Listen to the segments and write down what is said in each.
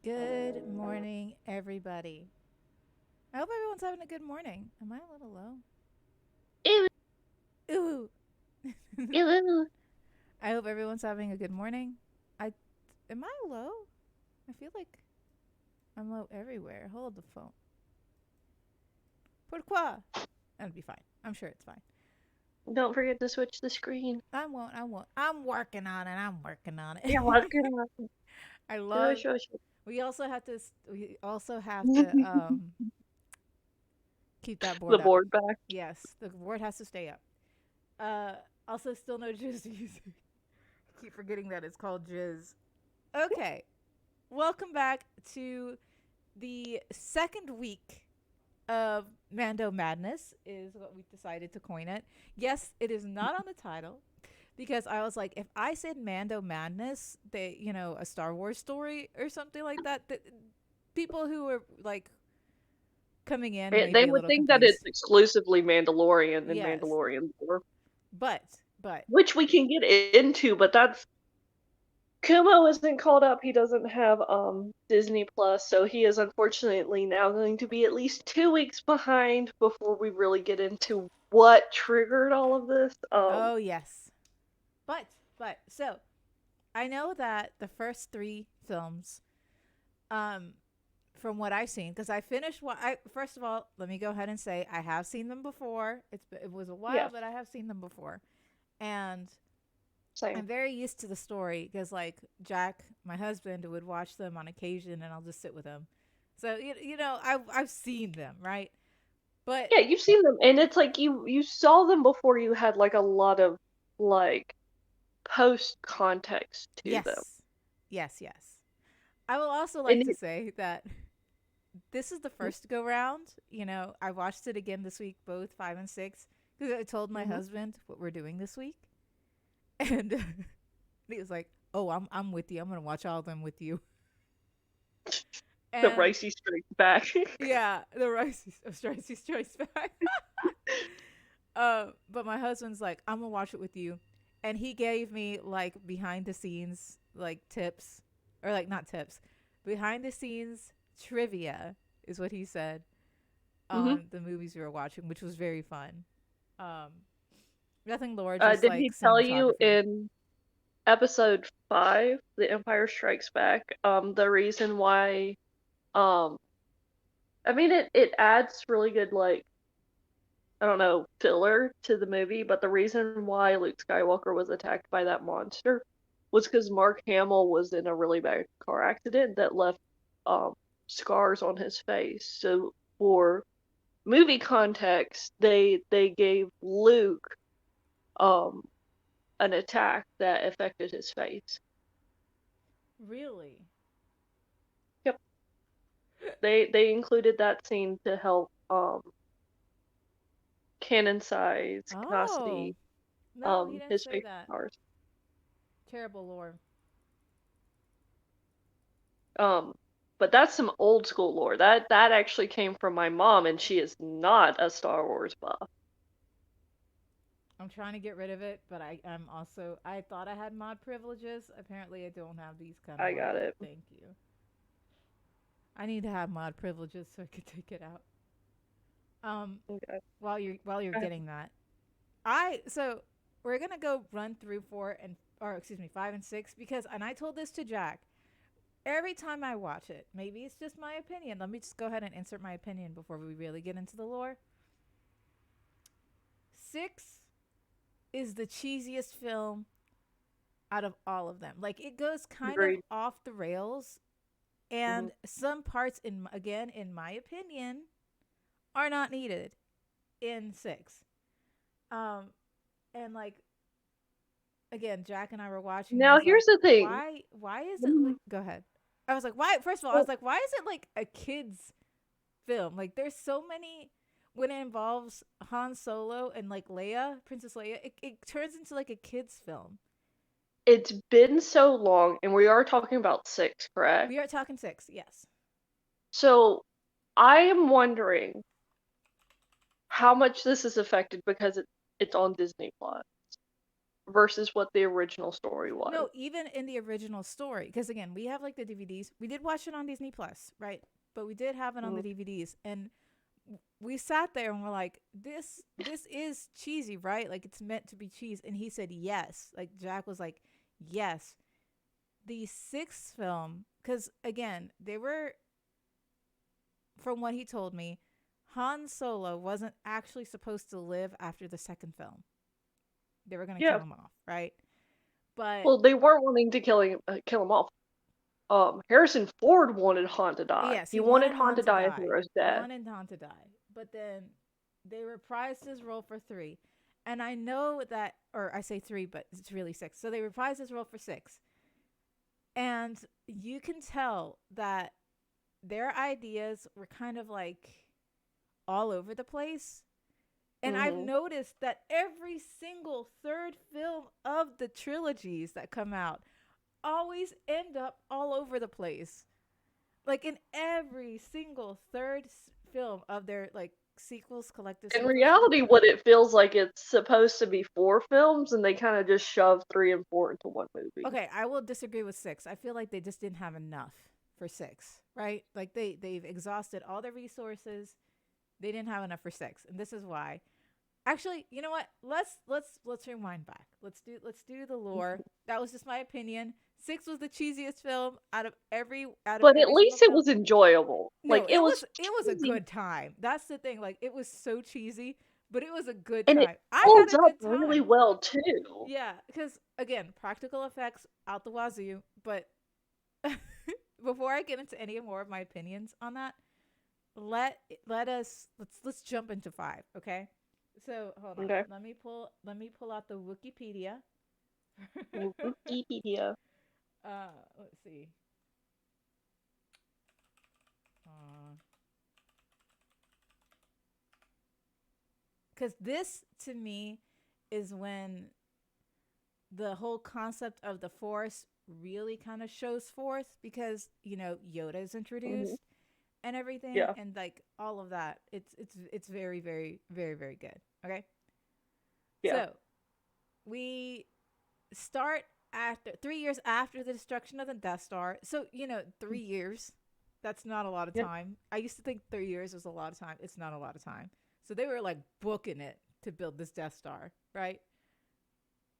Good morning, everybody. I hope everyone's having a good morning. Am I a little low? Ew, Ooh. ew. I hope everyone's having a good morning. I am I low? I feel like I'm low everywhere. Hold the phone. Pourquoi? That'll be fine. I'm sure it's fine. Don't forget to switch the screen. I won't. I won't. I'm working on it. I'm working on You're it. welcome. I love. Shush, shush. We also have to. We also have to keep that The board up. board back. Yes, the board has to stay up. Uh, Also, still no jizz music. Keep forgetting that it's called jizz. Okay, welcome back to the second week of Mando Madness, is what we decided to coin it. Yes, it is not on the title because I was like, if I said Mando Madness, a Star Wars story or something like that, people who are like coming in may They be a would little think that it's confused. exclusively Mandalorian and Yes, Mandalorian lore, but which we can get into, but that's Kumo isn't called up. He doesn't have Disney Plus, so he is unfortunately now going to be at least 2 weeks behind before we really get into what triggered all of this. oh yes, but so I know that the first three films, um, from what I've seen, because I finished what I first of all, let me go ahead and say I have seen them before. It was a while, Yeah, but I have seen them before, and same. I'm very used to the story because like Jack, my husband, would watch them on occasion, and I'll just sit with him. So I've seen them, right, but Yeah, you've seen them, and it's like you saw them before you had like a lot of like post context to them. yes, yes. I will also like And to say that this is the first go round. I watched it again this week, both 5 and 6, because I told my mm-hmm. husband what we're doing this week, and he was like, "Oh, I'm with you. I'm gonna watch all of them with you." The And Ricey Strikes Back. yeah, the Ricey Strikes Back. But my husband's like, "I'm gonna watch it with you," and he gave me like behind the scenes like tips, or like not tips, behind the scenes trivia is what he said hmm on the movies we were watching, which was very fun. Um, Nothing lore, just Did like he tell you cinematography. in episode 5, The Empire Strikes Back, the reason why um I mean it adds really good like I don't know, filler to the movie, but the reason why Luke Skywalker was attacked by that monster was because Mark Hamill was in a really bad car accident that left um, scars on his face. So for movie context, they gave Luke um, an attack that affected his face. Really? Yep, they included that scene to help canon size, Oh Cassidy, no, he didn't his say face that. scars. Terrible lore. Um, but that's some old school lore. That actually came from my mom, and she is not a Star Wars buff. I'm trying to get rid of it, but I'm also I thought I had mod privileges. Apparently, I don't have these kind of I like. got it. Thank you. I need to have mod privileges so I could take it out. Um, Okay. while you're getting that, so we're gonna go run through 5 and 6 because, and I told this to Jack. Every time I watch it, maybe it's just my opinion. Let me just go ahead and insert my opinion before we really get into the lore. 6 is the cheesiest film out of all of them. Like it goes kind of Agreed. off the rails, hmm and some parts, in my opinion, are not needed in 6. Um, and like again, Jack and I were watching, and I Now was like, here's the thing. why is it like? Mhm. Go ahead. I was like, why? First of all, I Well, was like, why is it like a kids film? Like, there's so many when it involves Han Solo and like Leia, Princess Leia. It turns into like a kids film. it's been so long, and we are talking about 6, correct? We are talking 6, yes. So I am wondering how much this is affected because it's on Disney Plus versus what the original story was. No, even in the original story, because again, we have like the DVDs. We did watch it on Disney Plus, right? But we did have it on Mhm. the DVDs, and we sat there and we're like, this is cheesy, right? Like it's meant to be cheese. And he said yes. Like Jack was like, yes. The sixth film, because again, they were, from what he told me, Han Solo wasn't actually supposed to live after the second film. They were gonna Yeah. kill him off, right? But Well, they weren't wanting to kill him off. Harrison Ford wanted Han to die. yes, He he wanted wanted Han Han to to die a die. hero's death. Wanted Han to die. But then they reprised his role for three. And I know that, or I say three, but it's really six. So they reprised his role for six. And you can tell that their ideas were kind of like all over the place. And I've Hmm. noticed that every single third film of the trilogies that come out always end up all over the place. Like in every single film of their like sequels, collective In sequels. reality, what it feels like, it's supposed to be 4 films, and they kind of just shove 3 and 4 into one movie. Okay, I will disagree with six. I feel like they just didn't have enough for six, right? Like they've exhausted all their resources. They didn't have enough for six, and this is why. Actually, you know what? Let's rewind back. Let's do the lore. That was just my opinion. Six was the cheesiest film out of But at every single least it film. was enjoyable. No, Like, it it was was it was a cheesy, good time. That's the thing. Like it was so cheesy, but it was a good and it time. I holds had a up good really time. well too. Yeah, because again, practical effects out the wazoo. But before I get into any more of my opinions on that, let let's jump into five, okay? So hold on. Okay. Let me pull out the Wikipedia. Wikipedia. Let's see. Uh, Because this to me is when the whole concept of the Force really kind of shows forth because Yoda is Hmm. introduced and everything Yeah. and like all of that. It's very very very very good. Okay, Yeah. so we start after 3 years after the destruction of the Death Star. So 3 years. That's not a lot of Yeah. time. I used to think 3 years was a lot of time. It's not a lot of time. So they were like booking it to build this Death Star, right?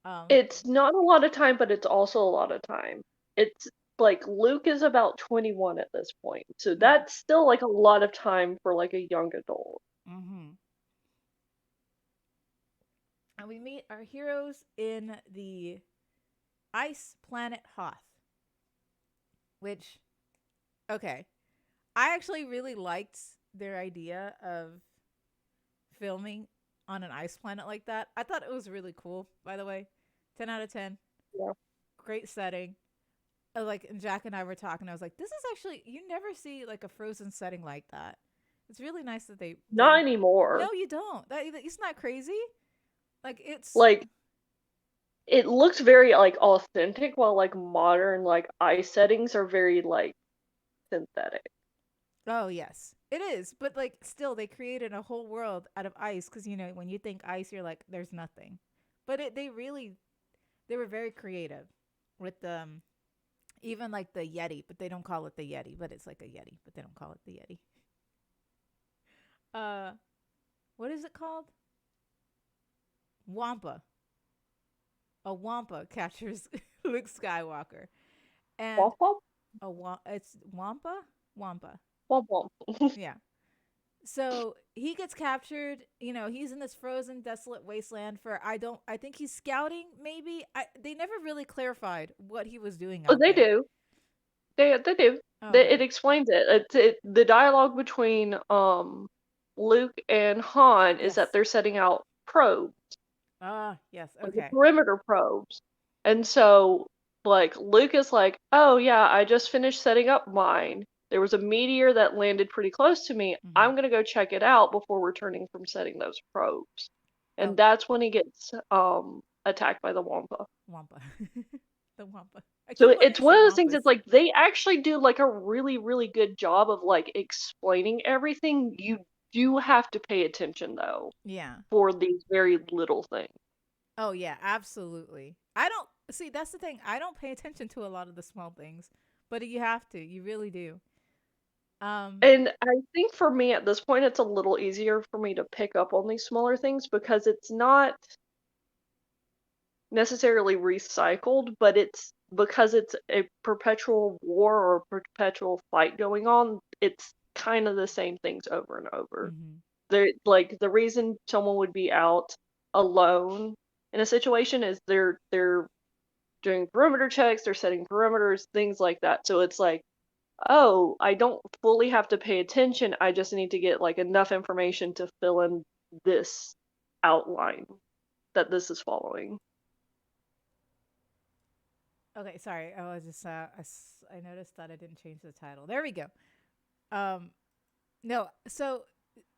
Um, It's not a lot of time, but it's also a lot of time. It's like Luke is about 21 at this point. So yeah. that's still like a lot of time for like a young adult. Mm-hmm. And we meet our heroes in the ice planet Hoth, which, okay, I actually really liked their idea of filming on an ice planet like that. I thought it was really cool, by the way. 10 out of 10. Yeah. Great setting. Like, and Jack and I were talking. I was like, this is actually, you never see like a frozen setting like that. It's really nice that they. Not anymore. No, you don't. It's not crazy. Like, it's. Like, it looks very like authentic, while like modern like ice settings are very like synthetic. Oh, yes. It is. But, like, still, they created a whole world out of ice because, when you think ice, you're like, there's nothing. But they were very creative with even like the Yeti, but they don't call it the Yeti, but it's like a Yeti, but they don't call it the Yeti. Uh, what is it called? Wampa. A Wampa captures Luke Skywalker, and Womp womp it's Wampa. Wampa. womp womp. Yeah. So he gets captured. He's in this frozen, desolate wasteland for I think he's scouting. Maybe they never really clarified what he was doing Oh, out they there. do. They do. It Okay. explains it. The dialogue between Luke and Han is that Yes. they're setting out probes, Yes. like the Okay. perimeter probes. And so like Luke is like, "Oh yeah, I just finished setting up mine. There was a meteor that landed pretty close to me. Mm-hmm. I'm gonna go check it out before returning from setting those probes." And Oh, that's when he gets attacked by the Wampa. Wampa. The Wampa. I So keep wanting it's to one say of those things. Wampas. It's like they actually do like a really, really good job of like explaining everything. You do have to pay attention though Yeah. for these very little things. Oh yeah, absolutely. I don't see that's the thing. I don't pay attention to a lot of the small things, but you have to. You really do. Um And I think for me at this point, it's a little easier for me to pick up on these smaller things because it's not necessarily recycled, but it's because it's a perpetual war or perpetual fight going on, it's kind of the same things over and over. mhm. Like the reason someone would be out alone in a situation is they're doing perimeter checks, they're setting perimeters, things like that. So it's like, oh, I don't fully have to pay attention. I just need to get like enough information to fill in this outline that this is following. Okay, sorry. I was just I noticed that I didn't change the title. There we go. Um no, so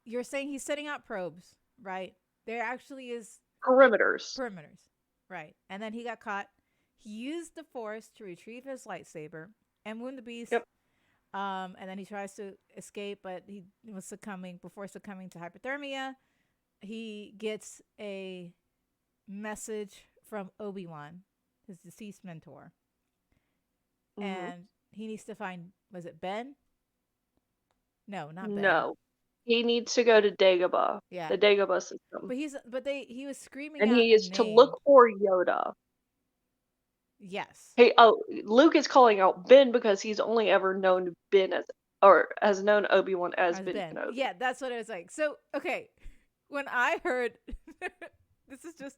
you're saying he's setting out probes, right? There actually is Perimeters. perimeters, right? And then he got caught. He used the force to retrieve his lightsaber and wound the beast. Yep. And then he tries to escape, but he was succumbing before succumbing to hypothermia. He gets a message from Obi-Wan, his deceased mentor, Hmm. and he needs to find, was it Ben? No, not Ben. No. He needs to go to Dagobah, Yeah. the Dagobah system. He was screaming And out he a is to name. look for Yoda. Yes. Hey, oh, Luke is calling out Ben because he's only ever known Ben as, or has known Obi-Wan as As Ben Ben. Kenobi. Yeah, that's what it was like. So, okay, when I heard, this is just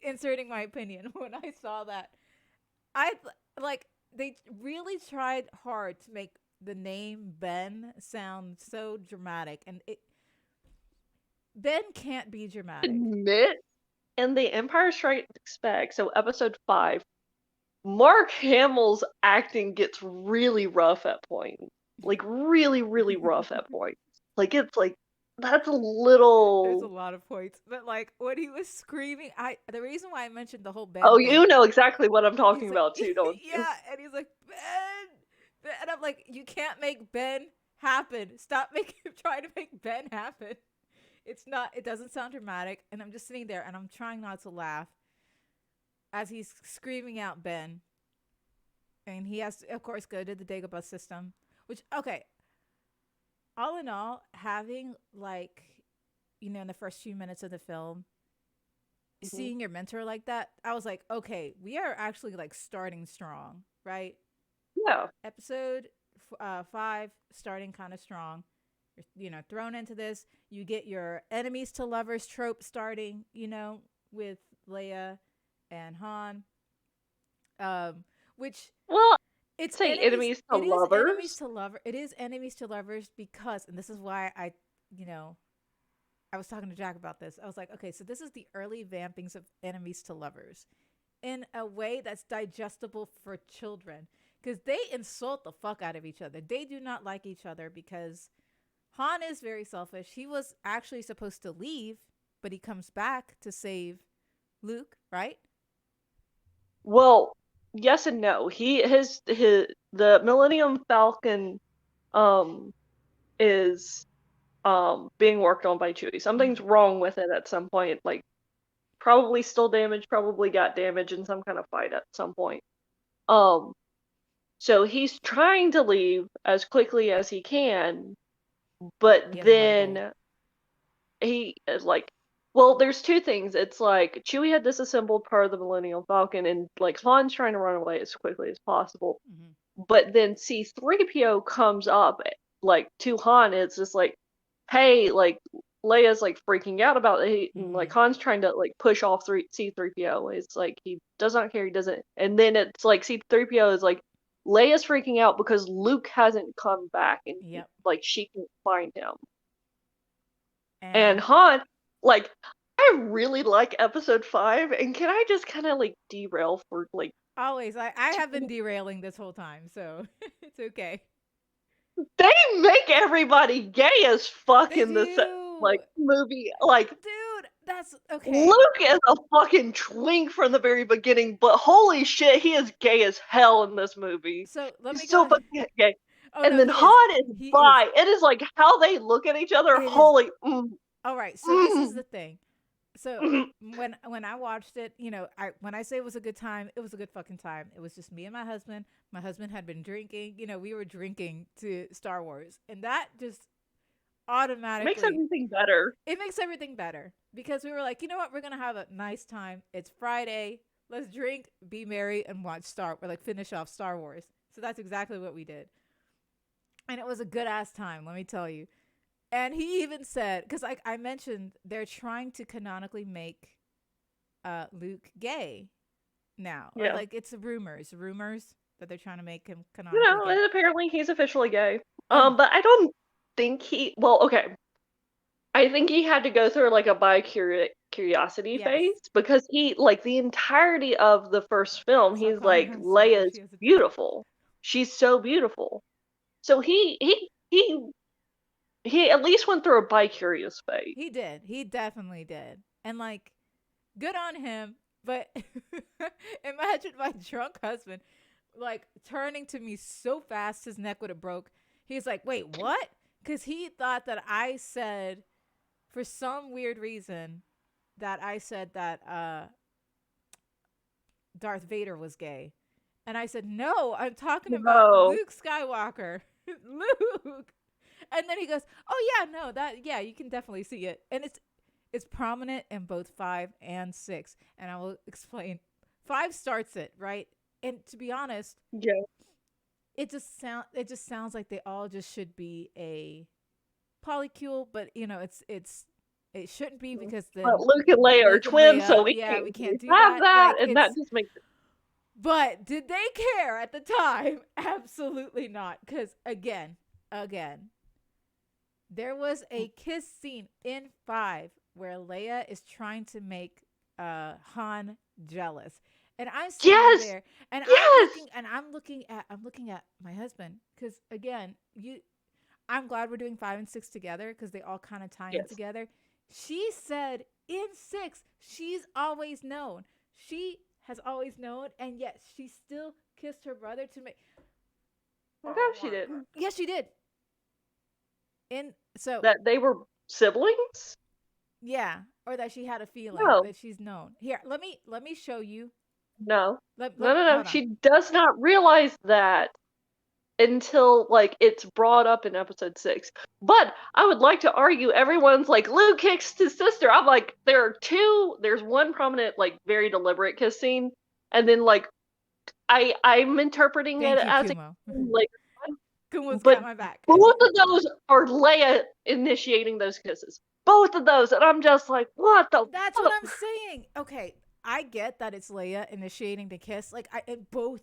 inserting my opinion. When I saw that, I like they really tried hard to make the name Ben sound so dramatic, and Ben can't be dramatic. Admit, in The Empire Strikes Back, so episode 5, Mark Hamill's acting gets really rough at points. Like really, really rough at points. Like it's like that's a There's a little. lot of points, but like when he was screaming, I the reason why I mentioned the whole Ben Oh, thing, you know exactly what I'm talking he's like, about too, don't you? yeah, and he's like Ben, and I'm like, you can't make Ben happen. Stop making trying to make Ben happen. It's not. It doesn't sound dramatic, and I'm just sitting there and I'm trying not to laugh as he's screaming out Ben, and he has to, of course, go to the Dagobah system. Which okay, all in all, having like, in the first few minutes of the film, Hmm. seeing your mentor like that, I was like, okay, we are actually like starting strong, right? Yeah. Episode 5 starting kind of strong. You're, thrown into this. You get your enemies to lovers trope starting, with Leia and Han. Which Well, it's say enemies. enemies to It is enemies lovers. to lover. It is enemies to lovers because, and this is why you know, I was talking to Jack about this. I was like, okay, so this is the early vampings of enemies to lovers in a way that's digestible for children because they insult the fuck out of each other. They do not like each other because Han is very selfish. He was actually supposed to leave, but he comes back to save Luke, right? Well, yes and no. His the Millennium Falcon um is being worked on by Chewie. Something's Mm-hmm. wrong with it at some point. Like probably still damaged, probably got damaged in some kind of fight at some point. Um so he's trying to leave as quickly as he can, He but has a hard goal. then he is like, well, there's two things. It's like Chewie had disassembled part of the Millennium Falcon, and like Han's trying to run away as quickly as possible. Mm-hmm. But then C3PO comes up like to Han. It's just like, hey, like Leia's like freaking out about it. And, like Mm-hmm. Han's trying to like push off C3PO. It's like he does not care. He doesn't. And then it's like C3PO is like, Leia's freaking out because Luke hasn't come back, and Yep. like she can find him. And And Han, like, I really like episode 5, and can I just kind of like derail for like always, I have been derailing this whole time, so it's okay. they make everybody gay as fuck They in this do. like movie. Like Dude, that's okay. Luke is a fucking twink from the very beginning, but holy shit, he is gay as hell in this movie. So let me He's so go. fucking gay. Oh And no, then he is. Han is He is. bi. It is like how they look at each other. It is. Holy, All right. So this is mm. the thing. So when I watched it, when I say it was a good time, it was a good fucking time. It was just me and my husband. My husband had been drinking. We were drinking to Star Wars, and that just Makes automatically everything better. it makes everything better because we were like, you know what, we're gonna have a nice time. It's Friday. Let's drink, be merry, and watch finish off Star Wars. So that's exactly what we did, and it was a good ass time. Let me tell you. And he even said, because like I mentioned, they're trying to canonically make Luke gay now, or Yeah. like it's rumors that they're trying to make him canonically gay. And apparently he's officially gay. Oh, But I don't think well, okay. I think he had to go through like a curiosity yes. phase because he like the entirety of the first film, Stop he's calling her like Han Solo. Leia's She has a dick. beautiful. She's so beautiful. So he at least went through a bi-curious phase. He did. He definitely did. And like, good on him. But imagine my drunk husband like turning to me so fast his neck would have broke. He's like, wait, what? Because he thought that I said, for some weird reason, that I said that Darth Vader was gay. And I said, no, I'm talking about No. Luke Skywalker. Luke. And then he goes, oh yeah, no, yeah, you can definitely see it. And it's prominent in both 5 and 6. And I will explain. 5 starts it, right? And to be honest, Yeah. it just sounds like they all just should be a polycule, but it shouldn't be because But then Luke and Leia are Luke and twins, so Leia, we yeah, can't we can't do have that. that, Like and that it's just makes it. but did they care at the time? Absolutely not. Because again, there was a kiss scene in 5 where Leia is trying to make Han jealous. And I'm sitting Yes! there and Yes! I'm looking at my husband because again, I'm glad we're doing 5 and 6 together because they all kind of tie in Yes. together. She said in 6, she's always known. She has always known, and yet she still kissed her brother to make. No, Oh she my god! didn't. Yes, she did. In so That they were siblings? yeah, or that she had a feeling No. that she's known. Here, let me show you. No. Let No. hold on. She does not realize that until like it's brought up in episode 6. But I would like to argue everyone's like Luke kissed his sister. I'm like there's one prominent like very deliberate kiss scene, and then like I'm interpreting it Thank you, as a Kumo. like, Kumo's got but my back. both of those are Leia initiating those kisses. Both of those, and I'm just like, what the That's what fuck? I'm saying. Okay, I get that it's Leia initiating the kiss. Like in both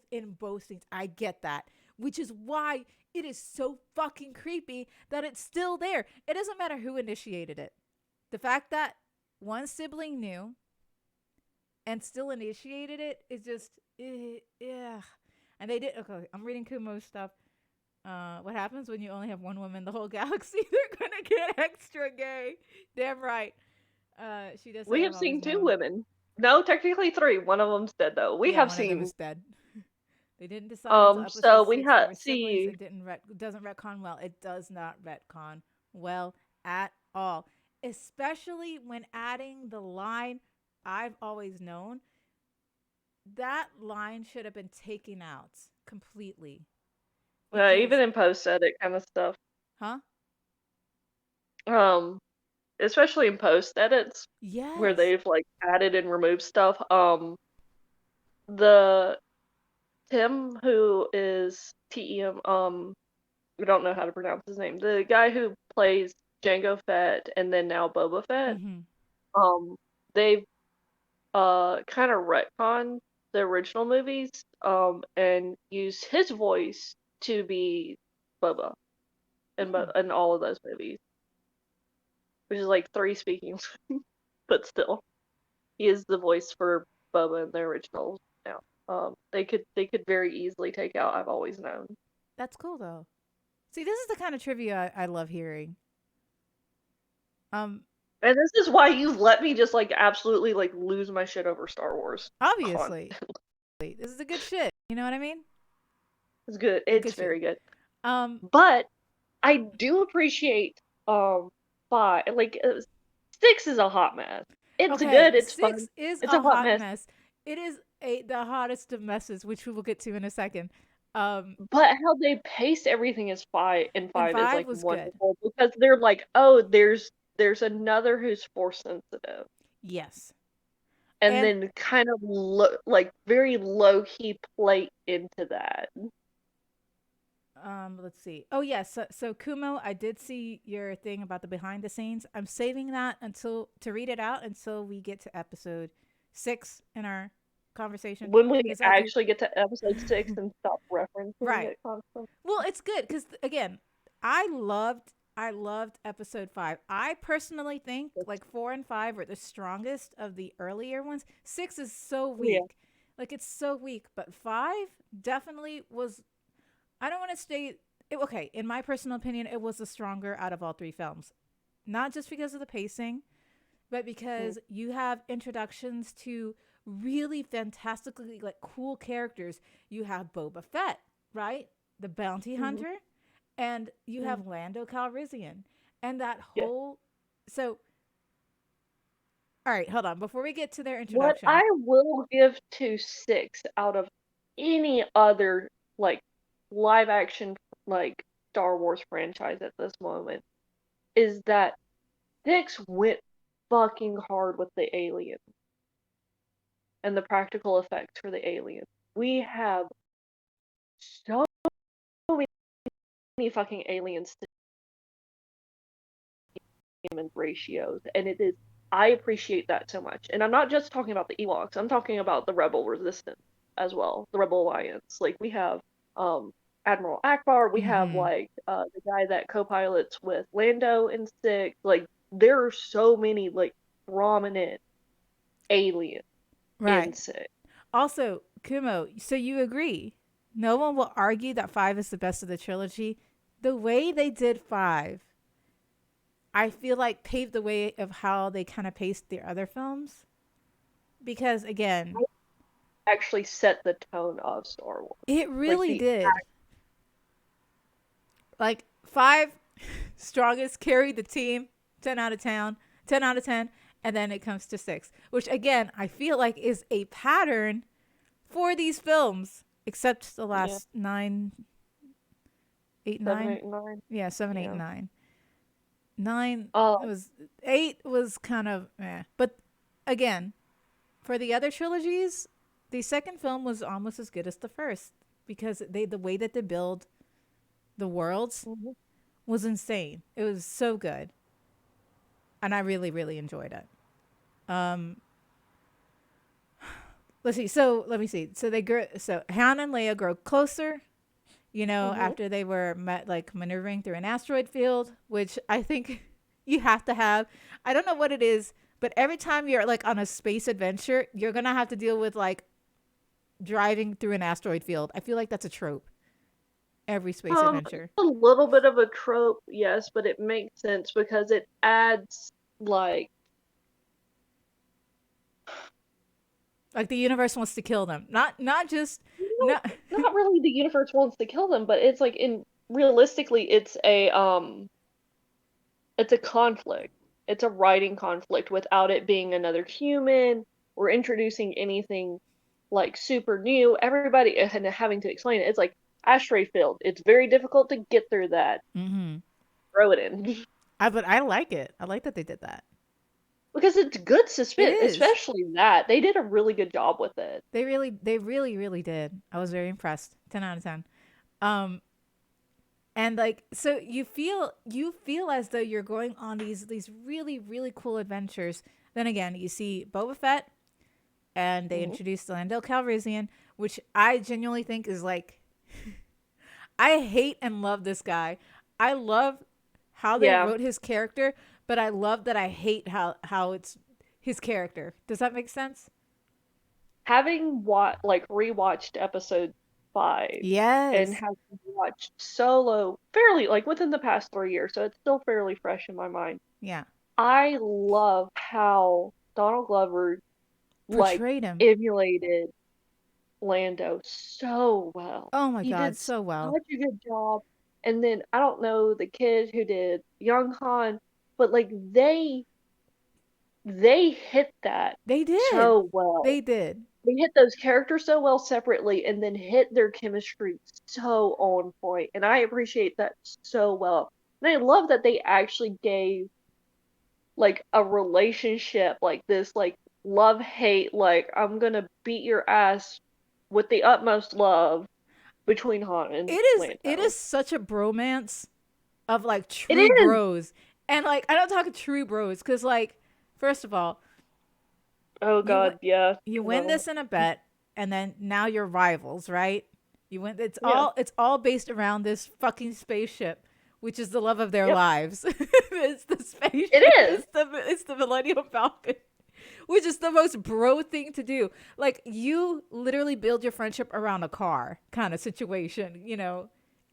scenes, I get that. Which is why it is so fucking creepy that it's still there. It doesn't matter who initiated it. The fact that one sibling knew and still initiated it is just yeah. And they did. Okay, I'm reading Kumo's stuff. What happens when you only have one woman in the whole galaxy? They're gonna get extra gay. Damn right. She does say We I've have always seen 2 known. women. No, technically 3. One of them's dead though. We Yeah, have one of them seen. is dead. They didn't decide until episode So we 6 they were siblings. see. It doesn't retcon well. It does not retcon well at all. Especially when adding the line I've always known. That line should have been taken out completely. Even Because in post edit kind of stuff. huh? Um, Especially in post edits where Yes. they've like added and removed stuff. The Tim who is TEM, we don't know how to pronounce his name. The guy who plays Jango Fett and then now Boba Fett. Mm-hmm. Um, they've kind of retconned the original movies and used his voice to be Boba Hmm. in all of those movies, which is like 3 speaking, but still, he is the voice for Boba in the originals now. They could very easily take out I've always known. That's cool though. See, this is the kind of trivia I love hearing. Um, And this is why you've let me just like absolutely like lose my shit over Star Wars. obviously, this is a good shit. You know what I mean? It's good. A It's good shit. very good. Um, But I do appreciate 5. Like 6 is a hot mess. It's Okay, good. It's fun. 6 is It's a a hot hot mess. mess. It is the hottest of messes, which we will get to in a second. But how they pace everything is And five is 5 like was good. wonderful because they're like, oh, there's another who's force sensitive, Yes. and And then kind of like very low key play into that. let's see. Oh yes, so Kumo, I did see your thing about the behind the scenes. I'm saving that until to read it out until we get to episode 6 in our conversation When we because I do. actually get to episode 6 and stop referencing Right. it constantly. Well, it's good because again, I loved episode 5. I personally think like 4 and 5 are the strongest of the earlier ones. 6 is so Yeah. weak, like it's so weak. But 5 definitely was. I don't want to stay. Okay, in my personal opinion, it was the stronger out of all 3 films. Not just because of the pacing, but Mm. because you have introductions to really fantastically like cool characters. You have Boba Fett, right? The bounty Mm-hmm. hunter, and you Mm. have Lando Calrissian, and that Yeah. whole. So, all right, hold on. Before we get to their What introduction, I will give to 6 out of any other like live action like Star Wars franchise at this moment is that 6 went fucking hard with the alien and the practical effects for the alien. We have so many fucking aliens to human ratios, and it is I appreciate that so much. And I'm not just talking about the Ewoks. I'm talking about the Rebel Resistance as well, the Rebel Alliance. Like we have um Admiral Akbar, we have mm-hmm. like the guy that co-pilots with Lando in 6. Like there are so many like prominent aliens in Right. 6. Also, Kumo, so you agree? No one will argue that 5 is the best of the trilogy. The way they did 5, I feel like paved the way of how they kind of paced their other films. Because again, Actually set the tone of Star Wars. it Like really the did. Like 5 strongest carried the team, 10 out of 10, 10 out of 10, and then it comes to 6, which again, I feel like is a pattern for these films, except the yeah, last 9, 8, 7, 9. 8, and 9. Yeah, 7, 8, Yeah. 9. 9 Um, it was 8 was kind of but again, for the other trilogies, the second film was almost as good as the first because the way that they build the worlds mhm. was insane. It was so good, and I really really enjoyed it. Um, let's see. So let me see. So they grow. So Han and Leia grow closer. You know, Mhm. after they were like maneuvering through an asteroid field, which I think you have to have. I don't know what it is, but every time you're like on a space adventure, you're gonna have to deal with like driving through an asteroid field. I feel like that's a trope. Every space It's adventure. a little bit of a trope, yes, but it makes sense because it adds like Like the universe wants to kill them. Not just no, not not really the universe wants to kill them, but it's like in realistically it's a conflict. It's a writing conflict without it being another human or introducing anything like super new. Everybody and having to explain it. It's like asteroid field. It's very difficult to get through that. mhm. Throw it in. But I like it. I like that they did that. Because it's good It suspense, is. especially that. They did a really good job with it. They really did. I was very impressed. 10 out of 10. Um and like so you feel as though you're going on these really really cool adventures. Then again, you see Boba Fett and they Mhm. introduced Lando Calrissian, which I genuinely think is like I hate and love this guy. I love how they Yeah. wrote his character, but I love that I hate how it's his character. Does that make sense? Having rewatched episode 5 and Yes. having watched Solo fairly like within the past 3 years, so it's still fairly fresh in my mind. Yeah. I love how Donald Glover like Portrayed him. emulated Lando so well. Oh my He god, did so well. such a good job. And then I don't know the kid who did Young Han, but like they hit that They did. so well. They did. They hit those characters so well separately and then hit their chemistry so on point. And I appreciate that so well. And I love that they actually gave like a relationship like this, like love hate, like I'm gonna beat your ass with the utmost love between Han and It Lando. is such a bromance of like It true is. bros. And like I don't talk true bros because like first of all, Oh you win God, yeah. you win No. this in a bet and then now you're rivals, right? You win Yeah. it's all based around this fucking spaceship, which is the love of their Yep. lives. It's the It spaceship. is. It's the Millennium Falcon, which is the most bro thing to do. Like you literally build your friendship around a car kind of situation, you know.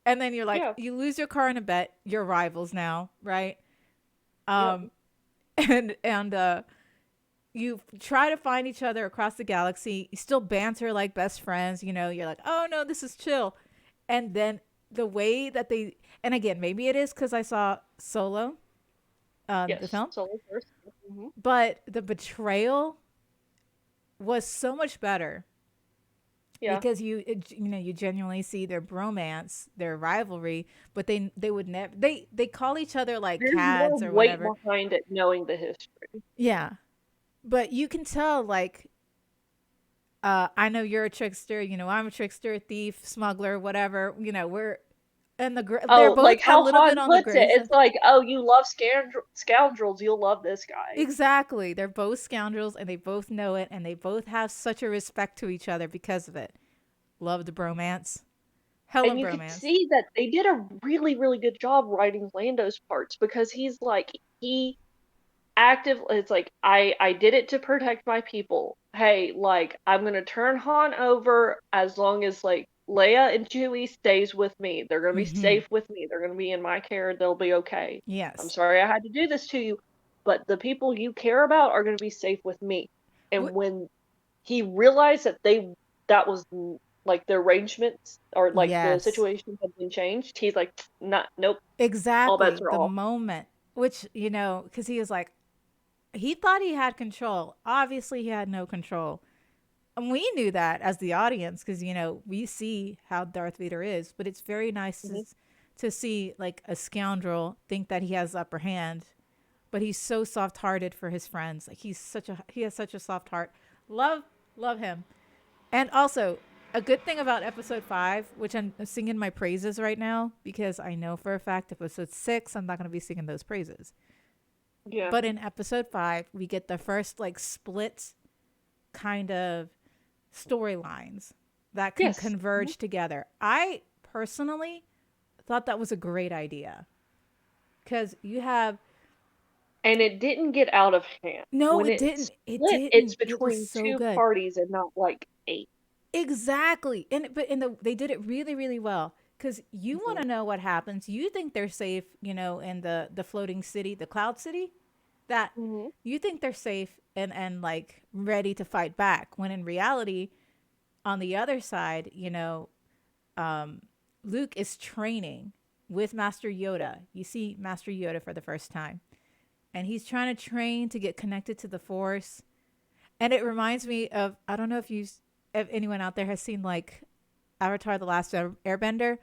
And then you're like Yeah. you lose your car in a bet, you're rivals now, right? Yep. Um and you try to find each other across the galaxy. You still banter like best friends, you know. You're like, "Oh no, this is chill." And then the way that they and again, maybe it is cuz I saw Solo the Yes. film, Solo first. Hmm. but the betrayal was so much better Yeah. because you know you genuinely see their bromance, their rivalry, but they would never they call each other like There's more cads or weight whatever. behind it knowing the history. Yeah, but you can tell like I know you're a trickster, you know I'm a trickster, thief, smuggler, whatever. You know we're and they're Oh, both like a how little bit Han on the puts it, gray it's side. like, oh, you love scoundrels, you'll love this guy. Exactly, they're both scoundrels and they both know it, and they both have such a respect to each other because of it. Love the bromance, hella And you could bromance. see that they did a really, really good job writing Lando's parts because he's like, he active it's like I did it to protect my people. Hey, like I'm gonna turn Han over as long as like Leia and Chewie stays with me. They're gonna be Mm-hmm. safe with me. They're gonna be in my care. They'll be okay. I'm Yes. sorry I had to do this to you, but the people you care about are gonna be safe with me. And What? when he realized that that was like the arrangements or like the Yes. situation had been changed, he's like, not nope, all bets Exactly. are The off. moment, which you know, because he was like, he thought he had control. Obviously, he had no control. And we knew that as the audience because, you know, we see how Darth Vader is. But it's very nice Hmm. to see like a scoundrel think that he has the upper hand. But he's so soft hearted for his friends. Like he has such a soft heart. Love, love him. And also, a good thing about episode 5, which I'm singing my praises right now because I know for a fact episode 6, I'm not going to be singing those praises. Yeah. But in episode 5, we get the first like split kind of storylines that can Yes. Mhm. converge together. I personally thought that was a great idea because you have And it didn't get out of hand. no, When it it's didn't. It split, it's didn't. It was between so two good. parties and not like eight. Exactly. And but in the they did it really really well cuz you want Hmm. to know what happens. You think they're safe, you know, in the floating city, the cloud city, that Hmm. you think they're safe and like ready to fight back when in reality on the other side, you know, um Luke is training with Master Yoda. You see Master Yoda for the first time. And he's trying to train to get connected to the Force. And it reminds me of I don't know if anyone out there has seen like Avatar: The Last Airbender,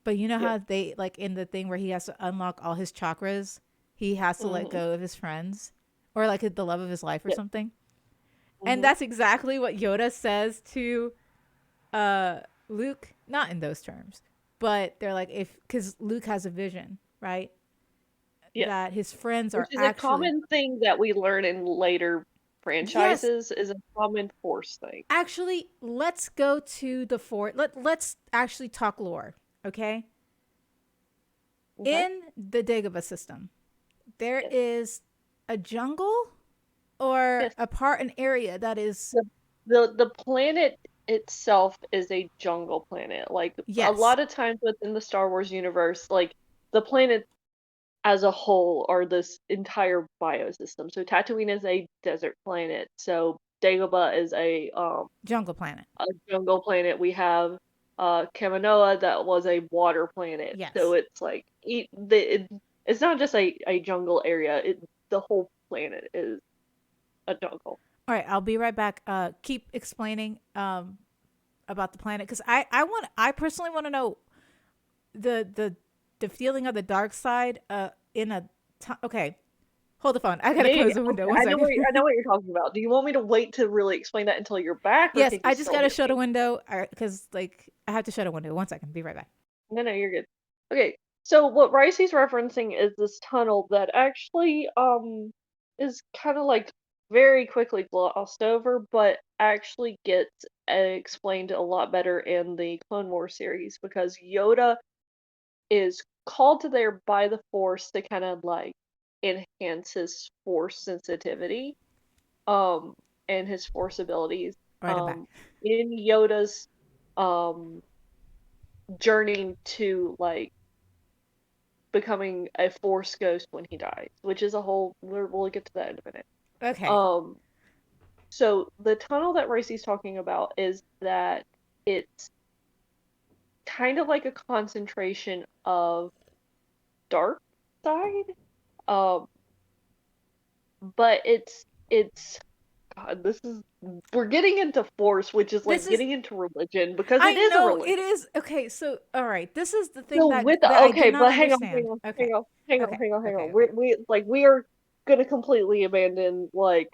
but you know Yeah. how they like in the thing where he has to unlock all his chakras, he has to let Hmm. go of his friends or like the love of his life or Yeah. something. And Hmm. that's exactly what Yoda says to uh Luke, not in those terms, but they're like if cuz Luke has a vision, right? Yeah. That his friends Which are is a actually common thing that we learn in later yes, franchises is a common force thing. actually let's go to the fort. Let's actually talk lore, okay? Okay. In the Dagobah system, there Yes. is a jungle or Yes. a part, an area that is, The the planet itself is a jungle planet. Like a yes, lot of times within the Star Wars universe, like the planet as a whole are this entire biosystem. So Tatooine is a desert planet. So Dagobah is jungle planet. a jungle planet. We have Kaminoa that was a water planet. So Yes. it's like it's not just a jungle area. The whole planet is. a jungle. All right, I'll be right back. Keep explaining about the planet because I personally want to know the the the feeling of the dark side in a okay. Hold the phone. I gotta Yeah, yeah, close yeah. the window. Okay, One second. I know what you're talking about. Do you want me to wait to really explain that until you're back, or Yes, can you I just still gotta hear shut a me? window because like I have to shut a window. 1 second. Be right back. No, no, you're good. Okay, so what Ricey's referencing is this tunnel that actually is kind of like very quickly glossed over, but actually gets explained a lot better in the Clone Wars series because Yoda is called to there by the Force to kind of like enhance his Force sensitivity, um, and his Force abilities. All right, I'm back. Um, in Yoda's um journey to like becoming a Force ghost when he dies, which is a whole. We'll get to that in a minute. Okay. Um, so the tunnel that Racy's talking about is that it's kind of like a concentration of dark side. Um, but it's God, this is we're getting into Force, which is like This is getting into religion because it I is a know religion. it is okay. So all right, this is the thing So that with the I do okay, not but understand. Okay. Okay. hang Okay. on. Okay. We like we are gonna completely abandon like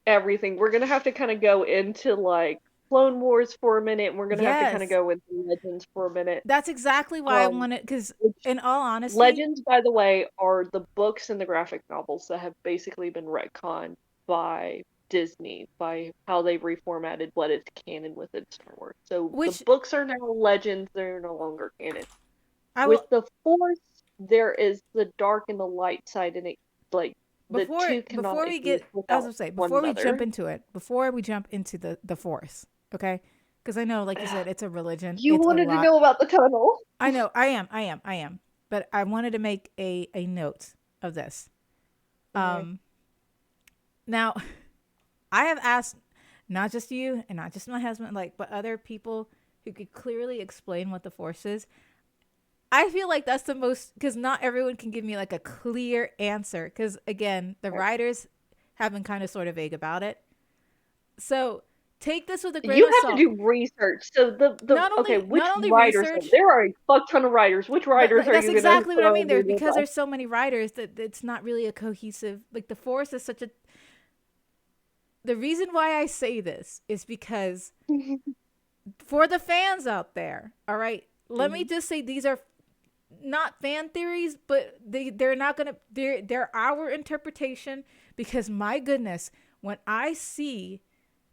everything. We're gonna have to kind of go into like Clone Wars for a minute, and we're gonna have to kind of Yes, go into Legends for a minute. that's exactly why I Um, wanted because which in all honesty, Legends, by the way, are the books and the graphic novels that have basically been retconned by Disney by how they've reformatted what is canon within Star Wars. So the which books are now Legends; they're no longer canon. I With will the Force, there is the dark and the light side, and it like the two cannot before we exist get I was without gonna say one before we jump another. into it, before we jump into the force, okay? Because I know, like you said, it's a religion. You It's a wanted to lot. know about the tunnel. I know. I am. But I wanted to make a note of this. Okay. Um, now I have asked not just you and not just my husband, like, but other people who could clearly explain what the force is. I feel like that's the most because not everyone can give me like a clear answer. Because again, the writers have been kind of sort of vague about it. So take this with a grain You of have to salt. do research. So the okay, which Not only writers? research, There are a fuck ton of writers. Which but writers are that's you gonna exactly what I throw mean. in there There's with because us? there's so many writers that it's not really a cohesive. Like the force is such a. The reason why I say this is because for the fans out there, all right, let me Mhm. just say these are not fan theories, but they're not gonna they're our interpretation because my goodness, when I see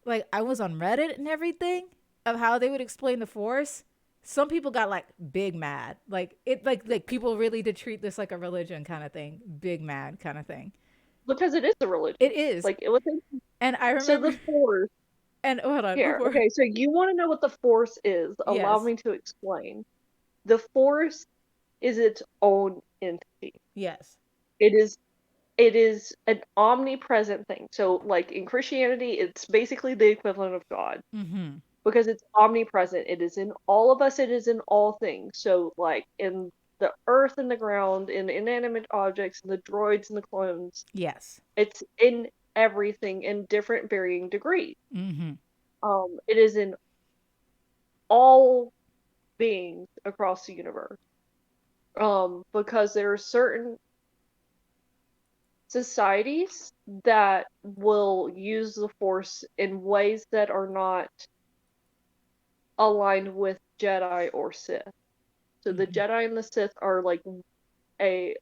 like I was on Reddit and everything of how they would explain the force, some people got like big mad. Like it like people really did treat this like a religion kind of thing. Big mad kind of thing. Because it is a religion. It is. Like it was. And I So remember the Force and hold on, here. before Okay, so you want to know what the Force is? Allow yes. me to explain. The Force is its own entity. Yes. It is an omnipresent thing. So like in Christianity, it's basically the equivalent of God Mhm. because it's omnipresent. It is in all of us, it is in all things. So like in the earth and the ground, in inanimate objects, in the droids and the clones, Yes. it's in everything in different varying degrees. Mhm. It is in all beings across the universe. Because there are certain societies that will use the Force in ways that are not aligned with Jedi or Sith. So the Mhm. Jedi and the Sith are like a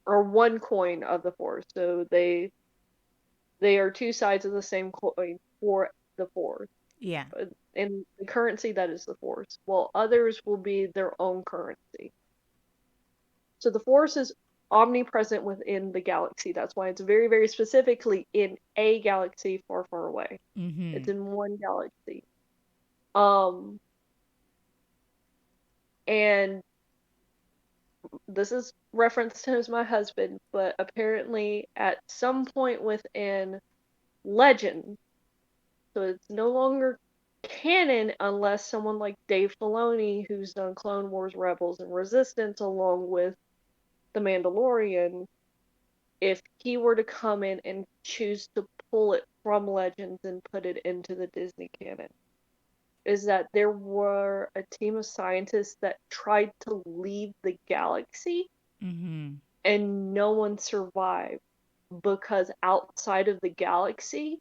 are one coin of the Force. So they are two sides of the same coin for the Force. Yeah. In the currency that is the Force. While others will be their own currency. So the Force is omnipresent within the galaxy. That's why it's very, very specifically in a galaxy far, far away. It's Mhm. in one galaxy. Um, and this is referenced to as my husband, but apparently at some point within Legend, so it's no longer canon unless someone like Dave Filoni, who's done Clone Wars, Rebels, and Resistance, along with The Mandalorian, if he were to come in and choose to pull it from Legends and put it into the Disney canon, is that there were a team of scientists that tried to leave the galaxy Mm-hmm. and no one survived because outside of the galaxy,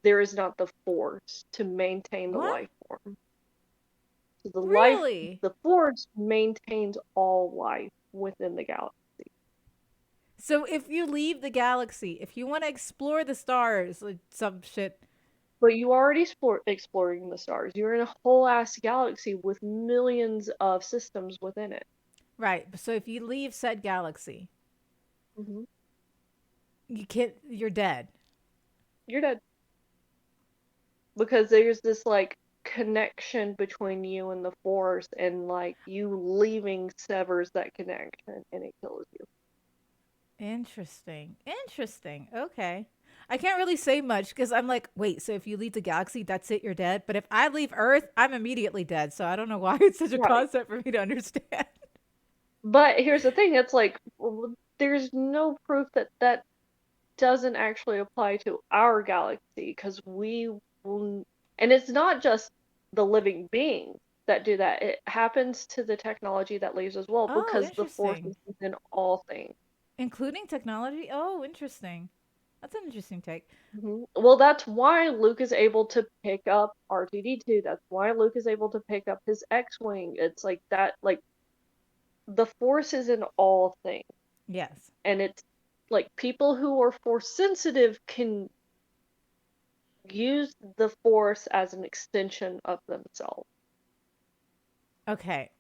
there is not the force to maintain the What? life form. So Really? the force maintains all life within the galaxy. So if you leave the galaxy, if you want to explore the stars, like some shit. But you already exploring the stars. You're in a whole ass galaxy with millions of systems within it. Right. So if you leave said galaxy, Hmm. you can't. You're dead. You're dead. Because there's this like connection between you and the force, and like you leaving severs that connection and it kills you. Interesting. Interesting. Okay. I can't really say much because I'm like, wait, so if you leave the galaxy, that's it, you're dead. But if I leave Earth, I'm immediately dead. So I don't know why it's such a Right. concept for me to understand. But here's the thing, it's like there's no proof that that doesn't actually apply to our galaxy because we will, and it's not just the living beings that do that. It happens to the technology that leaves as well Oh, because the force interesting. is within all things. Including technology? Oh, interesting. That's an interesting take. Well, that's why Luke is able to pick up R2D2. That's why Luke is able to pick up his X-Wing. It's like that, like the force is in all things. Yes. And it's like people who are force sensitive can use the force as an extension of themselves. Okay.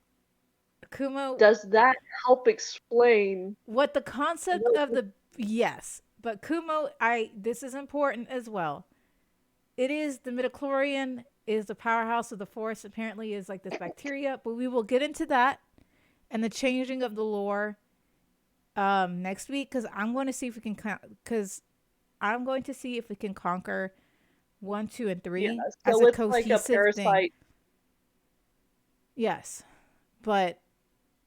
Kumo, Does that help explain what the concept what of the yes, but Kumo, I this is important as well. It is the midichlorian is the powerhouse of the force. Apparently, is like this bacteria, but we will get into that and the changing of the lore next week because I'm going to see if we can because I'm going to see if we can conquer 1, 2, and yeah, 3 as so a it's like a cohesive thing. parasite. Yes, but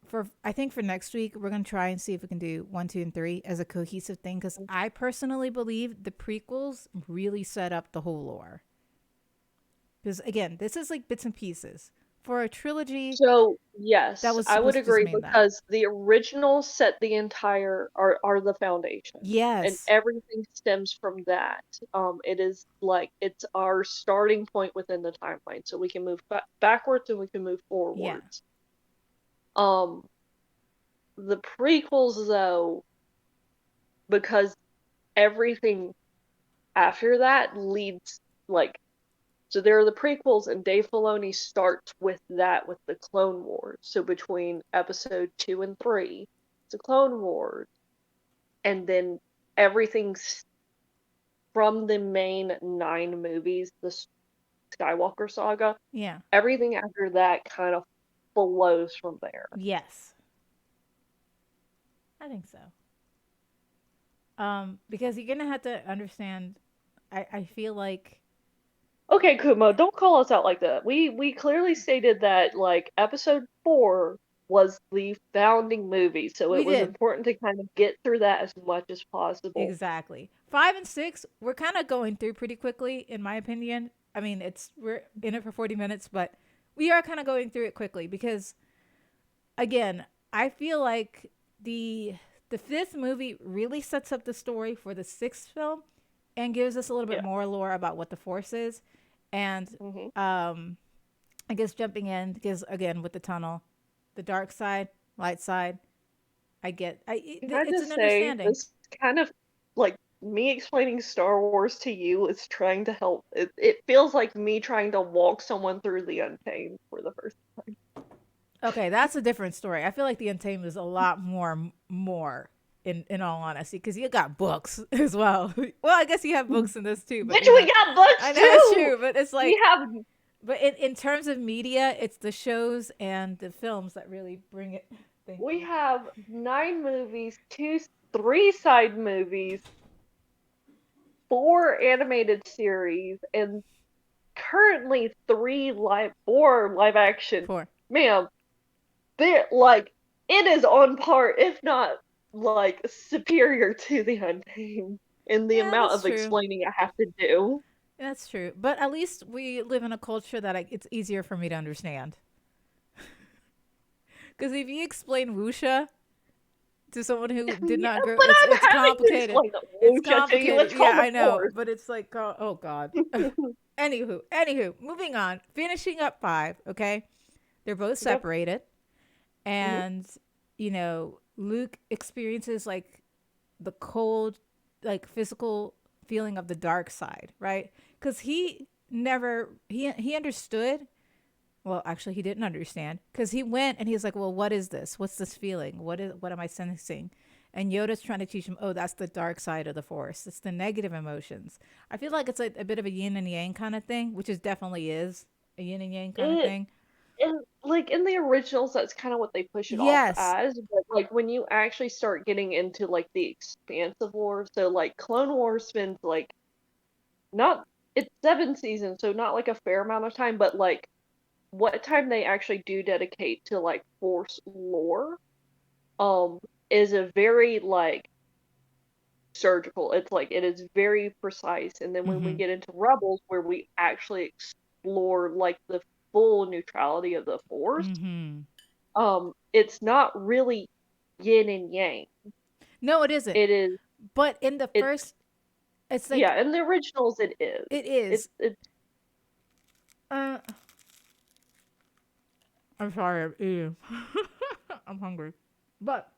for I think for next week we're gonna try and see if we can do 1, 2, and 3 as a cohesive thing because I personally believe the prequels really set up the whole lore. Because again, this is like bits and pieces for a trilogy So that yes, was I would supposed to just agree mean that. because the original set the entire are the foundation, and Yes, everything stems from that. It is like it's our starting point within the timeline, so we can move backwards and we can move yeah, forwards. Um, the prequels though, because everything after that leads like so there are the prequels, and Dave Filoni starts with that with the Clone Wars. So between episode 2 and 3, it's the Clone Wars, and then everything's from the main 9 movies, the Skywalker saga. yeah, Everything after that kind of flows from there. yes, I think so. Because you're gonna have to understand. I feel like Okay, Kumo, don't call us out like that. We clearly stated that like episode 4 was the founding movie, so we it was did important to kind of get through that as much as possible. exactly 5 and 6. We're kind of going through pretty quickly, in my opinion. I mean, it's we're in it for 40 minutes, but we are kind of going through it quickly because again, I feel like the fifth movie really sets up the story for the sixth film and gives us a little bit Yeah. more lore about what the Force is. And Hmm. um, I guess jumping in because again with the tunnel, the dark side, light side. Can I It's just an say understanding. this kind of like me explaining Star Wars to you is trying to help. It feels like me trying to walk someone through the Untamed for the first time. Okay, that's a different story. I feel like the Untamed is a lot more in all honesty because you got books as well. Well, I guess you have books in this too, but Bitch, you we know, got I books know it's too. true, but it's We like, have but in terms of media, it's the shows and the films that really bring it. Thank we you. have 9 movies, 3 side movies, 4 animated series, and currently 4 live action. Four. Ma'am, they like it is on par, if not like superior to the Untamed. in the Yeah, amount that's of true. explaining I have to do. That's true. But at least we live in a culture that it's easier for me to understand. Because if you explain wuxia to someone who did Yeah, not grow, but I'm it's having to complicated. explain the It's wuxia to you. complicated. It's Yeah, called the I know. force. But it's like, oh God. Anywho, moving on. Finishing up five. Okay, they're both Yep. separated, Hmm. and Luke experiences like the cold, like physical feeling of the dark side, right? Because he never he understood. Well, actually, he didn't understand because he went and he's like, "Well, what is this? What's this feeling? What am I sensing?" And Yoda's trying to teach him, "Oh, that's the dark side of the Force. It's the negative emotions." I feel like it's a bit of a yin and yang kind of thing, which is definitely is a yin and yang kind of It thing. and like in the originals, that's kind of what they push it off Yes. as. But like when you actually start getting into like the expansive lore, so like Clone Wars spends like not it's 7 seasons, so not like a fair amount of time, but like what time they actually do dedicate to like Force lore, um, is a very like surgical. It's like it is very precise. And then when we Mm-hmm. get into Rebels, where we actually explore like the full neutrality of the Force, Mm-hmm. it's not really yin and yang. No, it isn't. It is But in the it's first, it's like yeah, in the originals it is. it It's is. it's Uh, I'm sorry. I'm eating. I'm hungry. But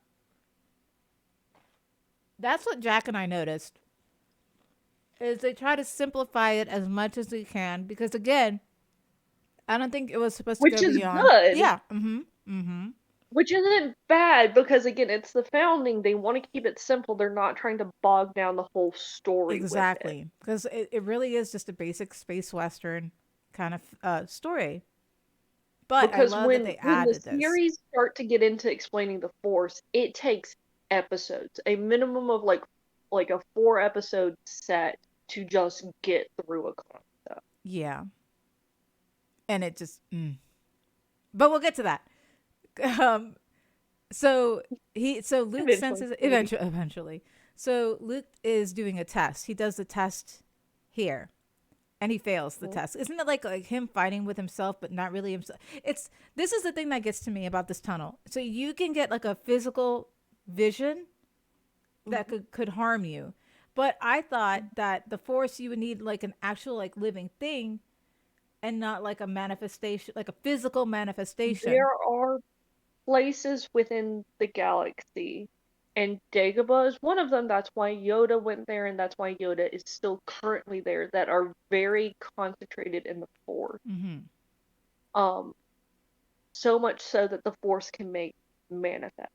that's what Jack and I noticed is they try to simplify it as much as they can because again, I don't think it was supposed to which go is beyond. good. Yeah. Mm-hmm. Mm-hmm. Which isn't bad because again, it's the founding. They want to keep it simple. They're not trying to bog down the whole story with it. Exactly. Because it really is just a basic space western kind of story. But I Because love that when they when the added this. series start to get into explaining the Force, it takes episodes, a minimum of like a 4 episode set to just get through a concept. Yeah. And it just. But we'll get to that. Um, so so Luke Eventually, senses maybe. eventually. So Luke is doing a test. He does the test here and he fails the Mhm. test. Isn't it like him fighting with himself but not really himself? It's this is the thing that gets to me about this tunnel. So you can get like a physical vision that Mhm. could harm you. But I thought that the force you would need like an actual like living thing and not like a manifestation, like a physical manifestation. There are places within the galaxy, and Dagobah is one of them. That's why Yoda went there, and that's why Yoda is still currently there. That are very concentrated in the Force. Mm-hmm. Um, so much so that the Force can make manifest,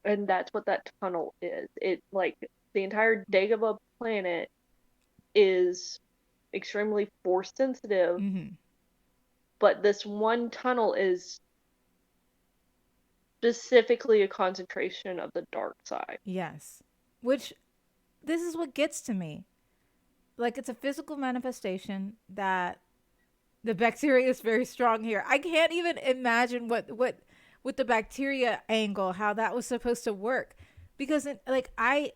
and that's what that tunnel is. It like the entire Dagobah planet is extremely Force sensitive, Mm-hmm. but this one tunnel is specifically a concentration of the dark side. Yes. Which this is what gets to me. Like it's a physical manifestation that the bacteria is very strong here. I can't even imagine what with the bacteria angle how that was supposed to work because like I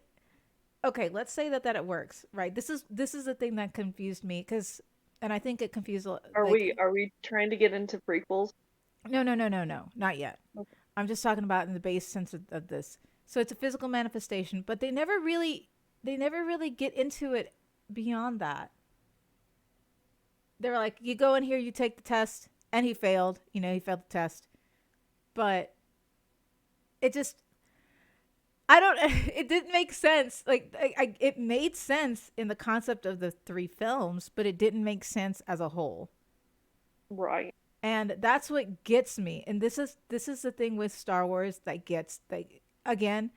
okay, let's say that it works, right? This is the thing that confused me cuz and I think it confused Are like we trying to get into prequels? no, not yet. Okay. I'm just talking about in the base sense of this. So it's a physical manifestation, but they never really get into it beyond that. They're like, you go in here, you take the test, and he failed. He failed the test. But it just, I don't, it didn't make sense. Like, it made sense in the concept of the three films, but it didn't make sense as a whole. Right. And that's what gets me. And this is the thing with Star Wars that gets like again,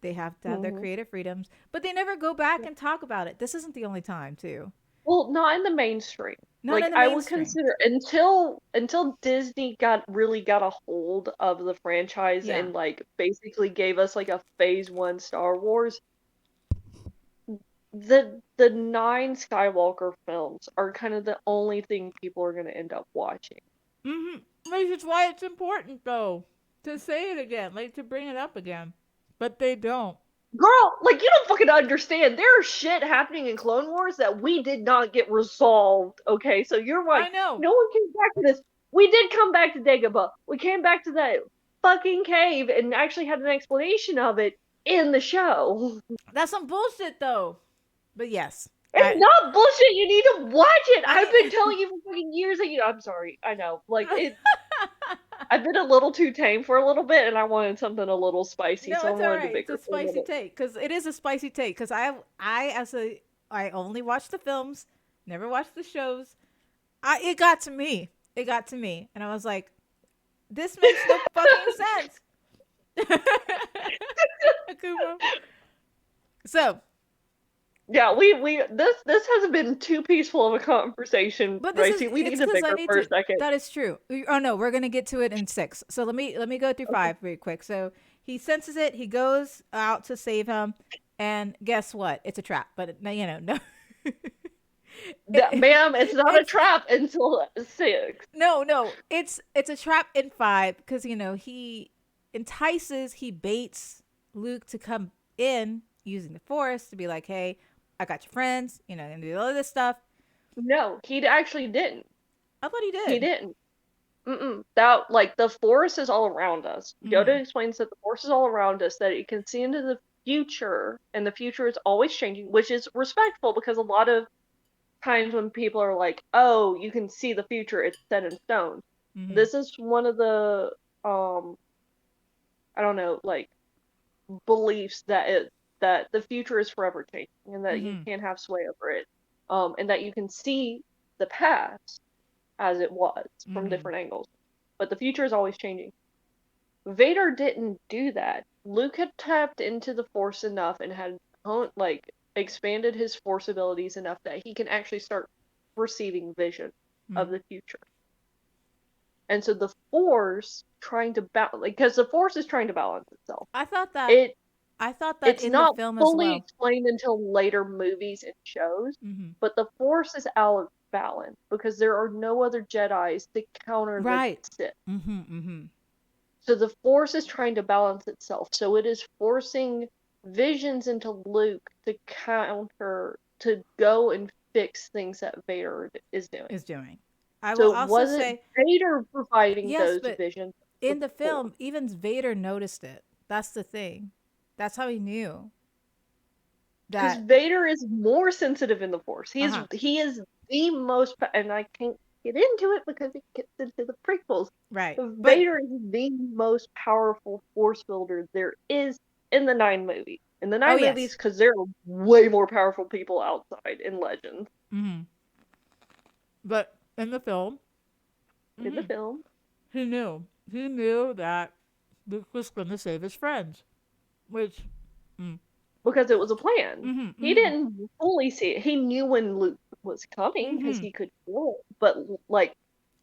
they have to have their Hmm. creative freedoms, but they never go back and talk about it. This isn't the only time, too. Well, not in the mainstream. Not Like in the I would mainstream. consider until Disney got a hold of the franchise Yeah. and like basically gave us like a phase 1 Star Wars, the 9 Skywalker films are kind of the only thing people are going to end up watching. Mm-hmm. Which is why it's important, though, to say it again, like to bring it up again. But they don't. Girl, like, you don't fucking understand. There's shit happening in Clone Wars that we did not get resolved. Okay, so you're I like, know. no one came back to this. We did come back to Dagobah. We came back to that fucking cave and actually had an explanation of it in the show. That's some bullshit though. But yes, It's not bullshit. You need to watch it. I I've need. been telling you for fucking years that you. I'm sorry. I know. Like it. I've been a little too tame for a little bit, and I wanted something a little spicy, No, so I it's all wanted to right. It's a bicker for a spicy minute. take because it is a spicy take. Because I only watched the films, never watched the shows. It got to me. It got to me, and I was like, this makes no fucking sense. Akuma. So, Yeah, we this hasn't been too peaceful of a conversation, but this is Racy. We need it's to because I bicker need for a to. second. That is true. Oh no, we're gonna get to it in 6. So let me go through 5 very quick. So he senses it. He goes out to save him, and guess what? It's a trap. But no. Ma'am, it's not a It's trap until 6. no. It's a trap in 5 because he baits Luke to come in using the Force to be like, hey, I got your friends, and do all this stuff. No, he actually didn't. I thought he He did. didn't. That, like, the Force is all around us. Mm-hmm. Yoda explains that the Force is all around us, that it can see into the future, and the future is always changing, which is respectful because a lot of times when people are like, "Oh, you can see the future; it's set in stone." Mm-hmm. This is one of the I don't know, like, beliefs that the future is forever changing and that you Mm-hmm. can't have sway over it, and that you can see the past as it was from Mm-hmm. different angles, but the future is always changing. Vader didn't do that. Luke had tapped into the Force enough and had like expanded his Force abilities enough that he can actually start receiving vision of Mm-hmm. the future. And so the Force trying to balance, like, because the Force is trying to balance itself. I thought that. It I thought that it's in the not film as fully well. explained until later movies and shows, Mm-hmm. but the Force is out of balance because there are no other Jedis to counter the Right. Sith. Mm-hmm. Mm-hmm. So the Force is trying to balance itself. So it is forcing visions into Luke to go and fix things that Vader is doing. Is doing. I will So it also wasn't say Vader providing yes, those but visions, the in the Force. film, even Vader noticed it. That's the thing. That's how he knew Because that. Vader is more sensitive in the Force. Uh huh. He is the most, and I can't get into it because it gets into the prequels. Right. But Vader is the most powerful Force builder there is in the 9 movies. In the oh 9 movies, yes. because there are way more powerful people outside in Legends. Mm-hmm. But in the film, In the mm-hmm, film, he knew. He knew that Luke was going to save his friends. Which. Mm, because it was a plan. mm-hmm. He Mm-hmm. didn't fully see it. He knew when Luke was coming because Mm-hmm. he could feel it. But, like,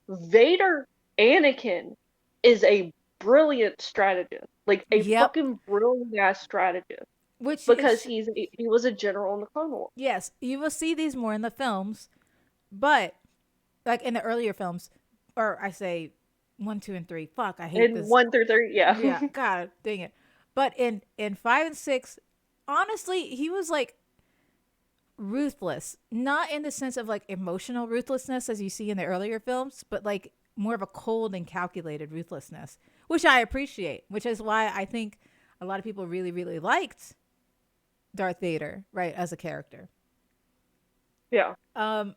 Vader Anakin is a brilliant strategist. Like a Yep. fucking brilliant ass strategist. Which Because is he was a general in the Clone Wars. yes. You will see these more in the films, but like in the earlier films, or I say 1, 2, and 3. Fuck, I hate In this. 1 through 3, yeah. Yeah, God dang it. But in 5 and 6, honestly, he was like ruthless, not in the sense of like emotional ruthlessness as you see in the earlier films, but like more of a cold and calculated ruthlessness, which I appreciate. Which is why I think a lot of people really, really liked Darth Vader, right, as a character. Yeah. Um,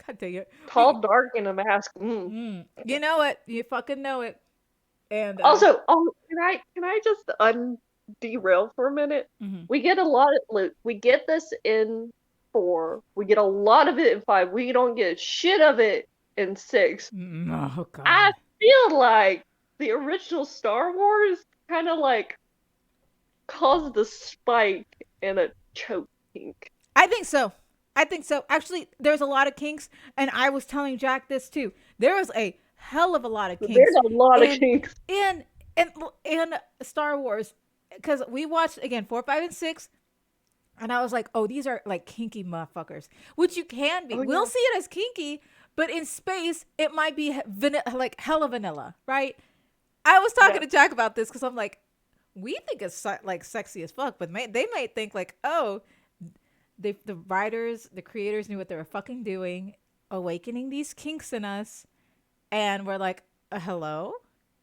God dang it. Tall, dark, in a mask. Mm. You know it. You fucking know it. And Also, can I just derail for a minute? mhm. We get a lot of look. We get this in 4. We get a lot of it in 5. We don't get shit of it in 6. Oh I God. feel like the original Star Wars kind of like caused the spike and a choke kink. I think so. I think so. Actually, there's a lot of kinks, and I was telling Jack this too. There was a hell of a lot of There's kinks a lot of in kinks. in in Star Wars because we watched again 4, 5, and 6, and I was like, oh, these are like kinky motherfuckers, which you can be. Oh We'll yeah. see it as kinky, but in space, it might be like hella vanilla, right? I was talking Yeah. to Jack about this because I'm like, we think it's like sexy as fuck, but they might think like, oh, the writers, the creators knew what they were fucking doing, awakening these kinks in us, and we're like, hello,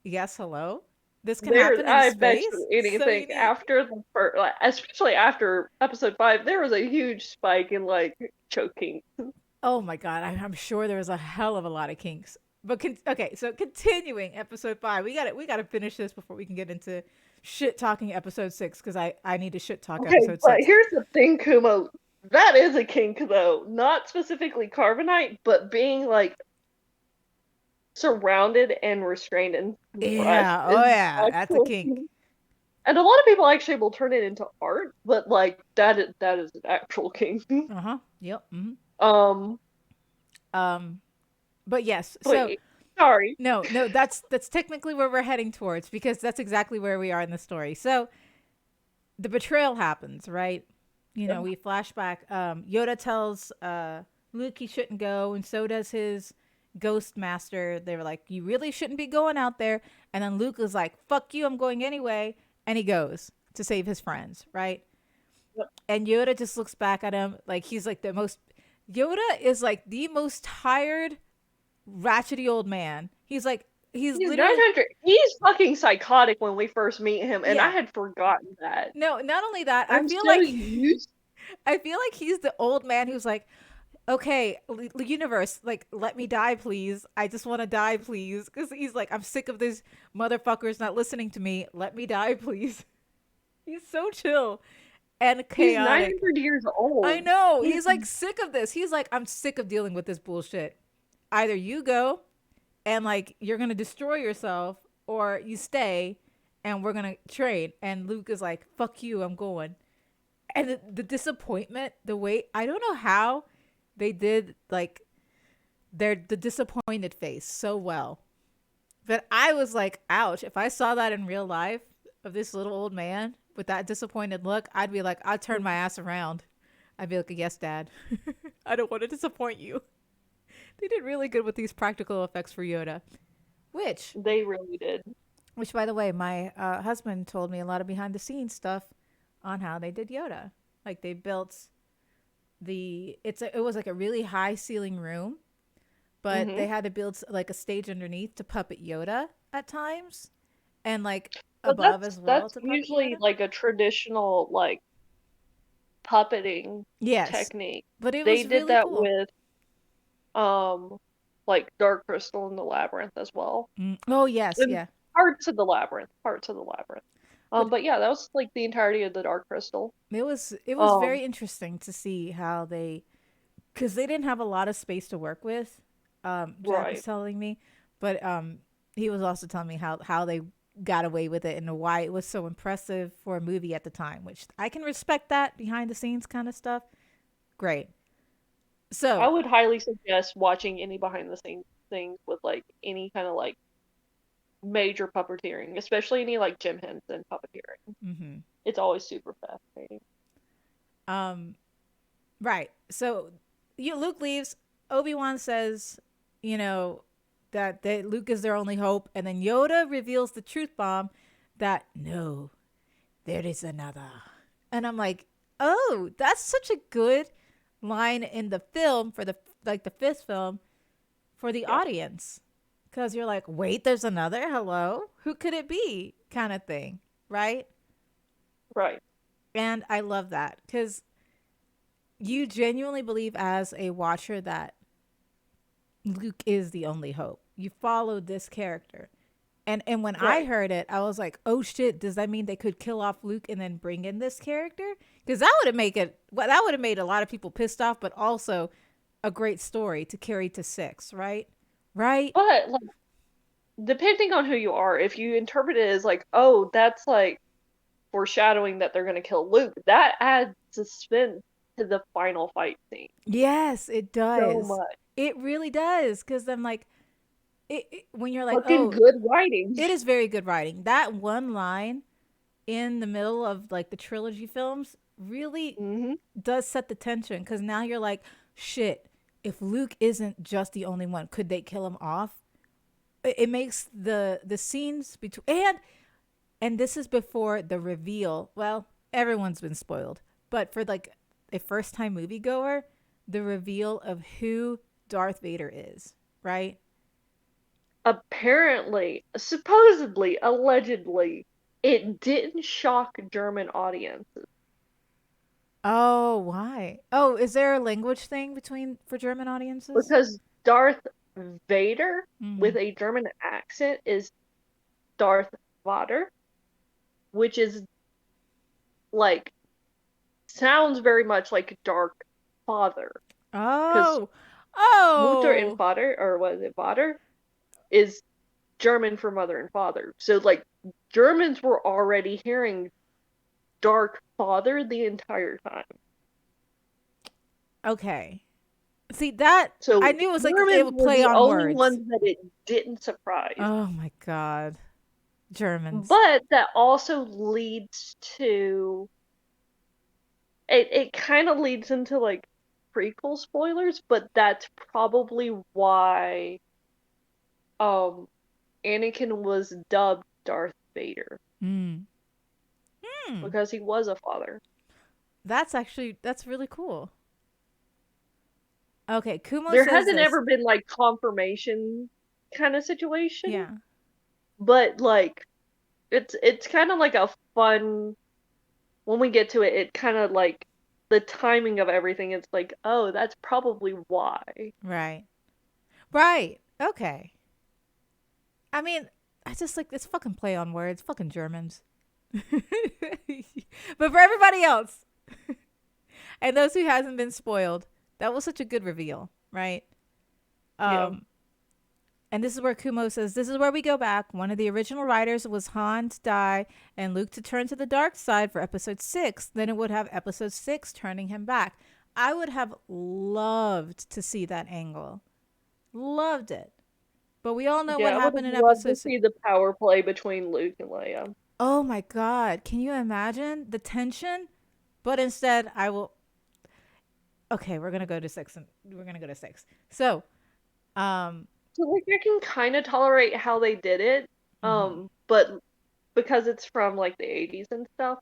yes, hello. This can There, happen in I bet space. you So anything you need. after the first, like, especially after episode 5, there was a huge spike in like choking. Oh my god, I'm sure there was a hell of a lot of kinks. But okay, so continuing episode 5, we got to finish this before we can get into shit talking episode 6 because I need to shit talk Okay, episode but 6. here's the thing, Kumo. That is a kink, though. Not specifically carbonite, but being like surrounded and restrained and compressed Yeah, oh is yeah, that's a actual kink. kink. And a lot of people actually will turn it into art, but like that is an actual kink. Uh huh. Yep. Mm-hmm. Um, Um, but yes, but so sorry. no, no, that's technically where we're heading towards because that's exactly where we are in the story. So the betrayal happens, right? You know, we flashback. Yoda tells Luke he shouldn't go, and so does his ghost master. They were like, "You really shouldn't be going out there." And then Luke is like, "Fuck you, I'm going anyway," and he goes to save his friends, right? And Yoda just looks back at him like he's like the most. Yoda is like the most tired, ratchety old man. He's He's literally 900. He's fucking psychotic when we first meet him, and I yeah. had forgotten that. No, not only that, I I'm feel so like used. I feel like he's the old man who's like, okay, universe, like, let me die, please. I just want to die, please. Because he's like, I'm sick of these motherfuckers not listening to me. Let me die, please. He's so chill and He's chaotic. 900 years I old. know. He's He's like sick of this. He's like, I'm sick of dealing with this bullshit. Either you go and like you're gonna destroy yourself, or you stay and we're gonna trade. And Luke is like, fuck you, I'm going. And the disappointment, the way I don't know how they did like the disappointed face so well. But I was like, ouch, if I saw that in real life of this little old man with that disappointed look, I'd be like, I'd turn my ass around. I'd be like, yes, dad. I don't want to disappoint you. They did really good with these practical effects for Yoda. Which, They really did. which by the way, my husband told me a lot of behind the scenes stuff on how they did Yoda. Like they built it was like a really high ceiling room, but Hmm. they had to build like a stage underneath to puppet Yoda at times, and like But above that's as well that's to puppet usually Yoda. like a traditional like puppeting Yes, technique. but it They was did really that cool. with like Dark Crystal and the Labyrinth as well. Oh yes, And yeah. parts of the Labyrinth. But But yeah, that was like the entirety of the Dark Crystal. it was Um, very interesting to see how they, because they didn't have a lot of space to work with. Jack was right. telling me, but he was also telling me how they got away with it and why it was so impressive for a movie at the time, which I can respect that behind the scenes kind of stuff. Great. I So, would highly suggest watching any behind the scenes things with like any kind of like major puppeteering, especially any like Jim Henson puppeteering. hmm It's always super fascinating. um, right. So, Luke leaves. Obi-Wan says, you know, that Luke is their only hope, and then Yoda reveals the truth bomb that no, there is another. And I'm like, oh, that's such a good line in the film for the like the fifth film for the Yeah, audience. Cause you're like, wait, there's another? Hello? Who could it be? Kind of thing. Right? right. And I love that. Cause you genuinely believe as a watcher that Luke is the only hope. You follow this character. And when I Right. heard it, I was like, "Oh shit! Does that mean they could kill off Luke and then bring in this character? Because that would have made it. Well, that would have made a lot of people pissed off, but also a great story to carry to six, right? Right? But like depending on who you are, if you interpret it as like, oh, that's like foreshadowing that they're gonna kill Luke, that adds suspense to the final fight scene Yes, it so does. much. It really does. Because I'm like, when you're like, Fucking oh, good writing. it is very good writing. That one line in the middle of like the trilogy films really Hmm. does set the tension because now you're like, shit, if Luke isn't just the only one, could they kill him off? It makes the scenes between, and And this is before the reveal. Well, everyone's been spoiled, but for like a first time moviegoer, the reveal of who Darth Vader is, right? Apparently, supposedly, allegedly, it didn't shock German audiences Oh, why? Oh, is there a language thing between for German audiences? because Darth Vader Mm. with a German accent is Darth Vader, which is like sounds very much like Dark Father because Oh, Mutter and oh, Vater, or was it Vater, is German for mother and father. So like Germans were already hearing Dark Father the entire time. okay. See that I So knew it was like it Germans would were play the on only words. ones that it didn't surprise. Oh my God, Germans. But that also leads to it kind of leads into like prequel spoilers, but that's probably why um Anakin was dubbed Darth Vader Hmm. Hmm. because he was a father. That's really cool. Okay, Kumo There says hasn't this. ever been like confirmation kind of situation, Yeah. but like it's kind of like a fun when we get to it, it kind of like the timing of everything, it's like, oh, that's probably why. Right. Right. Okay. I mean, I just like this fucking play on words, fucking Germans. But for everybody else and those who hasn't been spoiled, that was such a good reveal, right? Yeah. Um, and this is where Kumo says, "This is where we go back. One of the original writers was Han to die and Luke to turn to the dark side for episode 6. Then it would have episode 6 turning him back." I would have loved to see that angle. Loved it. But we all know what Yeah, I would have happened in loved to episode 6. see the power play between Luke and Leia. Oh my God. Can you imagine the tension? But instead, I will. Okay, we're going to go to 6. And we're going to go to 6. So, um, So like I can kind of tolerate how they did it, mhm. but because it's from like the 80s and stuff,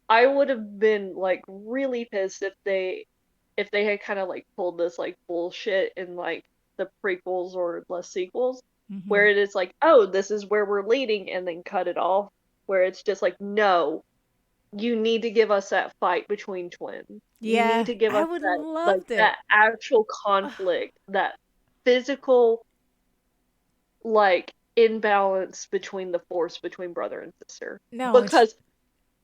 I would have been like really pissed if they had kind of like pulled this like bullshit in like the prequels or the sequels where Mhm. it is like, oh, this is where we're leading and then cut it off, where it's just like, no, you need to give us that fight between twins. You need Yeah, to give I us would that like loved that it. actual Ugh. conflict, that physical like imbalance between the force between brother and sister. No, it's Because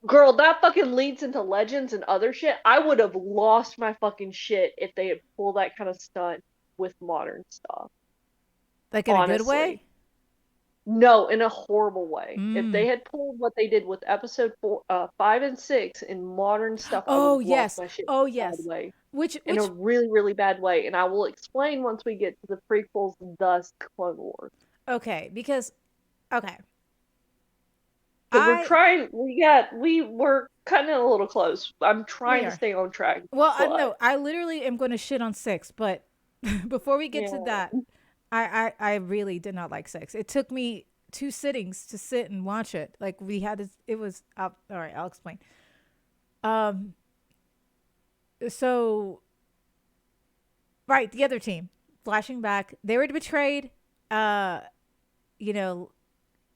girl, that fucking leads into Legends and other shit. I would have lost my fucking shit if they had pulled that kind of stunt with modern stuff. like in a good Honestly. way. No, in a horrible way. If Mm. they had pulled what they did with episode 5 and 6 in modern stuff, I would Oh have lost yes. my shit Oh in a bad yes. way. Which In a which really, really bad way. And I will explain once we get to the prequels, thus Clone Wars. okay, because okay. Because we're I trying, we were cutting it a little close. I'm we trying to are. stay on track, Well, but no, I literally am going to shit on 6, but before we get to yeah. that, I really did not like 6. It took me 2 sittings to sit and watch it. Like we had this, it was all right, I'll explain. Um so right, the other team, flashing back, they were betrayed. Uh you know,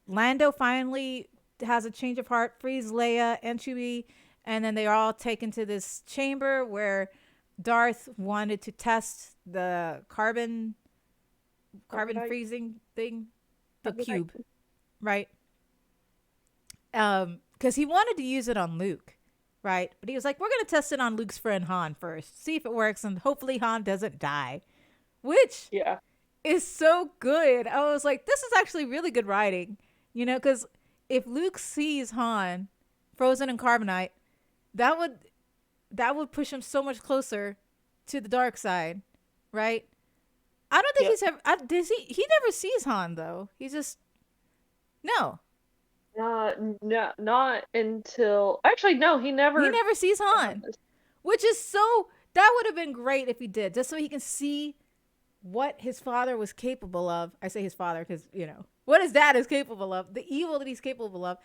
Lando finally has a change of heart, frees Leia and Chewie, and then they are all taken to this chamber where Darth wanted to test the carbon Carbonite, freezing thing, the carbonite. cube, right? Because he wanted to use it on Luke, right? But he was like, "We're gonna test it on Luke's friend Han first, see if it works, and hopefully Han doesn't die," which Yeah. is so good. I was like, "This is actually really good writing," because if Luke sees Han frozen in carbonite, that would that would push him so much closer to the dark side, right? I don't think Yep. he's ever. Does he? He never sees Han though. He just no. No, not until actually no, he He never never sees Han, does. which is so. That would have been great if he did, just so he can see what his father was capable of. I say his father because what his dad is capable of, the evil that he's capable of,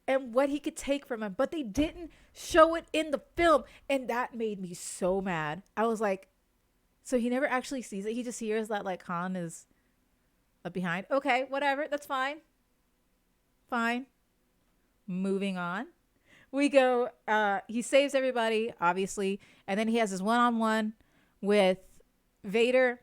and what he could take from him, but they didn't show it in the film, and that made me so mad. I was like, so he never actually sees it. He just hears that like Han is behind. Okay, whatever. That's fine. Fine. Moving on. We go. He saves everybody, obviously, and then he has his one-on-one with Vader,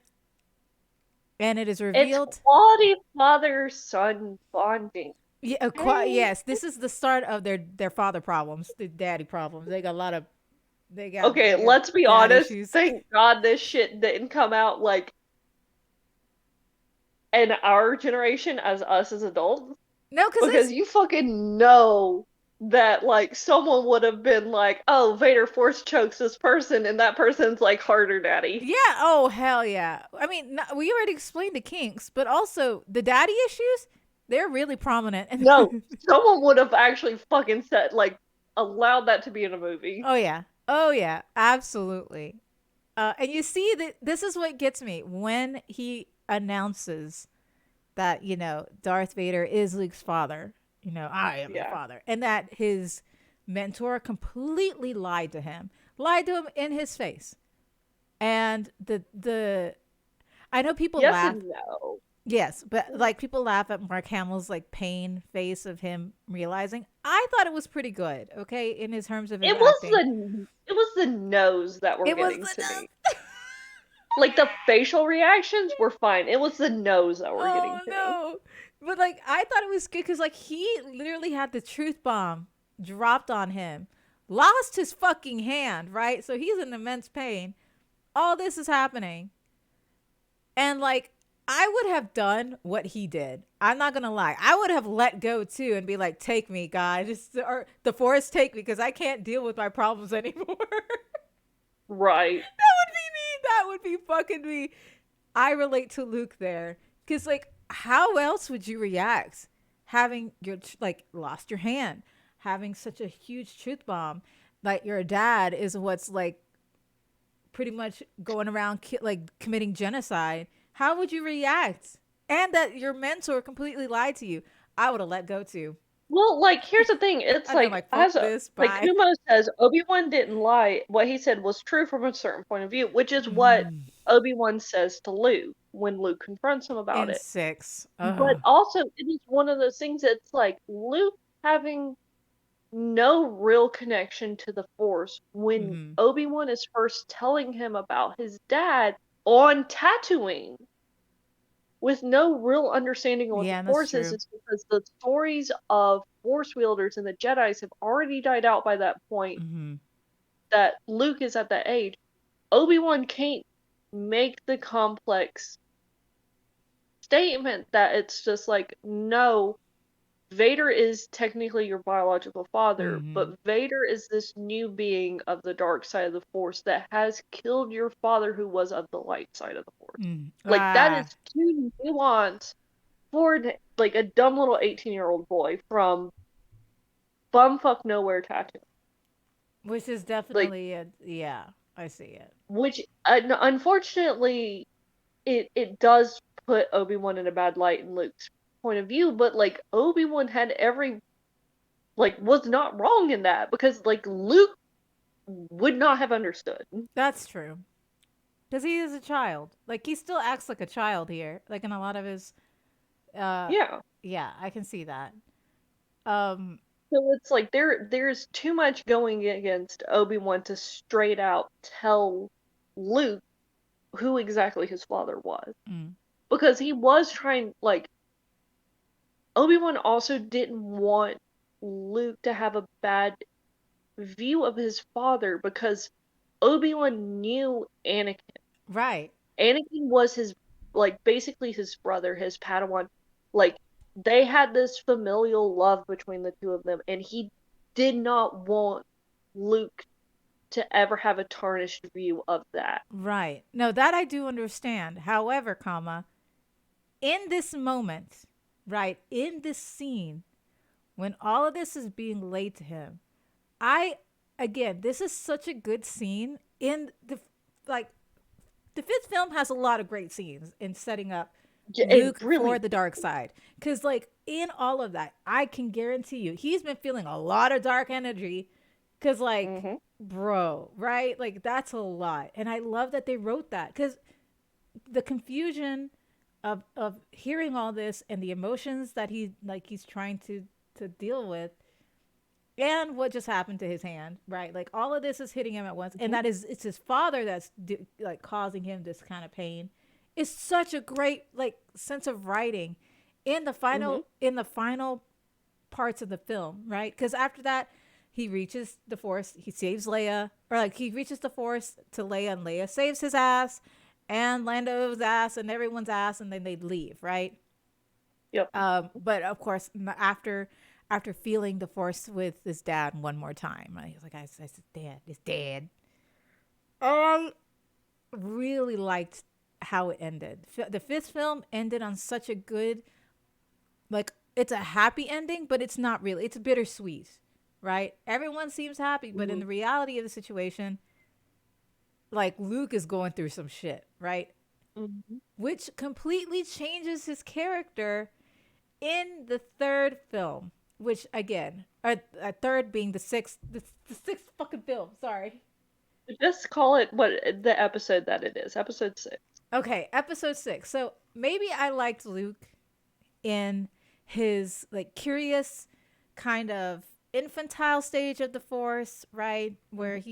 and it is It's revealed. quality father-son bonding. Yeah, Hey. yes. This is the start of their father problems, the daddy problems. They got a lot of Okay, they got let's be dad honest. issues. Thank God this shit didn't come out like in our generation as us as adults. No, because Because it's you fucking know that like someone would have been like, oh, Vader force chokes this person and that person's like harder daddy. yeah. Oh hell yeah. I mean, we already explained the kinks, but also the daddy issues. They're really prominent. No, someone would have actually fucking said like allowed that to be in a movie. Oh yeah. Oh yeah. Absolutely. And you see that this is what gets me when he announces that, Darth Vader is Luke's father. I am your Yeah. father. And that his mentor completely lied to him. Lied to him in his face. And the I know people Yes laugh. and no. Yes, but like people laugh at Mark Hamill's like pain face of him realizing. I thought it was pretty good, okay, in his terms of his acting. It was the nose that were It was getting to me. the Like the facial reactions were fine. It was the nose that were getting Oh to me. no. But like I thought it was good because like he literally had the truth bomb dropped on him, lost his fucking hand, right? So he's in immense pain. All this is happening. And like I would have done what he did. I'm not gonna lie. I would have let go too and be like, take me, God. Just or the forest take me because I can't deal with my problems anymore. Right. That would be me. That would be fucking me. I relate to Luke there because, like, how else would you react having your like lost your hand, having such a huge truth bomb, like your dad is what's like pretty much going around like committing genocide? How would you react? And that your mentor completely lied to you. I would have let go too. Well, like here's the thing. It's I'd been like like, fuck this, like bye. Kumo says, Obi-Wan didn't lie. What he said was true from a certain point of view, which is what Mm. Obi-Wan says to Luke when Luke confronts him about In it. six. But Ugh. also, it is one of those things that's like Luke having no real connection to the Force when Mm-hmm. Obi-Wan is first telling him about his dad on Tatooine with no real understanding of what the Yeah, that's Force is. true. It's because the stories of Force wielders and the Jedi's have already died out by that point Mm-hmm. that Luke is at that age. Obi-Wan can't make the complex statement that it's just like, no, Vader is technically your biological father, Mm-hmm. but Vader is this new being of the dark side of the Force that has killed your father who was of the light side of the Force. Mm. Like, that is Ah. too nuanced for like a dumb little 18-year-old boy from bumfuck nowhere tattoo. Which is Like, definitely a yeah, I see it. which unfortunately it does put Obi-Wan in a bad light in Luke's point of view, but like Obi-Wan had every like was not wrong in that because like Luke would not have understood. That's true. Because he is a child. Like he still acts like a child here. Like in a lot of his uh Yeah. yeah, I can see that. Um So it's like there's too much going against Obi-Wan to straight out tell Luke who exactly his father was. mm, Because he was trying like Obi-Wan also didn't want Luke to have a bad view of his father because Obi-Wan knew Anakin. right. Anakin was his like basically his brother, his Padawan. Like they had this familial love between the two of them, and he did not want Luke to ever have a tarnished view of that. Right. No, that I do understand. However, comma, in this moment, right, in this scene, when all of this is being laid to him, I again, this is such a good scene in the like the fifth film has a lot of great scenes in setting up It Luke for really. the dark side. Because, like, in all of that, I can guarantee you, he's been feeling a lot of dark energy. Because, like, Hmm. bro, right? Like, that's a lot. And I love that they wrote that. Because the confusion of hearing all this and the emotions that he's trying to deal with, and what just happened to his hand, right? Like, all of this is hitting him at once, and Hmm. that is, it's his father that's like causing him this kind of pain. It's such a great like sense of writing Hmm. in the final parts of the film, right? Because after that, he reaches the Force, he saves Leia, or like he reaches the Force to Leia, and Leia saves his ass, and Lando's ass, and everyone's ass, and then they leave, right? Yep. But of course, after feeling the Force with his dad one more time, I was like, I said, Dad, it's Dad. I really liked how it ended. The fifth film ended on such a good, like, it's a happy ending, but it's not really. It's bittersweet, right? Everyone seems happy, but in Hmm. the reality of the situation, like, Luke is going through some shit, right? Hmm. Which completely changes his character in the third film, which again, a third being the sixth fucking film. Sorry. Just call it what the episode that it is. Episode 6. Okay, episode six. So maybe I liked Luke in his like curious kind of infantile stage of the Force, right? Where Hmm.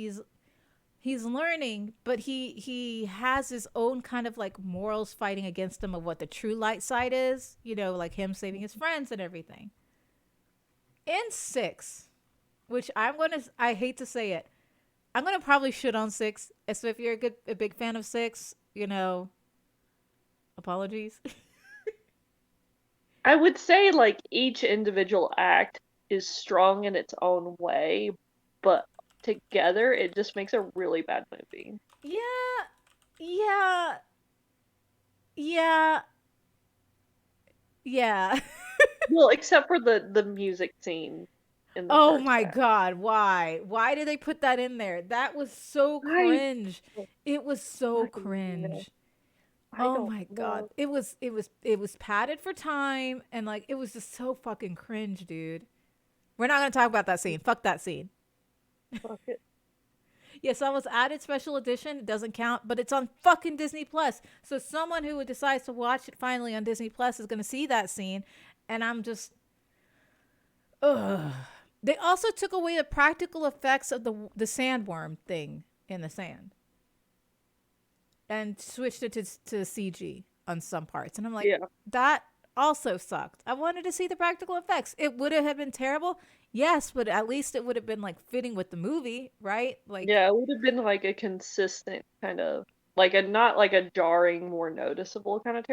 he's learning, but he has his own kind of like morals fighting against him of what the true light side is, like him saving his friends and everything. In six, which I hate to say it, I'm gonna probably shit on six. So if you're a big fan of six, apologies. I would say like each individual act is strong in its own way, but together it just makes a really bad movie. Yeah, yeah, yeah, yeah. Well, except for the music scene in the Oh first my half. god, why? Why did they put that in there? That was so I cringe. It was so fucking know. cringe. I Oh don't my god. know. It was padded for time, and like it was just so fucking cringe, dude. We're not going to talk about that scene. Fuck that scene. Fuck it. Yes, that was added special edition. It doesn't count, but it's on fucking Disney Plus. So someone who decides to watch it finally on Disney Plus is going to see that scene, and I'm just, ugh. They also took away the practical effects of the sandworm thing in the sand and switched it to CG on some parts, and I'm like, Yeah. that also sucked. I wanted to see the practical effects. It would have been terrible, yes, but at least it would have been like fitting with the movie, right? Like, Yeah, it would have been like a consistent kind of like a not like a jarring, more noticeable kind of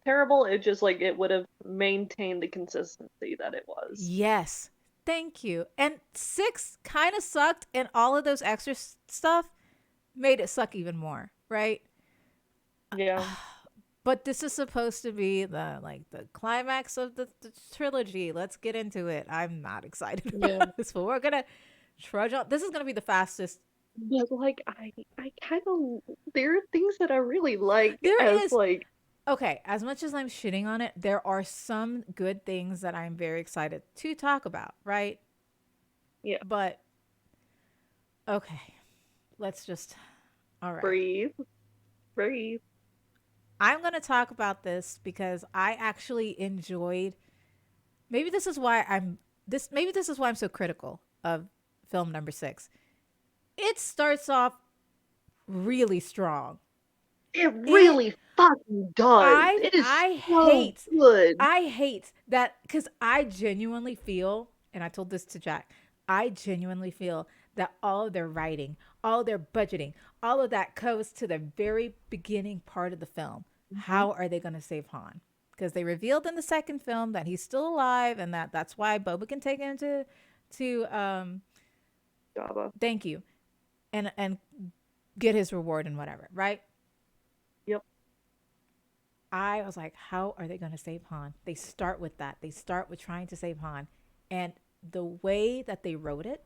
terrible. It just like it would have maintained the consistency that it was. yes. Thank you. And six kind of sucked, and all of those extra stuff made it suck even more, right? Yeah. But this is supposed to be the climax of the trilogy. Let's get into it. I'm not excited Yeah. about this, but we're gonna trudge on. This is gonna be the fastest. But like I kind of there are things that I really like There as is like okay. As much as I'm shitting on it, there are some good things that I'm very excited to talk about, right? yeah, But okay, let's just. All right. breathe, breathe. I'm going to talk about this because I actually enjoyed. Maybe this is why I'm this. Maybe this is why I'm so critical of film number six. It starts off really strong. It It really fucking does. I It is I so hate good. I hate that because I genuinely feel, and I told this to Jack, I genuinely feel that all of their writing, all their budgeting, all of that goes to the very beginning part of the film. Hmm. How are they going to save Han? Because they revealed in the second film that he's still alive, and that's why Boba can take him to Java. thank you and get his reward and whatever, right? Yep. I was like, how are they going to save Han? They start with that. They start with trying to save Han. And the way that they wrote it,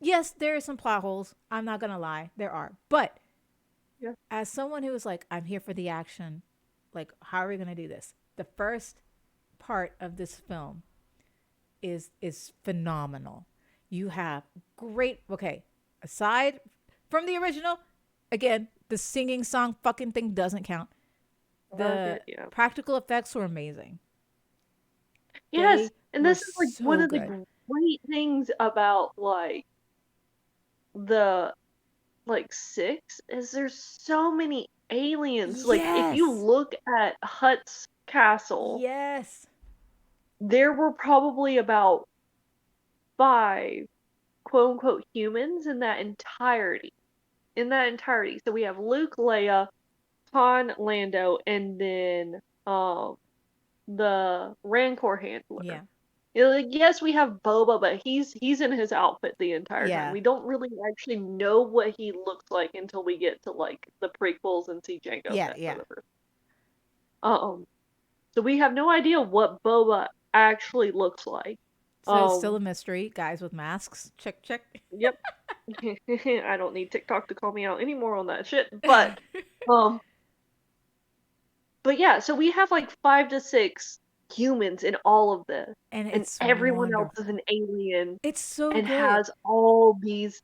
yes, there are some plot holes. I'm not going to lie. There are. But Yeah. as someone who was like, I'm here for the action, like, how are we gonna do this? The first part of this film is phenomenal. You have great, okay, aside from the original, again, the singing song fucking thing doesn't count. Okay, The yeah. practical effects were amazing. Yes, They and were this is like one so of the good. great things about like the like six is there's so many aliens. Like if you Yes. look at Hut's castle, Yes. there were probably about five quote unquote humans in that entirety. In that entirety. So we have Luke, Leia, Han, Lando, and then the Rancor handler. Yeah. You know, like, yes, we have Boba, but he's in his outfit the entire time. Yeah. We don't really actually know what he looks like until we get to like the prequels and see Jango Yeah. Fett for Yeah. the first. Um, so we have no idea what Boba actually looks like. So it's still Um, a mystery. Guys with masks. Check, check. yep. I don't need TikTok to call me out anymore on that shit. Um, but yeah, so we have like 5 to 6 humans in all of this, And and it's everyone else is wonderful. an alien It's so and good. has all these.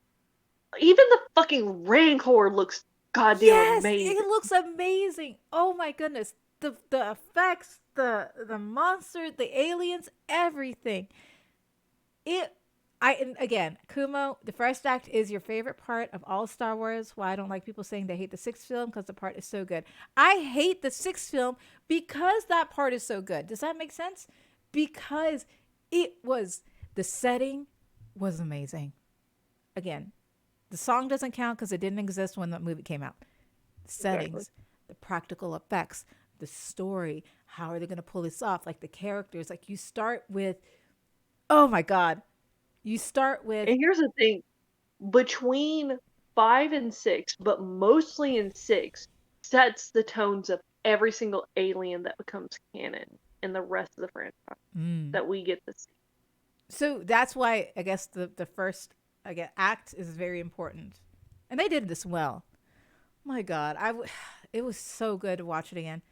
Even the fucking Rancor looks goddamn Yes, amazing. it looks amazing. Oh my goodness. The effects, the monster, the aliens, everything. It I and again, Kumo, the first act is your favorite part of all Star Wars. Why I don't like people saying they hate the sixth film because the part is so good. I hate the sixth film because that part is so good. Does that make sense? Because it was the setting was amazing. Again, the song doesn't count because it didn't exist when the movie came out. The Exactly. settings, the practical effects, the story, how are they going to pull this off? Like the characters, like you start with, oh my God, you start with, And here's the thing, between 5 and 6, but mostly in 6, sets the tones of every single alien that becomes canon in the rest of the franchise mm. that we get to see. So that's why I guess the first I guess act is very important, and they did this well. My God, it was so good to watch it again,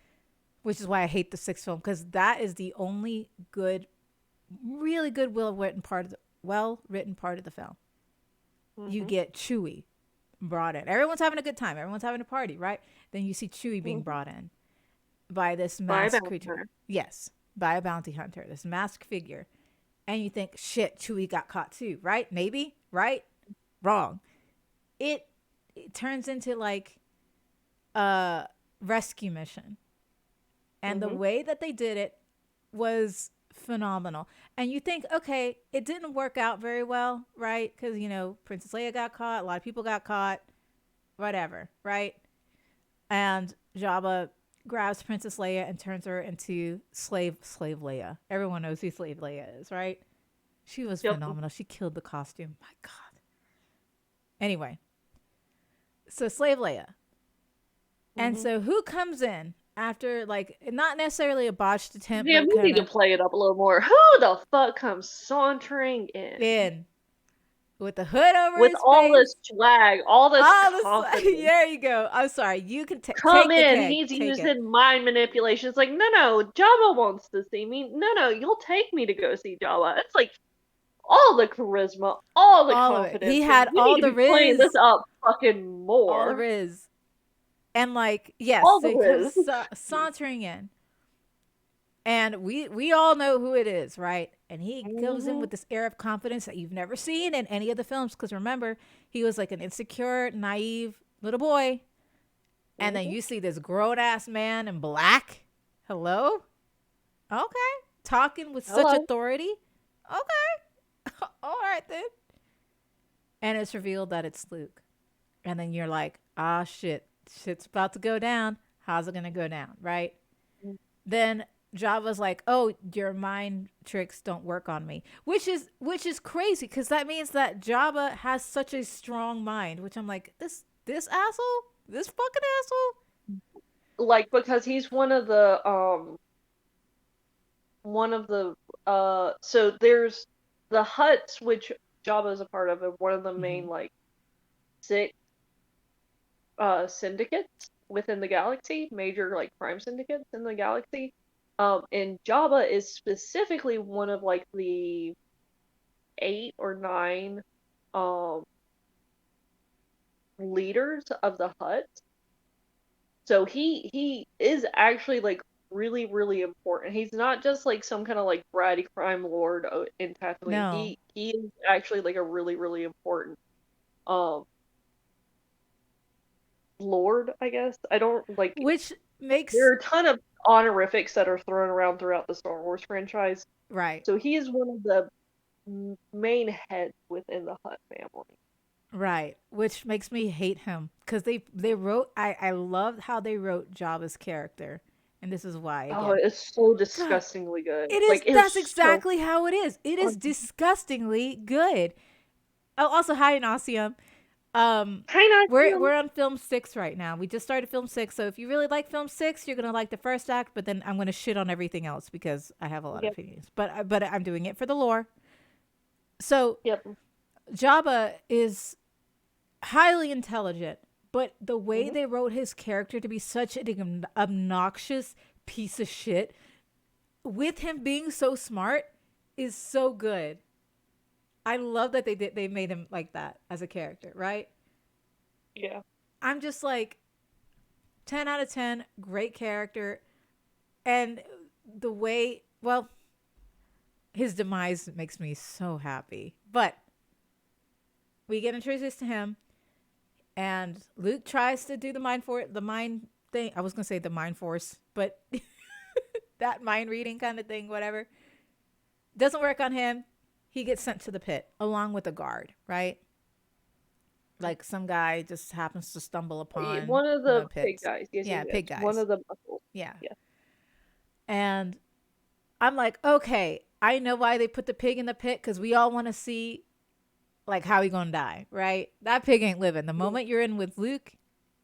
which is why I hate the sixth film because that is the only good, really good, well written part of the film. You Hmm. get Chewie brought in. Everyone's having a good time. Everyone's having a party, right? Then you see Chewie being Hmm. brought in by this By masked creature. Valentine. Yes, by a bounty hunter, this masked figure. And you think, shit, Chewie got caught too, right? Maybe, right? Wrong. It, it turns into like a rescue mission. And the Hmm. way that they did it was phenomenal. And you think, okay, it didn't work out very well, right? Because, you know, Princess Leia got caught, a lot of people got caught, whatever, right? And Jabba grabs Princess Leia and turns her into slave Leia. Everyone knows who slave Leia is, right? She was Yep. phenomenal. She killed the costume. My God. Anyway, so slave Leia. And Hmm. so who comes in after like not necessarily a botched attempt, Damn, but we need kind to of play it up a little more. Who the fuck comes sauntering in in with the hood over with his all face? this swag, all this All this, confidence? there you go. I'm sorry. You can Come take the in. keg. He's Take it. using mind manipulation. It's like, no, no, Jabba wants to see me. No, no, you'll take me to go see Jabba. It's like all the charisma, all the All of it. He confidence. Like, had we all need to the be playing this riz. up fucking All the more. riz. And like, yes, All so the he comes riz. sauntering in. And we all know who it is, right? And he goes in Hmm. with this air of confidence that you've never seen in any of the films. Because remember, he was like an insecure, naive little boy. And then Hmm. you see this grown ass man in black. Hello? Okay. Talking with such Hello. authority. Okay. All right then. And it's revealed that it's Luke. And then you're like, ah, shit. Shit's about to go down. How's it going to go down? Right? Then Java's like, "Oh, your mind tricks don't work on me," which is crazy because that means that Java has such a strong mind. Which I'm like, this asshole, this fucking asshole. Like, because he's one of the so there's the huts which Jabba is a part of, and one of the Mm-hmm. main like 6 syndicates. within the galaxy, major like crime syndicates in the galaxy. And Jabba is specifically one of like the 8 or 9 um leaders of the Hutt. So he is actually like really really important. He's not just like some kind of like bratty crime lord in Tatooine. No. He is actually like a really really important um lord, I guess. I don't like Which there makes are a ton of honorifics that are thrown around throughout the Star Wars franchise. right. So he is one of the main heads within the Hutt family. Right, which makes me hate him because they wrote. I love how they wrote Jabba's character, and this is why Oh, again. it's so God, disgustingly good. it is. Like it was That's so exactly how it is. It is fun. disgustingly good. Oh, also hi Inacium. Um, Kind of we're on film 6 right now. We just started film 6, so if you really like film 6, you're gonna like the first act. But then I'm gonna shit on everything else because I have a lot of yep, opinions. But I'm doing it for the lore. So yep. Jabba is highly intelligent, but the way Hmm. they wrote his character to be such an obnoxious piece of shit, with him being so smart, is so good. I love that they made him like that as a character, right? Yeah. I'm just like 10 out of 10, great character. And the way, well, his demise makes me so happy. But we get introduced to him, and Luke tries to do the mind thing. I was gonna say the mind force, but that mind reading kind of thing, whatever. Doesn't work on him. He gets sent to the pit along with a guard, right? Like some guy just happens to stumble upon One of the the pig pits. guys. Yes, yes, Yeah, yes. pig One guys. of the muscles. Yeah. Yeah. And I'm like, okay, I know why they put the pig in the pit because we all want to see like how he gonna die, right? That pig ain't living. The Yeah. moment you're in with Luke,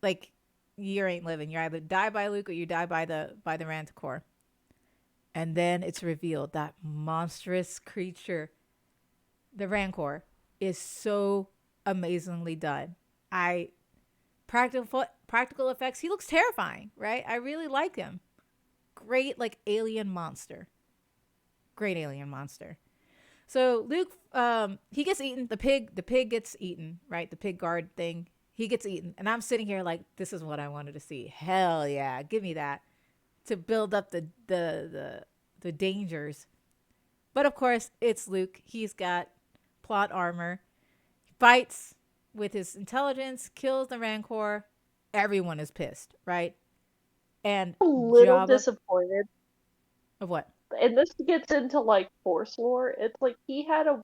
like you ain't living. You either die by Luke or you die by the Ranticor. And then it's revealed that monstrous creature, the Rancor, is so amazingly done. I practical effects. He looks terrifying, right? I really like him. Great, like alien monster. Great alien monster. So Luke, he gets eaten. The pig gets eaten, right? The pig guard thing. He gets eaten, and I'm sitting here like, this is what I wanted to see. Hell yeah, give me that to build up the dangers. But of course, it's Luke. He's got plot armor. He fights with his intelligence, kills the Rancor. Everyone is pissed, right? And A little Jabba disappointed. of what? And this gets into like Force lore. It's like he had an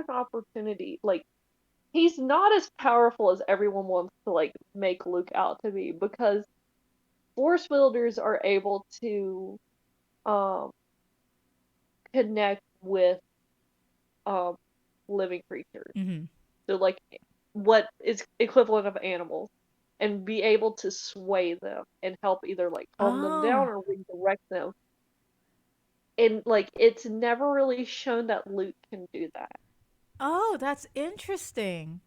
opportunity. Like he's not as powerful as everyone wants to like make Luke out to be because Force wielders are able to um connect with um living creatures. Mm-hmm. So like what is equivalent of animals and be able to sway them and help either like calm them Oh, down or redirect them. And like it's never really shown that Luke can do that. oh, that's interesting,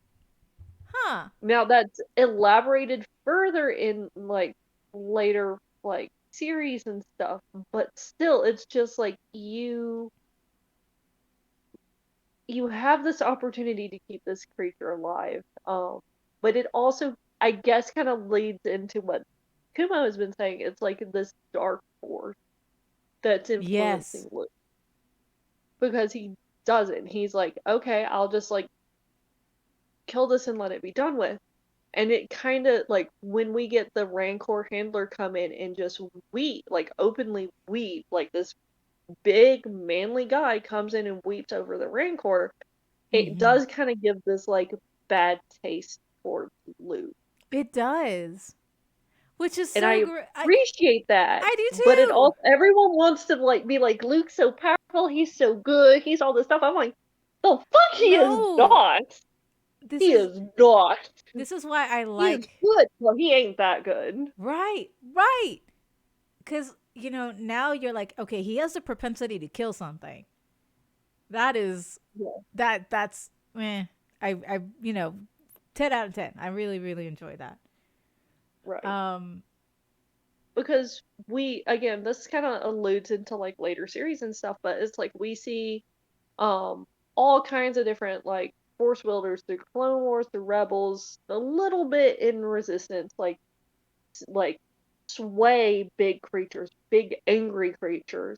huh? Now that's elaborated further in like later like series and stuff, but still it's just like you have this opportunity to keep this creature alive. But it also I guess kind of leads into what Kumo has been saying. It's like this dark force that's Yes, influencing Luke because he doesn't. He's like, okay, I'll just like kill this and let it be done with. And it kind of like when we get the Rancor handler come in and just weep, like openly weep, like this big manly guy comes in and weeps over the Rancor, it mm-hmm. does kind of give this like bad taste towards Luke. It does, which is And so I great. appreciate that. I do But it too. also everyone wants to like be like Luke's so powerful, he's so good, he's all this stuff. I'm like, the fuck he is No, not. this He is is not. this is why I He is like good, but he ain't that good. right, right. Because now you're like, okay, he has the propensity to kill something. That is Yeah. that's I 10 out of 10. I really really enjoy that. Right. Um, Because we, again, this kind of alludes into like later series and stuff, but it's like we see um all kinds of different like force wielders through Clone Wars, through Rebels, a little bit in Resistance, like sway big creatures, big angry creatures,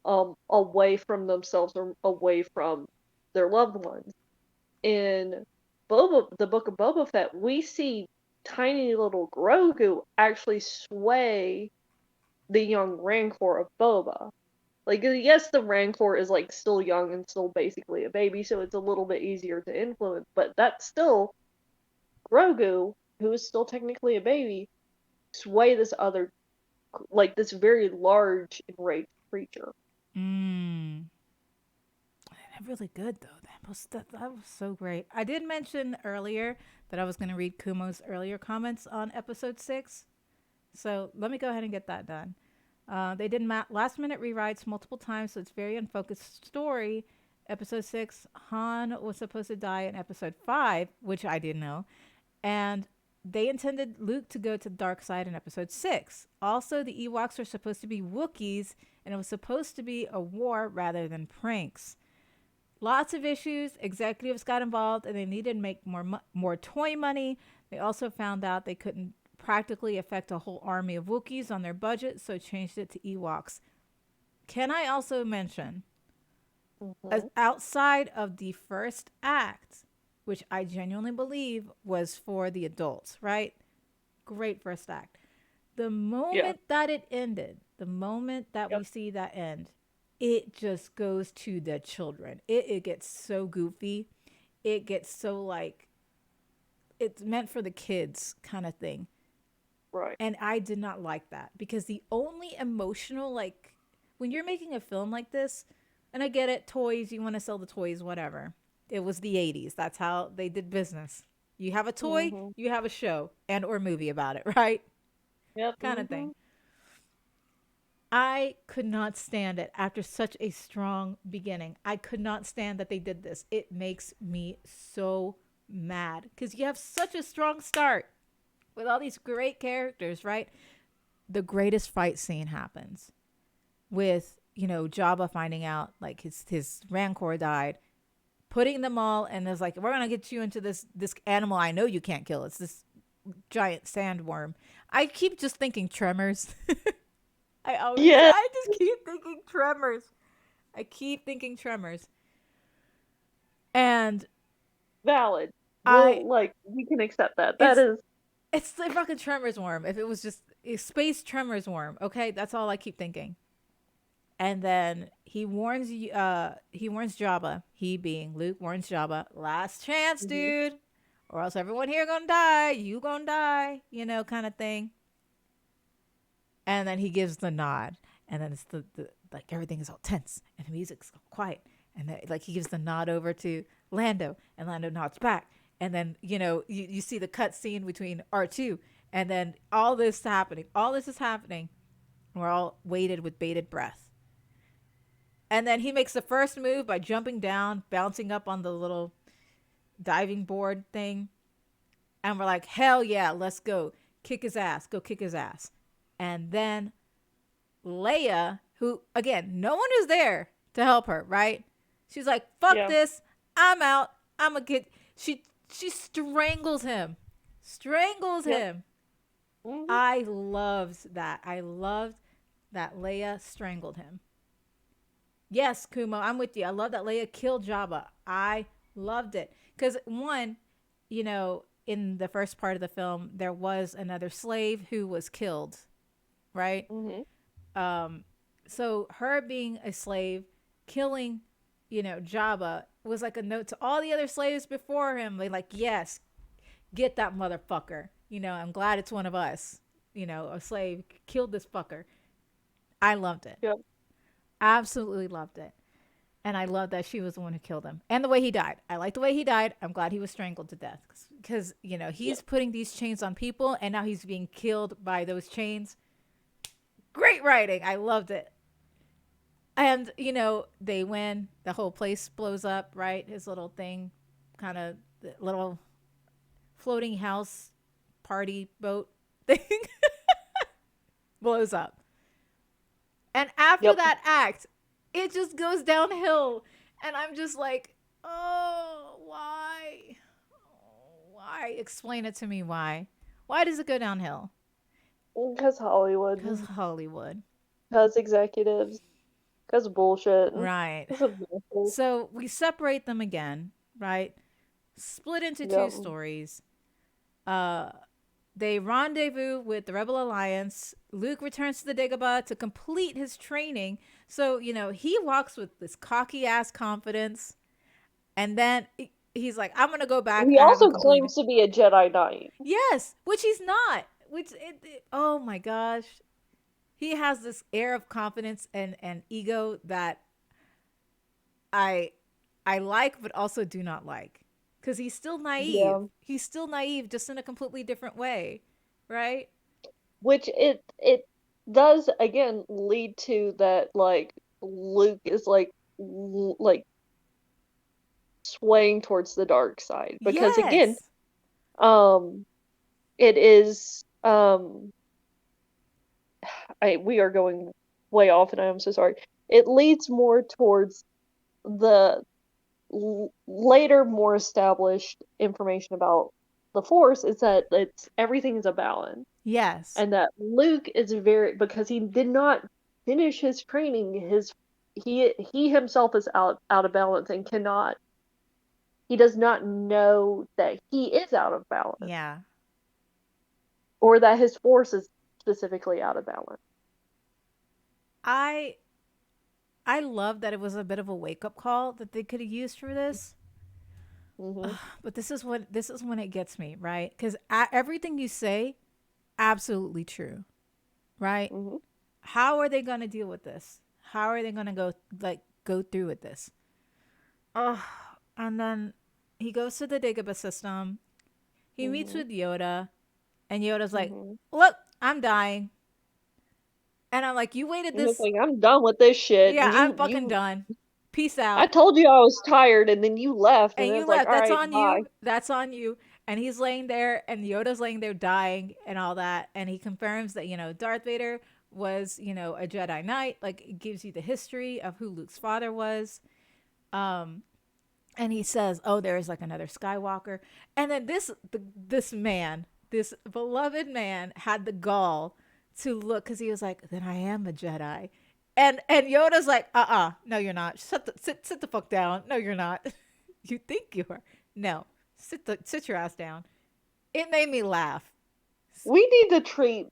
away from themselves or away from their loved ones. In the Book of Boba Fett, we see tiny little Grogu actually sway the young Rancor of Boba. Like, yes, the Rancor is like still young and still basically a baby, so it's a little bit easier to influence, but that's still Grogu, who is still technically a baby, sway this other, like this very large enraged creature. mm, really good though. That was so great. I did mention earlier that I was going to read Kumo's earlier comments on episode 6. So let me go ahead and get that done. They did last minute rewrites multiple times, so it's very unfocused story. Episode 6, Han was supposed to die in episode 5, which I didn't know. And they intended Luke to go to the dark side in episode 6. Also, the Ewoks are supposed to be Wookiees, and it was supposed to be a war rather than pranks. Lots of issues. Executives got involved, and they needed to make more toy money. They also found out they couldn't practically affect a whole army of Wookiees on their budget, so changed it to Ewoks. Can I also mention, as Hmm. outside of the first act, which I genuinely believe was for the adults, right? Great first act. The Yeah. moment that it ended, the moment that we Yep. see that end, it just goes to the children. It gets so goofy. It gets so like it's meant for the kids kind of thing. Right. And I did not like that because the only emotional, like, when you're making a film like this, and I get it, toys, you want to sell the toys, whatever. It was the 80s. That's how they did business. You have a toy, Hmm. you have a show and or movie about it, right? Yep. Kind of thing. I could not stand it after such a strong beginning. I could not stand that they did this. It makes me so mad because you have such a strong start with all these great characters, right? The greatest fight scene happens with, Jabba finding out like his Rancor died, putting them all, and there's like, we're gonna get you into this animal I know you can't kill. It's this giant sandworm. I keep just thinking Tremors. Yeah. I just keep thinking Tremors. I keep thinking Tremors. And Valid. I We can accept that. That it's is. it's the fucking Tremors worm. If it was just a space Tremors worm, okay? That's all I keep thinking. And then he warns Jabba, he being Luke warns Jabba, last chance, Hmm. dude. Or else everyone here gonna die. You gonna die, kind of thing. And then he gives the nod. And then it's the like everything is all tense and the music's all quiet. And then, like he gives the nod over to Lando and Lando nods back. And then, you see the cut scene between R2 and then all this happening. All this is happening. We're all waited with bated breath. And then he makes the first move by jumping down, bouncing up on the little diving board thing. And we're like, hell yeah, let's go. Kick his ass. Go kick his ass. And then Leia, who, again, no one is there to help her, right? She's like, fuck Yeah. this. I'm out. I'm a kid. She strangles him. Strangles Yep. him. Hmm. I loved that. I loved that Leia strangled him. Yes, Kumo, I'm with you. I love that Leia killed Jabba. I loved it. Because, one, in the first part of the film, there was another slave who was killed, right? Hmm. Um, so her being a slave, killing, Jabba was like a note to all the other slaves before him. They like, yes, get that motherfucker. I'm glad it's one of us. A slave killed this fucker. I loved it. Yep. Absolutely loved it. And I love that she was the one who killed him. And the way he died. I like the way he died. I'm glad he was strangled to death. Because, Yeah. he's putting these chains on people and now he's being killed by those chains. Great writing. I loved it. And, they win. The whole place blows up, right? His little thing, kind of little floating house party boat thing blows up. And after Yep. that act, it just goes downhill. And I'm just like, oh, why? Why? Explain it to me. Why? Why does it go downhill? Because Because Hollywood, Hollywood. because executives, because bullshit, Right. because of bullshit. So we separate them again, right? Split into two Yep. stories. Uh, they rendezvous with the Rebel Alliance. Luke returns to the Dagobah to complete his training. So, he walks with this cocky ass confidence. And then he's like, I'm going to go back. He I haven't also completed. claims to be a Jedi Knight. Yes, which he's not. Oh my gosh. He has this air of confidence and ego that I I like but also do not like cuz he's still naive. Yeah. He's still naive just in a completely different way, right? Which it does again lead to that like Luke is like swaying towards the dark side because again Yes. um it is I we are going way off and I am so sorry. It leads more towards the later more established information about the Force is that it's everything is a balance. Yes. And that Luke is very because he did not finish his training, he himself is out of balance and cannot he does not know that he is out of balance Yeah. or that his force is specifically out of balance. I I love that it was a bit of a wake-up call that they could have used for this. Mhm. But this is when it gets me, right? Cuz everything you say absolutely true, right? Mhm. How are they going to deal with this? How are they going to go through with this? Oh, and then he goes to the Dagobah system. He meets Mhm. with Yoda, and Yoda's like, Mhm. "Look, I'm dying." And I'm like, "You waited And it's this? like I'm done with this shit. Yeah, And I'm you fucking you done. Peace I out." told you I was tired and then you left and And you it's like, left. all That's right, on bye. you. That's on you. And he's laying there, and Yoda's laying there dying and all that. And he confirms that, Darth Vader was, a Jedi Knight. Like, it gives you the history of who Luke's father was. Um, and he says, "Oh, there is like another Skywalker." And then this man, this beloved man, had the gall to look because he was like, "Then I am a Jedi." And Yoda's like, no, you're not. Sit the fuck down. No, you're not. You think you are. No, sit your ass down. It made me laugh. We need to treat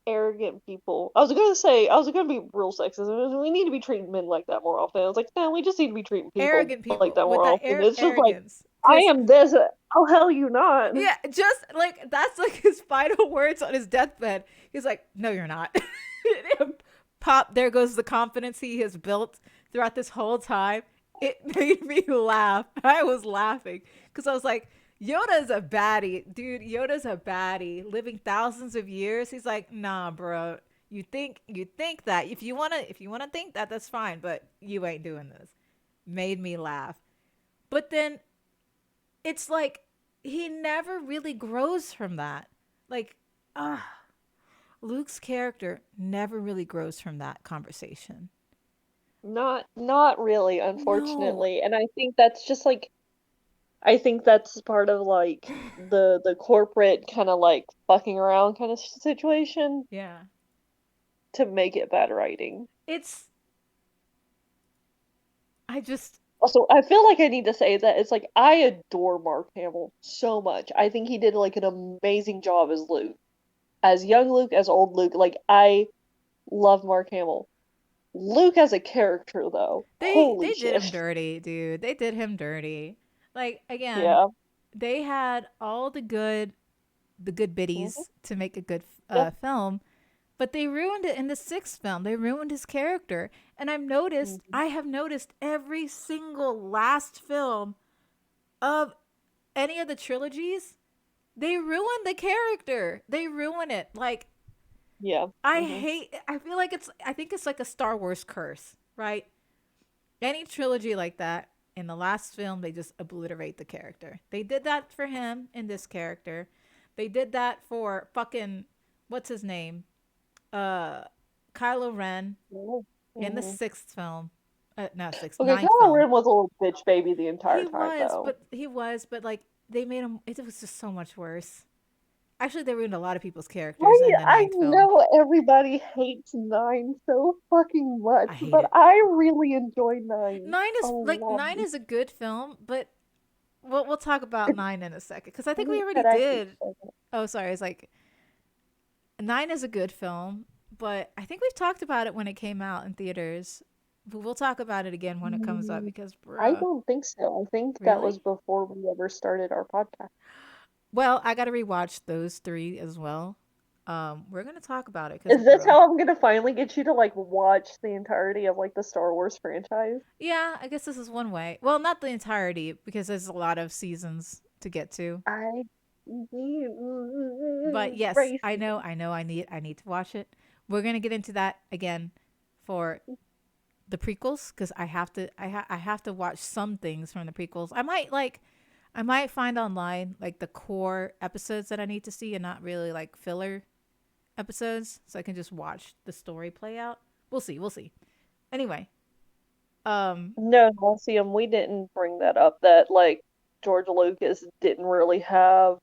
arrogant people. I was gonna be real sexist. We need to be treating men like that more often. I was like, no, we just need to be treating people Arrogant like people that with more that often. It's just like, arrogance, I because am this. Oh, hell, you not. yeah, just like that's like his final words on his deathbed. He's like, "No, you're not." Pop, there goes the confidence he has built throughout this whole time. It made me laugh. I was laughing because I was like, Yoda's a baddie, dude. Yoda's a baddie, living thousands of years. He's like, nah, bro. You think that if you wanna think that, that's fine, but you ain't doing this. Made me laugh. But then it's like he never really grows from that. Like, ah, Luke's character never really grows from that conversation. Not really, No. unfortunately. And I think that's just like I think that's part of like the corporate kind of like fucking around kind of situation Yeah. to make it bad writing. It's I just Also, I feel like I need to say that it's like I adore Mark Hamill so much. I think he did like an amazing job as Luke. As young Luke, as old Luke, like I love Mark Hamill. Luke as a character though. they Holy did him shit. dirty, dude. They did him dirty. Like, again, Yeah. they had all the good Hmm. biddies to make a good Yep. film, but they ruined it in the sixth film. They ruined his character. And Hmm. I have noticed every single last film of any of the trilogies, they ruin the character. They ruin it. Like, Yeah. Hmm. I think it's like a Star Wars curse, right? Any trilogy like that, in the last film, they just obliterate the character. They did that for him in this character. They did that for fucking what's his name? Uh Kylo Ren in the Mhm. sixth film. Not sixth, Okay, ninth Kylo film. Ren was a little bitch baby the entire time, though. He was, but like they made him. It was just so much worse. Actually, they ruined a lot of people's characters in the I ninth film. know everybody hates nine so fucking much, I hate but it. I really enjoy nine a lot. Nine is a good film, but we'll talk about It's nine in a second because I think we only already that I hate did. it. Oh, sorry. It's like nine is a good film, but I think we've talked about it when it came out in theaters. But we'll talk about it again when it comes up Mm, because, I bruh, don't think so. I think that was really? before we ever started our podcast. Well, I got to rewatch those three as well. We're gonna talk about it because, Is this bruh, how I'm gonna finally get you to like watch the entirety of like the Star Wars franchise? yeah, I guess this is one way. Well, not the entirety because there's a lot of seasons to get to. I But yes, race. I need to watch it. We're gonna get into that again for the prequels because I have to watch some things from the prequels. I might find online like the core episodes that I need to see and not really like filler episodes so I can just watch the story play out. We'll see. We'll see. Anyway, um No, Nauseum, we didn't bring that up. That like George Lucas didn't really have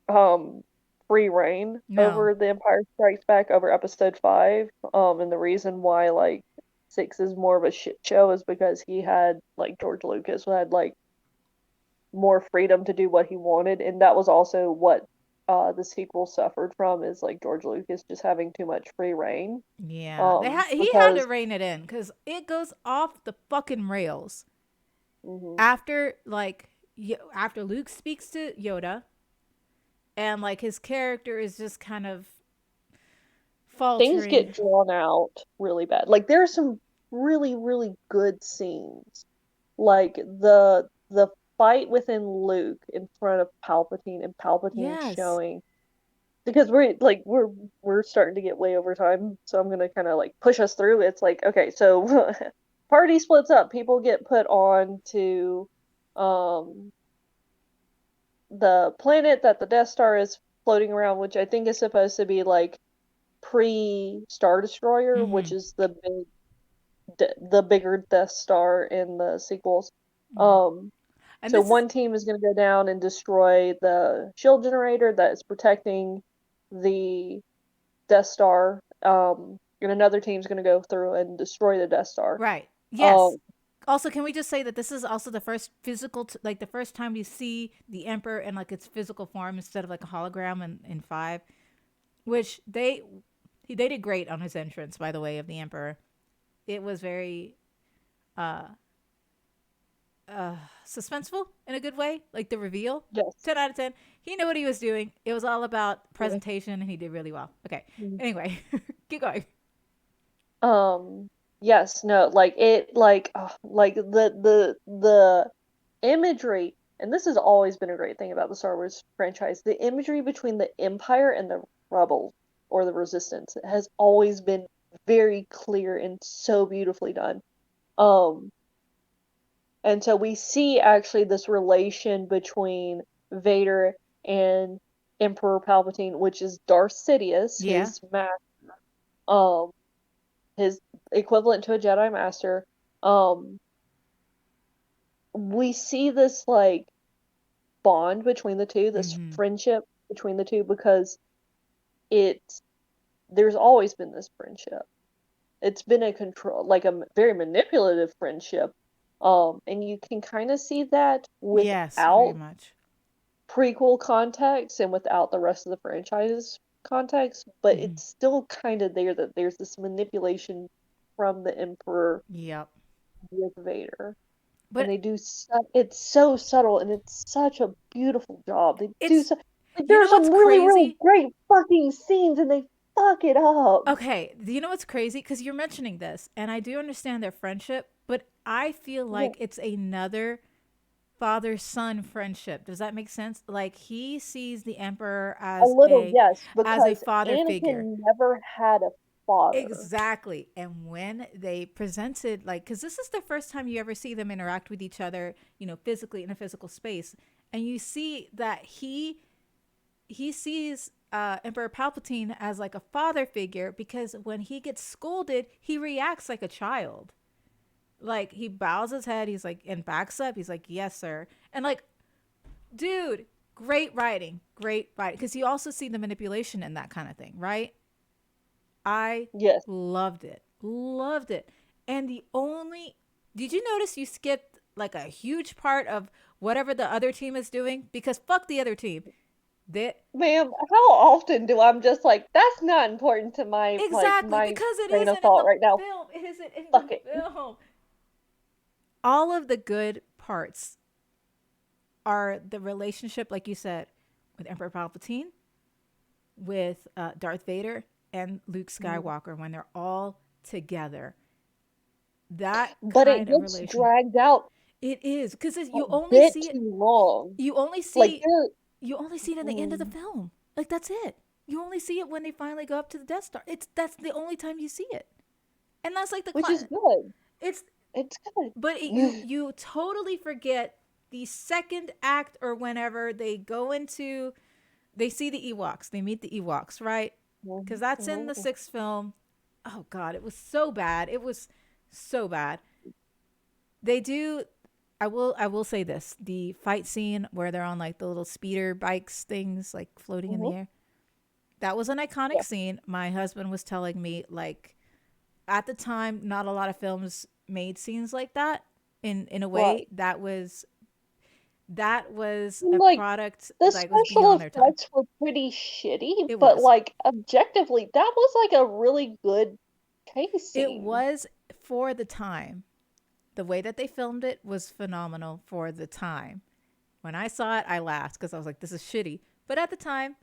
um free reign no. over The Empire Strikes Back over episode 5. And the reason why like 6 is more of a shit show is because he had like George Lucas had like more freedom to do what he wanted, and that was also what the sequel suffered from is like George Lucas just having too much free reign. Yeah. He had to Because rein it in cuz it goes off the fucking rails mhm, after like after Luke speaks to Yoda and like his character is just kind of things faltering. get drawn out really bad. Like there are some really really good scenes, like the fight within Luke in front of Palpatine and Palpatine Yes. showing because we're starting to get way over time, so I'm gonna kind of like push us through. It's like okay, so party splits up. People get put on to um the planet that the Death Star is floating around, which I think is supposed to be like pre Star Destroyer, which Mhm. is the bigger Death Star in the sequels. Mhm. Um, And so this is one team is going to go down and destroy the shield generator that is protecting the Death Star. And another team's going to go through and destroy the Death Star. right. Yes. Um, Also, can we just say that this is also the first physical, like the first time you see the Emperor in like its physical form instead of like a hologram in five, which they did great on his entrance, by the way, of the Emperor. It was very uh uh suspenseful in a good way, like the reveal. yes. 10 out of 10. He knew what he was doing. It was all about presentation and he did really well. Okay. Yeah. Anyway, keep going. Um, yes, no, like it, like the imagery, and this has always been a great thing about the Star Wars franchise. The imagery between the Empire and the Rebels or the Resistance has always been very clear and so beautifully done. Um, and so we see actually this relation between Vader and Emperor Palpatine, which is Darth Sidious, Yeah. um his equivalent to a Jedi Master. Um, we see this like bond between the two, this Mhm. friendship between the two, because it's there's always been this friendship. It's been a control, like a very manipulative friendship. And you can kind of see that Yes, very without much. prequel context and without the rest of the franchise's context, but Mhm. it's still kind of there that there's this manipulation from the Emperor Yep. with Vader. And But they do it's so subtle and it's such a beautiful job. They do it's so like you there are know what's some really really crazy? great fucking scenes and they fuck it up. Okay, do you know what's crazy? Because you're mentioning this, and I do understand their friendship, but I feel Yeah, like it's another father son friendship. Does that make sense? Like he sees the emperor a little yes, as a because father figure. Anakin never had a father. Exactly. And when they presented like cuz this is the first time you ever see them interact with each other, physically in a physical space, and you see that he he sees Emperor Palpatine as like a father figure because when he gets scolded, he reacts like a child. Like he bows his head, he's like and backs up. He's like, "Yes, sir." And like, dude, great writing, because you also see the manipulation in that kind of thing, right? I Yes. loved it. And the only, did you notice you skipped like a huge part of whatever the other team is doing? Because fuck the other team. They, Ma'am, how often do I'm just like, that's not important to exactly, my because it train of isn't in thought the right now. film. It isn't in the Fuck it. film. All of the good parts are the relationship, like you said, with Emperor Palpatine, with Darth Vader, and Luke Skywalker when they're all together. That But it kind of gets relation. dragged out It is because a you only bit see it. too long. You only Like see. there, You only see it in the end of the film. Like that's it. You only see it when they finally go up to the Death Star. That's the only time you see it, and that's like the which is good. it's It's good. but you totally forget the second act or whenever they go into they see the Ewoks. They meet the Ewoks, right? Because that's in the sixth film. Oh God, it was so bad. It was so bad. They do. I will say this: the fight scene where they're on like the little speeder bikes things, like floating in the air. That was an iconic Yeah, scene. My husband was telling me like at the time, not a lot of films made scenes like that. In a right. way, that was And a like product the that was special beyond their time. effects were pretty shitty, It but was. like objectively, that was like a really good chase It scene. was for the time. The way that they filmed it was phenomenal for the time. When I saw it, I laughed because I was like, this is shitty. But at the time,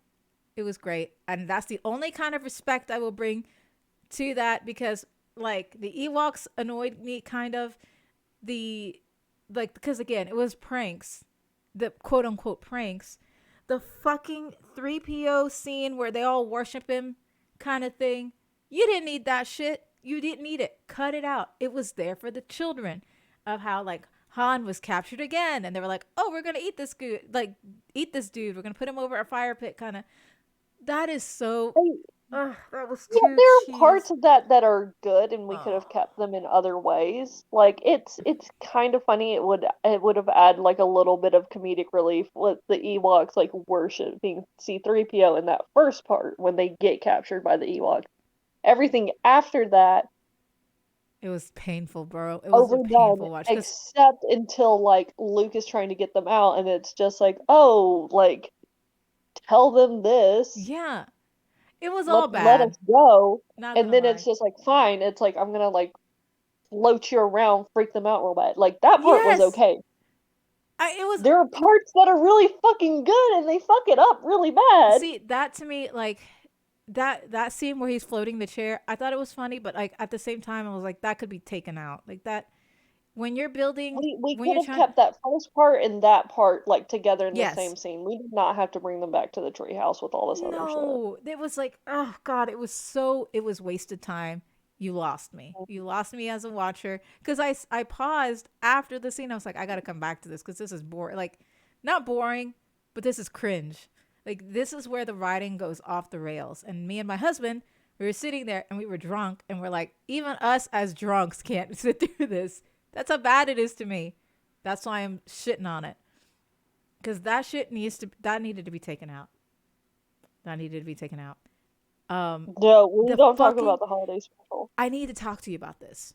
it was great. And that's the only kind of respect I will bring to that because, like, the Ewoks annoyed me kind of. The, like, because again, it was pranks, the quote unquote pranks. The fucking 3PO scene where they all worship him kind of thing. You didn't need that shit. You didn't need it. Cut it out. It was there for the children of how, like, Han was captured again, and they were like, "Oh, we're gonna eat this good, like eat this dude. We're gonna put him over a fire pit." Kind of. That is so. Ugh, that was Yeah, too there are parts cheese. of that that are good, and we could Oh. have kept them in other ways. Like it's kind of funny. It would have added like a little bit of comedic relief with the Ewoks like worshiping C-3PO in that first part when they get captured by the Ewoks. Everything after that It was painful, bro. It was a overdone, painful watch because except until like Luke is trying to get them out, and it's just like, oh, like tell them this, yeah, it was all let bad. us go, Not and gonna then it's lie. just like fine. It's like I'm gonna like float you around, freak them out real bad. Like that part was Yes, okay. it was. There are parts that are really fucking good and they fuck it up really bad. See that to me like that scene where he's floating the chair. I thought it was funny, but like at the same time, I was like that could be taken out. Like that when you're building We when could you're have trying. kept that first part and that part like together in the Yes. same scene. We did not have to bring them back to the treehouse with all this other shit. No, it was like, oh God, it was wasted time. You lost me. You lost me as a watcher because I paused after the scene. I was like, I gotta come back to this because this is boring. Like, not boring, but this is cringe. Like, this is where the writing goes off the rails. And me and my husband, we were sitting there and we were drunk and we're like, even us as drunks can't sit through this. That's how bad it is to me. That's why I'm shitting on it because that needed to be taken out. That needed to be taken out. No, we The don't talk fucking about the holiday special. I need to talk to you about this,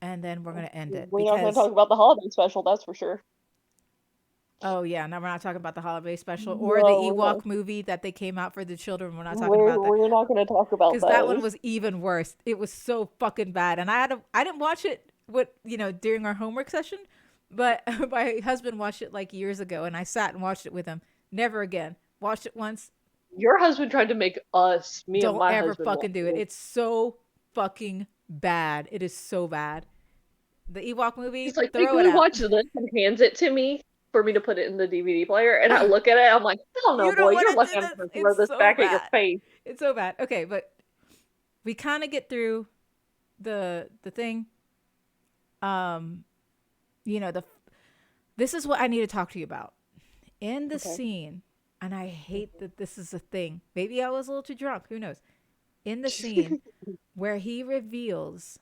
and then we're gonna end it We're not going to because talk about the holiday special, that's for sure. oh yeah, now we're not talking about the holiday special or the No, we're not. Ewok movie that they came out for the children. We're not talking We're about that we're not going to talk about because that one those. was even worse. It was so fucking bad, and I didn't watch it during our homework session, but my husband watched it like years ago, and I sat and watched it with him. Never again. Watched it once. Your husband tried to make us, me and Don't my ever husband, watch fucking do it. it. It's so fucking bad. It is so bad. The Ewok movie, He's like, "Hey, throw can it we out. watch this?" and hands it to me for me to put it in the DVD player. And I look at it, I'm like, "Hell no, You boy! don't want You're to lucky do I'm this. gonna throw It's this so back at your bad. face." It's so bad. Okay, but we kind of get through the thing. Um, you know the this is what I need to talk to you about in the Okay. scene. and I hate that this is a thing. Maybe I was a little too drunk. Who knows? In the scene where he reveals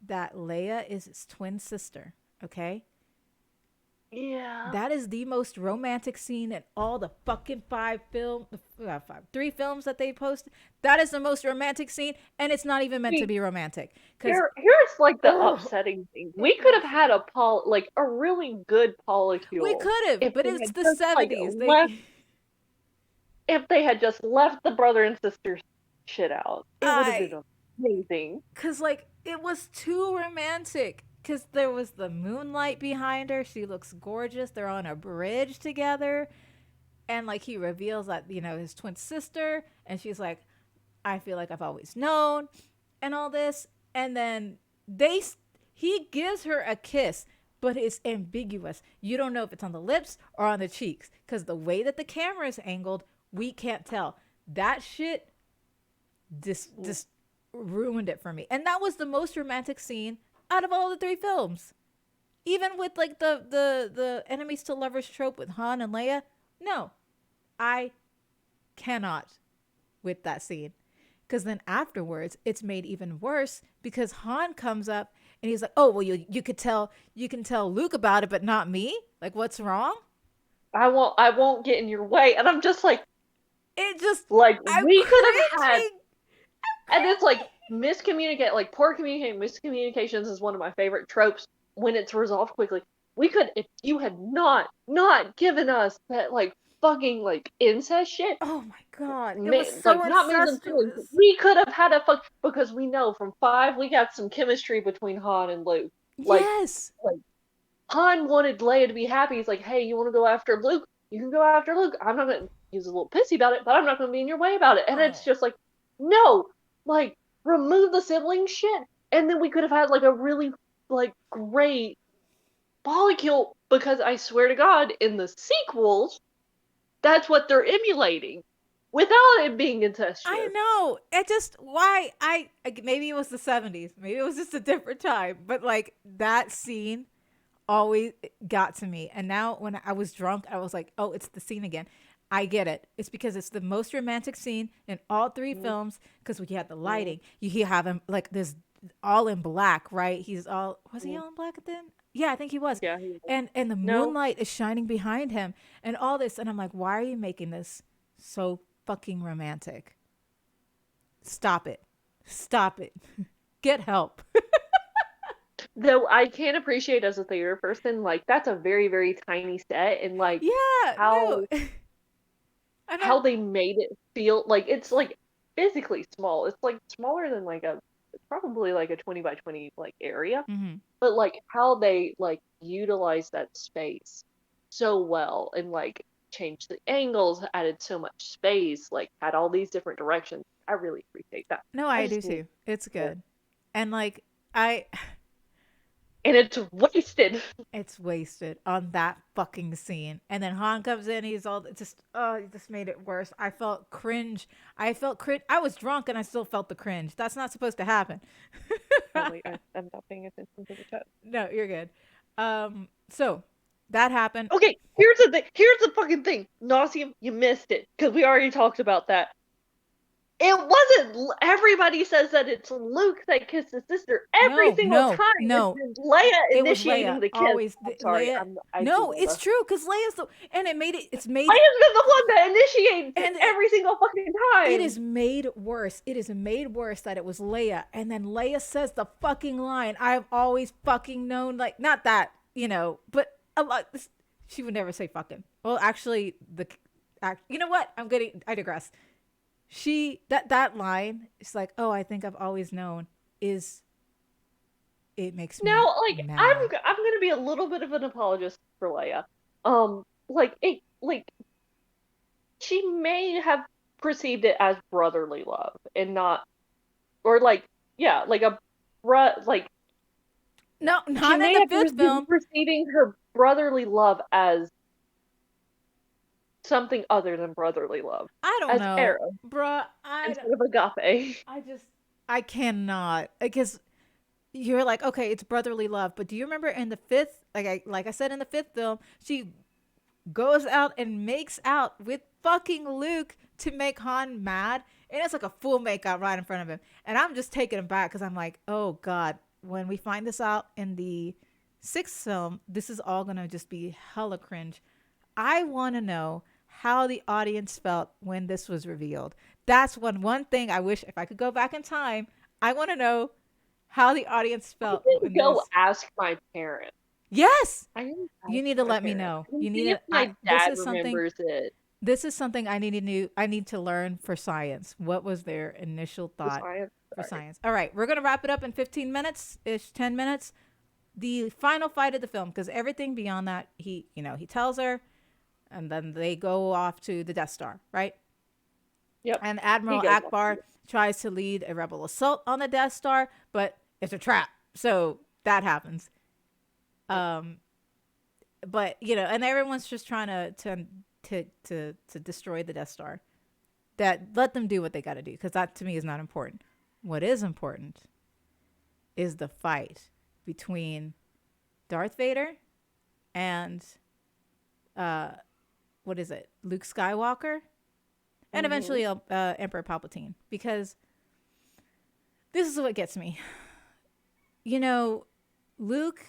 that Leia is his twin sister, okay? Yeah. That is the most romantic scene in all the fucking three films that they posted. That is the most romantic scene, and it's not even meant to See, be romantic. Cause here's like the oh, upsetting thing. it We could have makes had like a really good we polycule could have, if but they it's had the just like '70s. left if they had just left the brother and sister shit out. It would have I been amazing. cause like it was too romantic. Cause there was the moonlight behind her. She looks gorgeous. They're on a bridge together, and like he reveals that his twin sister, and she's like, I feel like I've always known, and all this, and then they he gives her a kiss, but it's ambiguous. You don't know if it's on the lips or on the cheeks because the way that the camera is angled, we can't tell. That shit just ruined it for me. And that was the most romantic scene out of all the three films. Even with like the enemies to lovers trope with Han and Leia, no, I cannot with that scene. Because then afterwards, it's made even worse because Han comes up and he's like, "Oh, well, you could tell you can tell Luke about it, but not me. Like, what's wrong?" I won't get in your way. And I'm just It just like I'm we could have had cringing. and it's like Cringing. miscommunicate like poor communicating miscommunications is one of my favorite tropes when it's resolved quickly. We could if you had not given us that like fucking like incest shit, Oh my god, it was so like not made them feelings. incestuous. We could have had a fuck because we know from five we got some chemistry between Han and Luke. Like Yes. like Han wanted Leia to be happy. He's like, hey, you want to go after Luke? You can go after Luke. I'm not gonna. He's a little pissy about it, but I'm not gonna be in your way about it. And it's Oh, just like, no, like remove the sibling shit, and then we could have had like a really like great molecule. Because I swear to God, in the sequels, that's what they're emulating, without it being I incestuous. know. It just why maybe it was the '70s. Maybe it was just a different time. But like that scene always got to me. And now when I was drunk, I was like, oh, it's the scene again. I get it. It's because it's the most romantic scene in all three films. Because we had the lighting, you have him like this all in black, right? He's all was he all in black then? Yeah, I think he was. Yeah, he And the no. moonlight is shining behind him, and all this. And I'm like, why are you making this so fucking romantic? Stop it. Stop it. Get help. Though I can appreciate as a theater person, like that's a very, very tiny set, and like Yeah, no. how And I'm how they made it feel like it's like physically small. It's like smaller than like it's probably like a 20 by 20 like area, mhm. but like how they like utilize that space so well and like changed the angles, added so much space, like had all these different directions. I really appreciate that. No, I I just do need too. It's more. good. And like I And it's wasted. it's wasted on that fucking scene. And then Han comes in, he's all just oh, he just made it worse. I felt cringe. I felt cringe. I was drunk and I still felt the cringe. That's not supposed to happen. Oh wait, I'm not paying attention to the chat. No, you're good. So that happened. Okay, here's the thing. Here's the fucking thing. Nauseum, you missed it because we already talked about that. It wasn't. Everybody says that it's Luke that kissed his sister every No, single no, time. It's no. been Leia It was Leia. initiating the kiss. Always I'm sorry. Leia. I No, it's derailed. true because Leia's the and it made it. It's made Leia's been the one that initiates it and every single fucking it time. is made worse. It is made worse that it was Leia, and then Leia says the fucking line. I've always fucking known, like not that but a lot. She would never say fucking. Well, actually, you know what? I digress. That line is like, oh, I think I've always known. Is it makes me Now, like mad. I'm gonna be a little bit of an apologist for Leia. Like she may have perceived it as brotherly love and not, or like yeah, like a like No, she not in may the have fifth been film. perceiving her brotherly love as something other than brotherly love, I don't as know, Arrow bruh. instead of agape. I just I cannot because you're like, okay, it's brotherly love, but do you remember in the fifth, like I said in the fifth film, she goes out and makes out with fucking Luke to make Han mad. And it's like a full makeout right in front of him. And I'm just taking him back because I'm like, oh God, when we find this out in the sixth film, this is all going to just be hella cringe. I want to know how the audience felt when this was revealed. That's one thing I wish if I could go back in time, I want to know how the audience I felt didn't when go this. ask my parents. Yes, I didn't you ask need to my let me parents. know. I can You need see if to. my This dad is something. remembers it. This is something I need to learn for science. What was their initial The thought science. for Sorry. science? All right, we're gonna wrap it up in 15 minutes ish, 10 minutes. The final fight of the film, because everything beyond that, he tells her, and then they go off to the Death Star, right? Yep. And He Admiral goes off. Akbar tries to lead a rebel assault on the Death Star, but it's a trap. So that happens. Um, but and everyone's just trying to destroy the Death Star. That let them do what they got to do, because that to me is not important. What is important is the fight between Darth Vader and what is it, Luke Skywalker, and eventually Emperor Palpatine. Because this is what gets me. Luke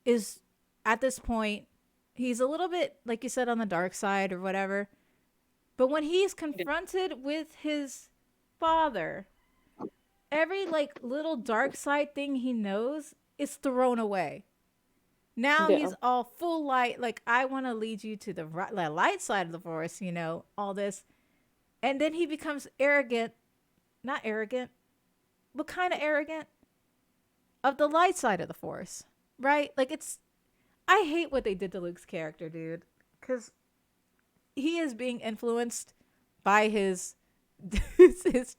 is at this point, he's a little bit, like you said, on the dark side or whatever. But when he's confronted with his father, every like little dark side thing he knows is thrown away. Now Yeah. he's all full light. Like, I want to lead you to the light side of the force, all this. And then he becomes arrogant. Not arrogant, but kind of arrogant of the light side of the force, right? Like, I hate what they did to Luke's character, dude. Because he is being influenced by his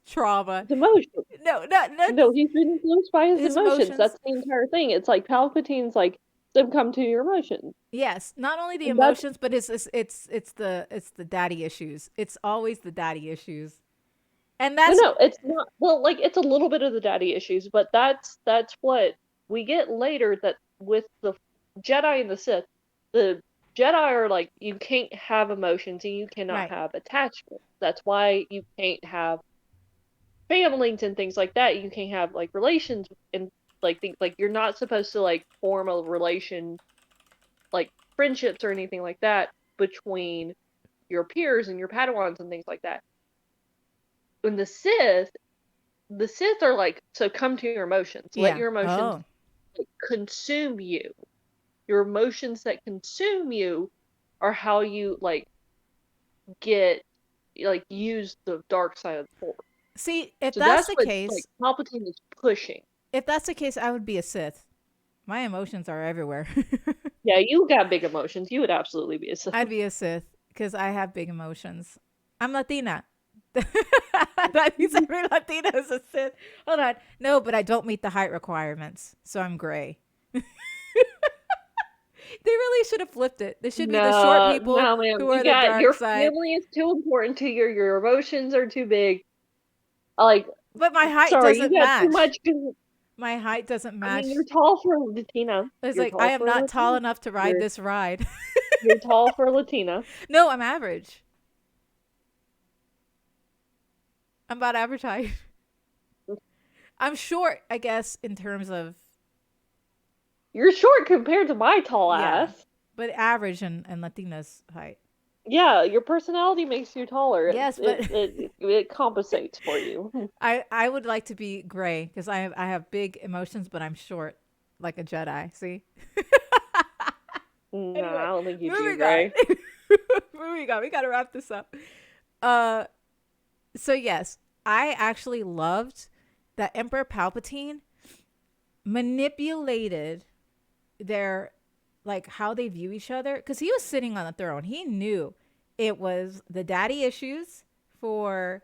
trauma. His emotions. No, No, he's been influenced by his emotions. emotions. That's the entire thing. It's like Palpatine's like, succumb to your emotions. Yes, not only the And that's emotions, but it's the daddy issues. It's always the daddy issues, and that's no, it's not. Well, like it's a little bit of the daddy issues, but that's what we get later. That with the Jedi and the Sith, the Jedi are like, you can't have emotions and you cannot right. have attachment. That's why you can't have families and things like that. You can't have like relations and like things like you're not supposed to like form a relation, like friendships or anything like that between your peers and your Padawans and things like that. When the Sith are like, so come to your emotions. Let Yeah. your emotions Oh, like, consume you. Your emotions that consume you are how you like get like use the dark side of the force. see, if So that's that's the what like case, Palpatine is pushing. I would be a Sith. My emotions are everywhere. Yeah, you got big emotions. You would absolutely be a Sith. I'd be a Sith because I have big emotions. I'm Latina. That means every Latina is a Sith. Hold on. No, but I don't meet the height requirements, so I'm gray. They really should have flipped it. They should be the short No, people no, ma'am. who You are the got dark your side. family is too important to you. Your emotions are too big. Like, But my height sorry, you doesn't got too match. much. My height doesn't I mean, match. you're tall for a Latina. It's You're like I tall am for a not tall Latina. enough to ride You're this ride. you're tall for a Latina. No, I'm average. I'm about average height. I'm short, I guess, in terms of You're short compared to my tall yeah, ass. but average and Latina's height. Yeah, your personality makes you taller. Yes, but It compensates for you. I would like to be gray because I have big emotions, but I'm short, like a Jedi. See. No, I Anyway, don't think you'd be a moving on. gray. Moving on. We gotta wrap this up. Uh, so yes, I actually loved that Emperor Palpatine manipulated their like how they view each other because he was sitting on the throne. He knew it was the daddy issues for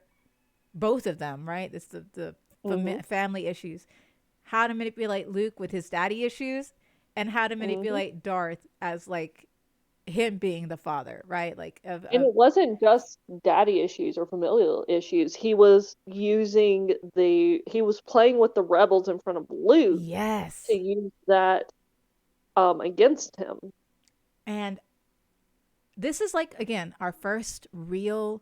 both of them, right? It's the Mhm. family issues. How to manipulate Luke with his daddy issues, and how to Mhm. manipulate Darth as like him being the father, right? Like And of it wasn't just daddy issues or familial issues. He was he was playing with the rebels in front of Luke to yes. use that against him. And this is like, again, our first real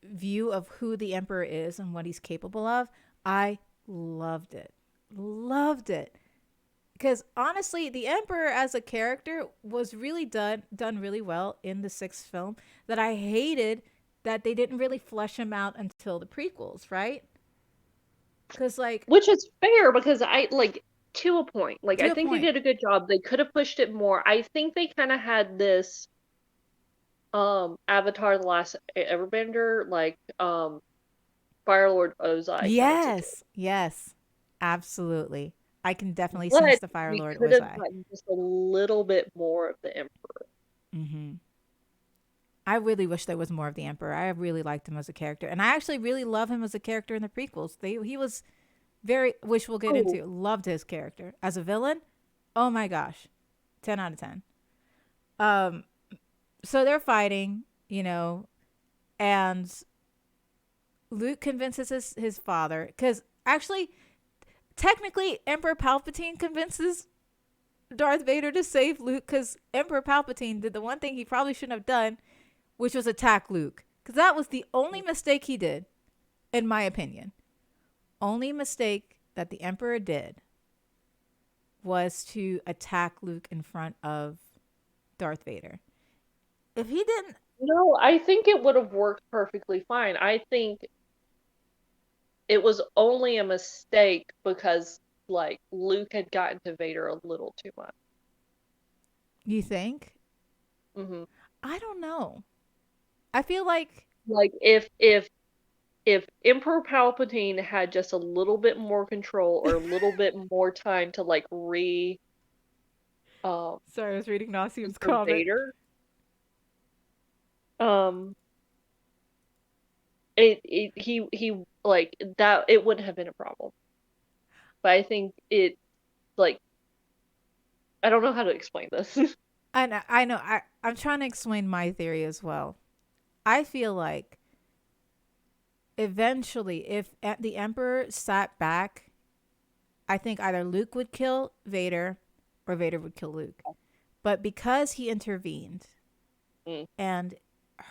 view of who the Emperor is and what he's capable of. I loved it. Loved it. Because honestly, the Emperor as a character was really done really well in the sixth film. That I hated that they didn't really flesh him out until the prequels, right? Because like, Which is fair because I like to a point. Like to I a think they point, did a good job. They could have pushed it more. I think they kind of had this Avatar the Last Airbender like Fire Lord Ozai kind of situation. yes, yes, absolutely. I can definitely sense But the Fire we Lord could have Ozai. gotten just a little bit more of the Emperor. Mm-hmm. I really wish there was more of the Emperor. I really liked him as a character, and I actually really love him as a character in the prequels. He was very, which we'll get Oh, into. Loved his character as a villain. Oh my gosh, 10 out of 10. Um, so they're fighting, and Luke convinces his father, because actually, technically, Emperor Palpatine convinces Darth Vader to save Luke, because Emperor Palpatine did the one thing he probably shouldn't have done, which was attack Luke, because that was the only mistake he did, in my opinion. Only mistake that the Emperor did was to attack Luke in front of Darth Vader. If he didn't, no, I think it would have worked perfectly fine. I think it was only a mistake because like Luke had gotten to Vader a little too much. you think? Hmm I don't know. I feel like, Like if Emperor Palpatine had just a little bit more control or a little bit more time to like um sorry, I was reading Nasium's for comment. Vader, um he like that it wouldn't have been a problem. But I think it like I don't know how to explain this. I know. I'm trying to explain my theory as well. I feel like eventually, if the Emperor sat back, I think either Luke would kill Vader or Vader would kill Luke. But because he intervened Mm. and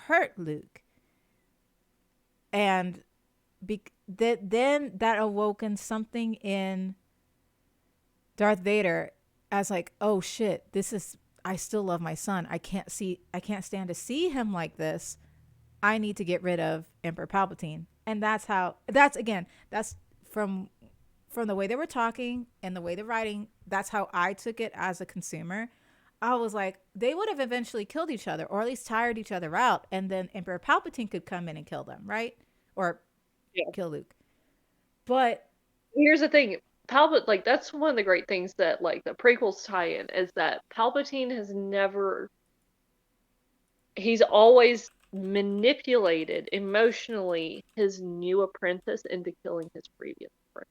hurt Luke, and then that awoken something in Darth Vader as like, oh shit, this is, I still love my son. I can't stand to see him like this. I need to get rid of Emperor Palpatine. And that's again, that's from the way they were talking and the way they're writing, that's how I took it as a consumer. I was like, they would have eventually killed each other, or at least tired each other out, and then Emperor Palpatine could come in and kill them, right? Or Yeah. kill Luke. But Here's the thing. Like that's one of the great things that like the prequels tie in is that Palpatine has never he's always manipulated emotionally his new apprentice into killing his previous apprentice.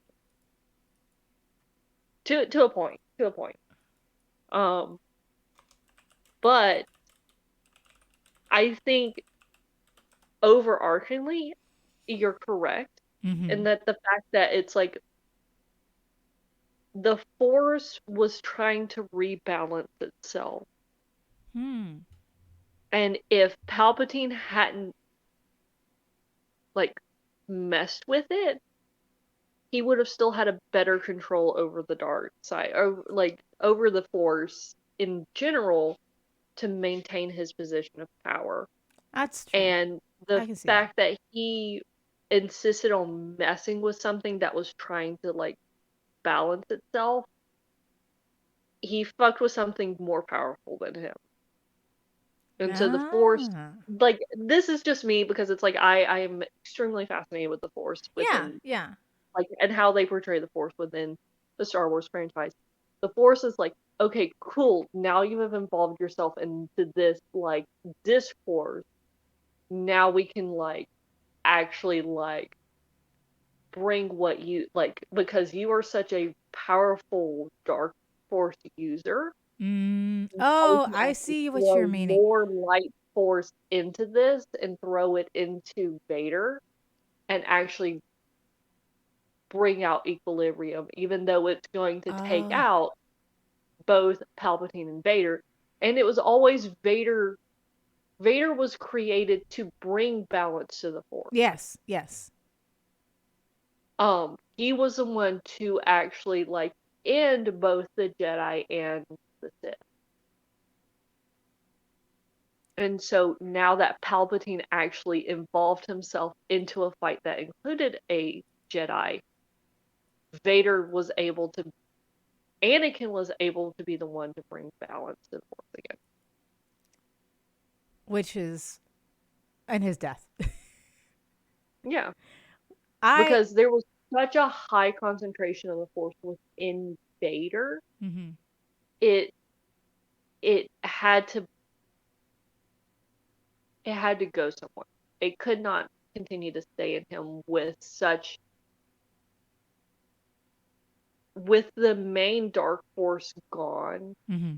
To a point. To a point. Um but I think overarchingly you're correct mm-hmm. in that the fact that it's like the Force was trying to rebalance itself. Hmm. And if Palpatine hadn't like messed with it, he would have still had a better control over the dark side, or like over the Force in general to maintain his position of power. That's true. And the I can see that. fact that he insisted on messing with something that was trying to like balance itself, he fucked with something more powerful than him. And so the Force, Ah. like this is just me because it's like I am extremely fascinated with the Force Yeah, within yeah. like and how they portray the Force within the Star Wars franchise. The Force is like, okay, cool. Now you have involved yourself into this like discourse. Now we can like actually like bring what you like because you are such a powerful dark force user. Mm. Now we Oh, can I actually see what you're throw meaning. more light force into this and throw it into Vader and actually bring out equilibrium, even though it's going to take Oh, out both Palpatine and Vader. And it was always Vader Vader was created to bring balance to the Force. Yes, yes. He was the one to actually like end both the Jedi and the Sith. And so now that Palpatine actually involved himself into a fight that included a Jedi, Vader was able to, Anakin was able to be the one to bring balance to the Force again. Which is, and his death. Yeah, I. because there was such a high concentration of the Force within Vader, Mm-hmm. it it had to it had to go somewhere. It could not continue to stay in him with the main dark force gone. Mm-hmm.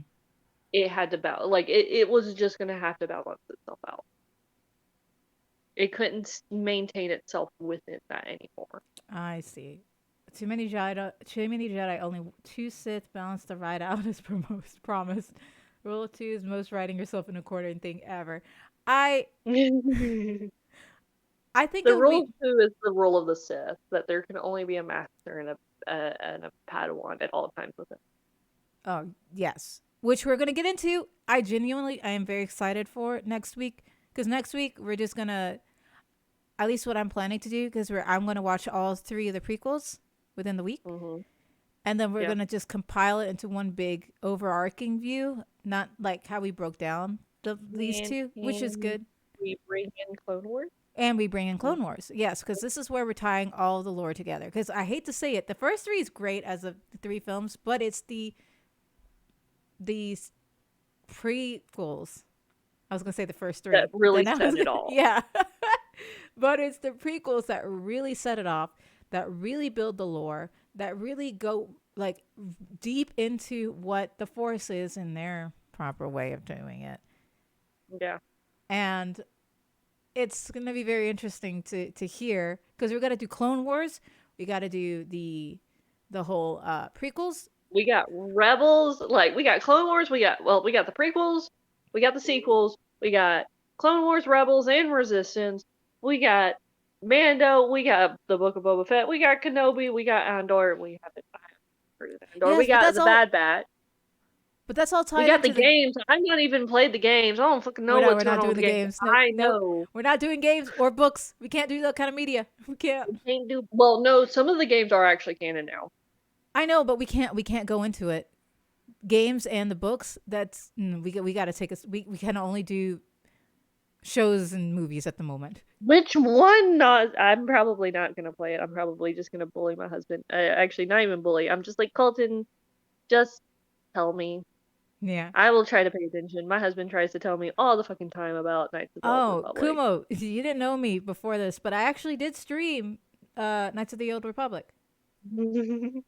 It had to it was just gonna have to balance itself out. It couldn't maintain itself within that anymore. I see. Too many Jedi. Too many Jedi. Only two Sith balance the ride out as promised. Rule of two is most riding yourself in a quarter thing ever. I The I think it would rule be. of two is the rule of the Sith, that there can only be a master and a Padawan at all times with it. Oh yes, which we're gonna get into. I am very excited for next week because next week we're just gonna, at least what I'm planning to do, because I'm gonna watch all three of the prequels within the week, Mm-hmm. and then we're Yeah. gonna just compile it into one big overarching view, not like how we broke down these And two, which is can good. we bring in Clone Wars? And we bring in Mm. Clone Wars, yes, because this is where we're tying all the lore together. Because I hate to say it, the first three is great as of the three films, but it's these prequels. I was gonna say the first That three, but really then I was set it all. yeah. But it's the prequels that really set it off, that really build the lore, that really go like deep into what the Force is in their proper way of doing it. Yeah. And it's gonna be very interesting to hear because we're gonna do Clone Wars, we got to do the whole prequels. We got Rebels, like we got Clone Wars, we got the prequels, we got the sequels, we got Clone Wars, Rebels, and Resistance, we got Mando, we got the Book of Boba Fett, we got Kenobi, we got Andor, I haven't heard of Andor, we Yes, but got that's the all. Bad Batch, But that's all we tied got the into the. games. I've not even played the games. I don't fucking We're know not. what's We're going not on doing with the the games. games. No, I no. know We're not doing games or books. We can't do that kind of media. We can't. we can't do. Well, no, some of the games are actually canon now. I know, but we can't. We can't go into it. Games and the books. That's we got to take us. We can only do shows and movies at the moment. Which one? Not. I'm probably not gonna play it. I'm probably just gonna bully my husband. Actually, not even bully. I'm just like, Colton, just tell me. Yeah. I will try to pay attention. My husband tries to tell me all the fucking time about Knights of the Old Oh, Republic. Kumo, you didn't know me before this, but I actually did stream Knights of the Old Republic.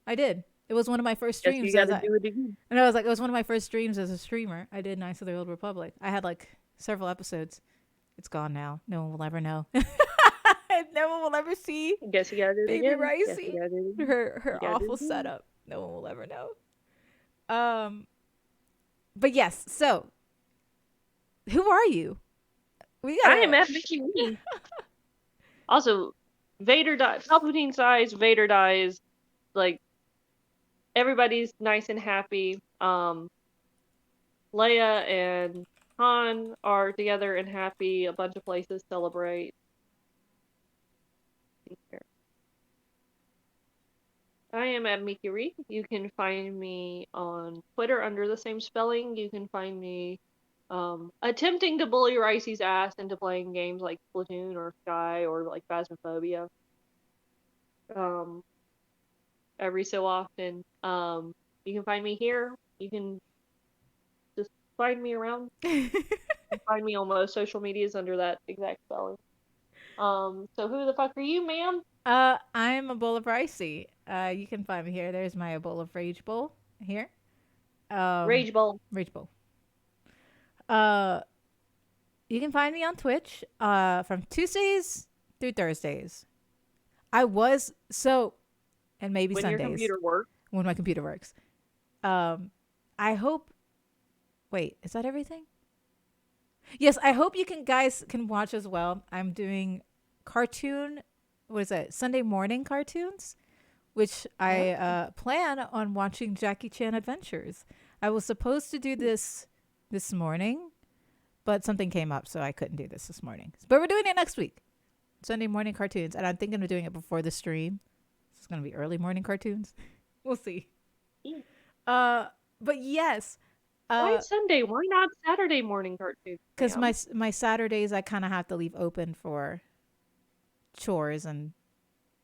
I did. It was one of my first Guess you streams got to do it again. and I was like, it was one of my first streams as a streamer. I did Knights of the Old Republic. I had like several episodes. It's gone now. No one will ever know. No one will ever see Guess you got to do it Baby again. Guess you Ricey. got to do it again. Her You gotta do awful it again. setup. No one will ever know. But yes, so who are you? We I am gotta at Mickey Wee. Also, Vader dies. Palpatine dies. Vader dies. Like, everybody's nice and happy. Leia and Han are together and happy. A bunch of places celebrate. I am at Mikiri. You can find me on Twitter under the same spelling. You can find me attempting to bully Ricey's ass into playing games like Splatoon or Sky or like Phasmophobia. Um, every so often. You can find me here. You can just find me around. You can find me on most social medias under that exact spelling. So who the fuck are you, ma'am? I'm a bowl of ricey. You can find me here. There's my bowl of rage bowl here. Rage Bowl. Rage bowl. Uh, you can find me on Twitch. From Tuesdays through Thursdays. I was so, and maybe When your Sundays computer works. when my computer works. I hope. Wait, is that everything? Yes, I hope you can guys can watch as well. I'm doing cartoon, what is that? Sunday morning cartoons, which Huh? I plan on watching Jackie Chan Adventures. I was supposed to do this morning, but something came up, so I couldn't do this morning. But we're doing it next week. Sunday morning cartoons, and I'm thinking of doing it before the stream. It's gonna be early morning cartoons. We'll see. Yeah. Uh, but yes, Why Sunday? Why not Saturday morning cartoons, because ma'am? my Saturdays I kind of have to leave open for chores and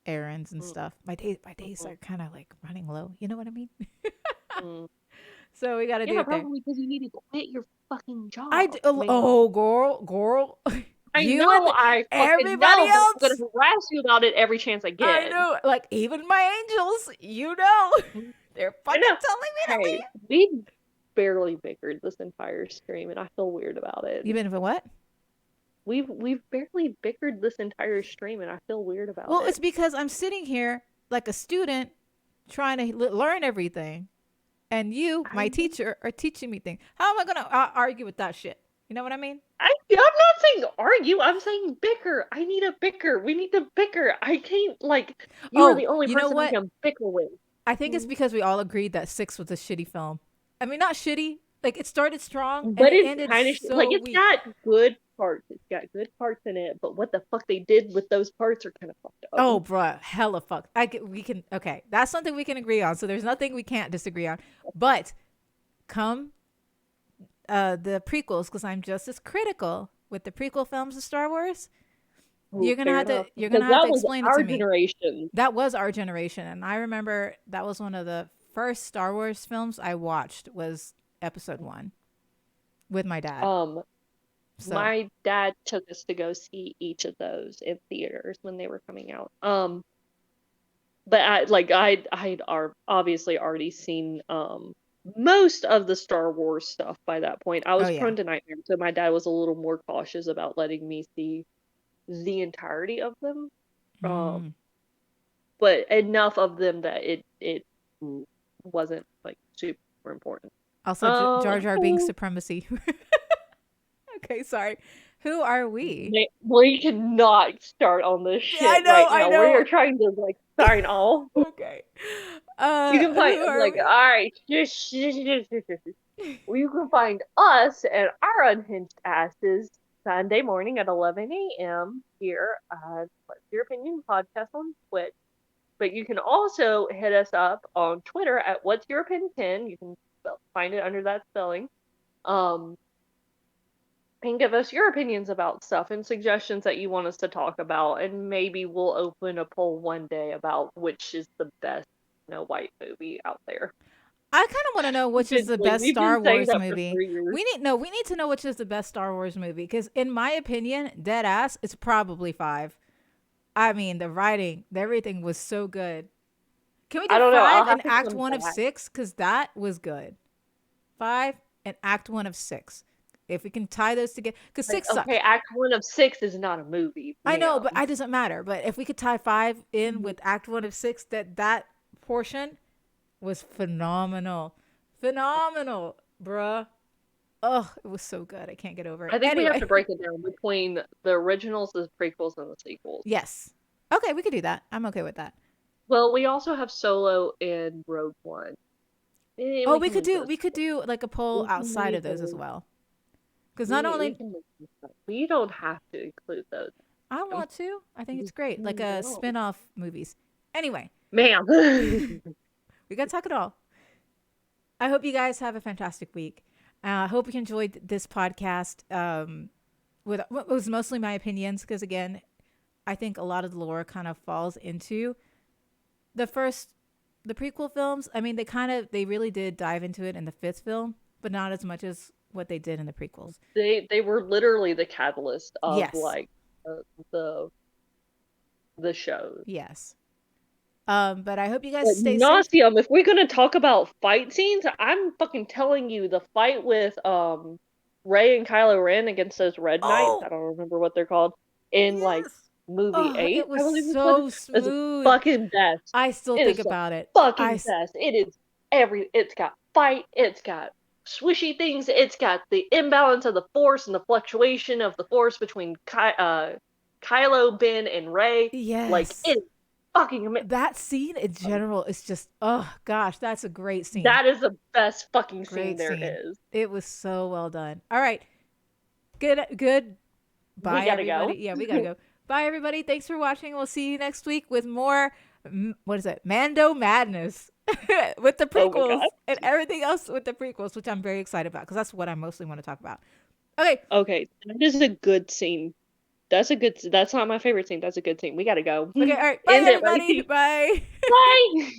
errands and Mm, stuff. My days mhm, are kind of like running low. You know what I mean? mm. So we got to do Yeah, it there. probably because you need to quit your fucking I job, do, ma'am. oh girl, I you know, and I fucking everybody know, but I'm else. gonna harass you about it every chance I I get. know, like even my angels, you know, Mm. they're I fucking know. telling me to Hey, leave. we barely bickered this entire stream, and I feel weird about it. You been for what? We've barely bickered this entire stream, and I feel weird about Well, it. it's because I'm sitting here like a student trying to learn everything, and you, I my know. teacher, are teaching me things. How am I gonna argue with that shit? You know what I mean? I'm not saying argue. I'm saying bicker. I need a bicker. We need to bicker. I can't like. You are Oh, the only you know person I what? can bicker with. I think it's Mm. because we all agreed that Six was a shitty film. I mean, not shitty. Like it started strong and But it it's ended kind of like so it's weak. got good parts. It's got good parts in it. But what the fuck they did with those parts are kind of fucked up. Oh, bruh, hella fuck. We can okay. That's something we can agree on. So there's nothing we can't disagree on. But come the prequels, because I'm just as critical with the prequel films of Star Wars. Oh, fair enough. You're Because gonna have that to was explain it our to me. generation. That was our generation, and I remember that was one of the first Star Wars films I watched was Episode One with my dad. Um, So my dad took us to go see each of those in theaters when they were coming out. But I'd obviously already seen most of the Star Wars stuff by that point. I oh was yeah. prone to nightmares, so my dad was a little more cautious about letting me see the entirety of them. Um, Mm. but enough of them that it wasn't like super important. Also, Jar Jar Binks So supremacy. Okay, sorry. Who are we? we cannot start on this Yeah, I shit know, right I now. We know. are trying to like sign off. Okay. You can find Who are like we? all right, well, you can find us and our unhinged asses Sunday morning at 11 a.m. here at What's Your Opinion podcast on Twitch. But you can also hit us up on Twitter at What's Your Opinion 10. You can find it under that spelling. Um, and give us your opinions about stuff and suggestions that you want us to talk about. And maybe we'll open a poll one day about which is the best white movie out there. I kind of want to know which is the Eventually, best we've been Star saying Wars that for movie. 3 years. We need to know which is the best Star Wars movie because in my opinion, dead ass, it's probably 5. I mean, the writing, everything was so good. Can we I do don't know. I'll 5 have and to Act come 1 of back. 6 cuz that was good. 5 and Act 1 of 6. If we can tie those together cuz Like, 6 okay, sucked. Act 1 of 6 is not a movie, I know, but ma'am. it doesn't matter. But if we could tie 5 in Mhm. with Act 1 of 6, that portion was phenomenal. Phenomenal, bruh. Oh, it was so good. I can't get over it. I think we have to Anyway, break it down between the originals, the prequels, and the sequels. yes. Okay, we could do that. I'm okay with that. Well, we also have Solo and Rogue One. Oh, We can leave those. we could do like a poll We can outside leave of those as those. well. Because not We only can make those up. We don't have to include those. I want to, I think it's great, like a No. spin-off movies. Anyway, Ma'am. we got to talk it all. I hope you guys have a fantastic week. I hope you enjoyed this podcast. With it was mostly my opinions because again, I think a lot of the lore kind of falls into the first, the prequel films. I mean, they really did dive into it in the fifth film, but not as much as what they did in the prequels. They were literally the catalyst of Yes, like the the shows. yes. But I hope you guys But stay safe. nauseum, if we're gonna talk about fight scenes, I'm fucking telling you, the fight with Rey and Kylo Ren against those Red Knights, I Oh, don't remember what they're called, in like yes. movie Oh, 8, it I was believe it's what so is the smooth. fucking best. I still It think is the about it. fucking best. It is it's got fight, it's got swishy things. It's got the imbalance of the force and the fluctuation of the force between Kylo, Ben, and Rey. Like, Yes. it's fucking amazing. That scene in general is just, oh gosh, that's a great scene. That is the best fucking scene Great there scene. is. It was so well done. All right. Good. We Bye, gotta go. everybody. Yeah, we gotta go. Bye, everybody. Thanks for watching. We'll see you next week with more, what is it? Mando Madness with the Oh my prequels god. and everything else with the prequels, which I'm very excited about because that's what I mostly want to talk about. Okay. Okay, that is a good scene. That's not my favorite scene. That's a good scene. We gotta go. Okay. All right. Bye, End it, everybody. Lacey. Bye. Bye!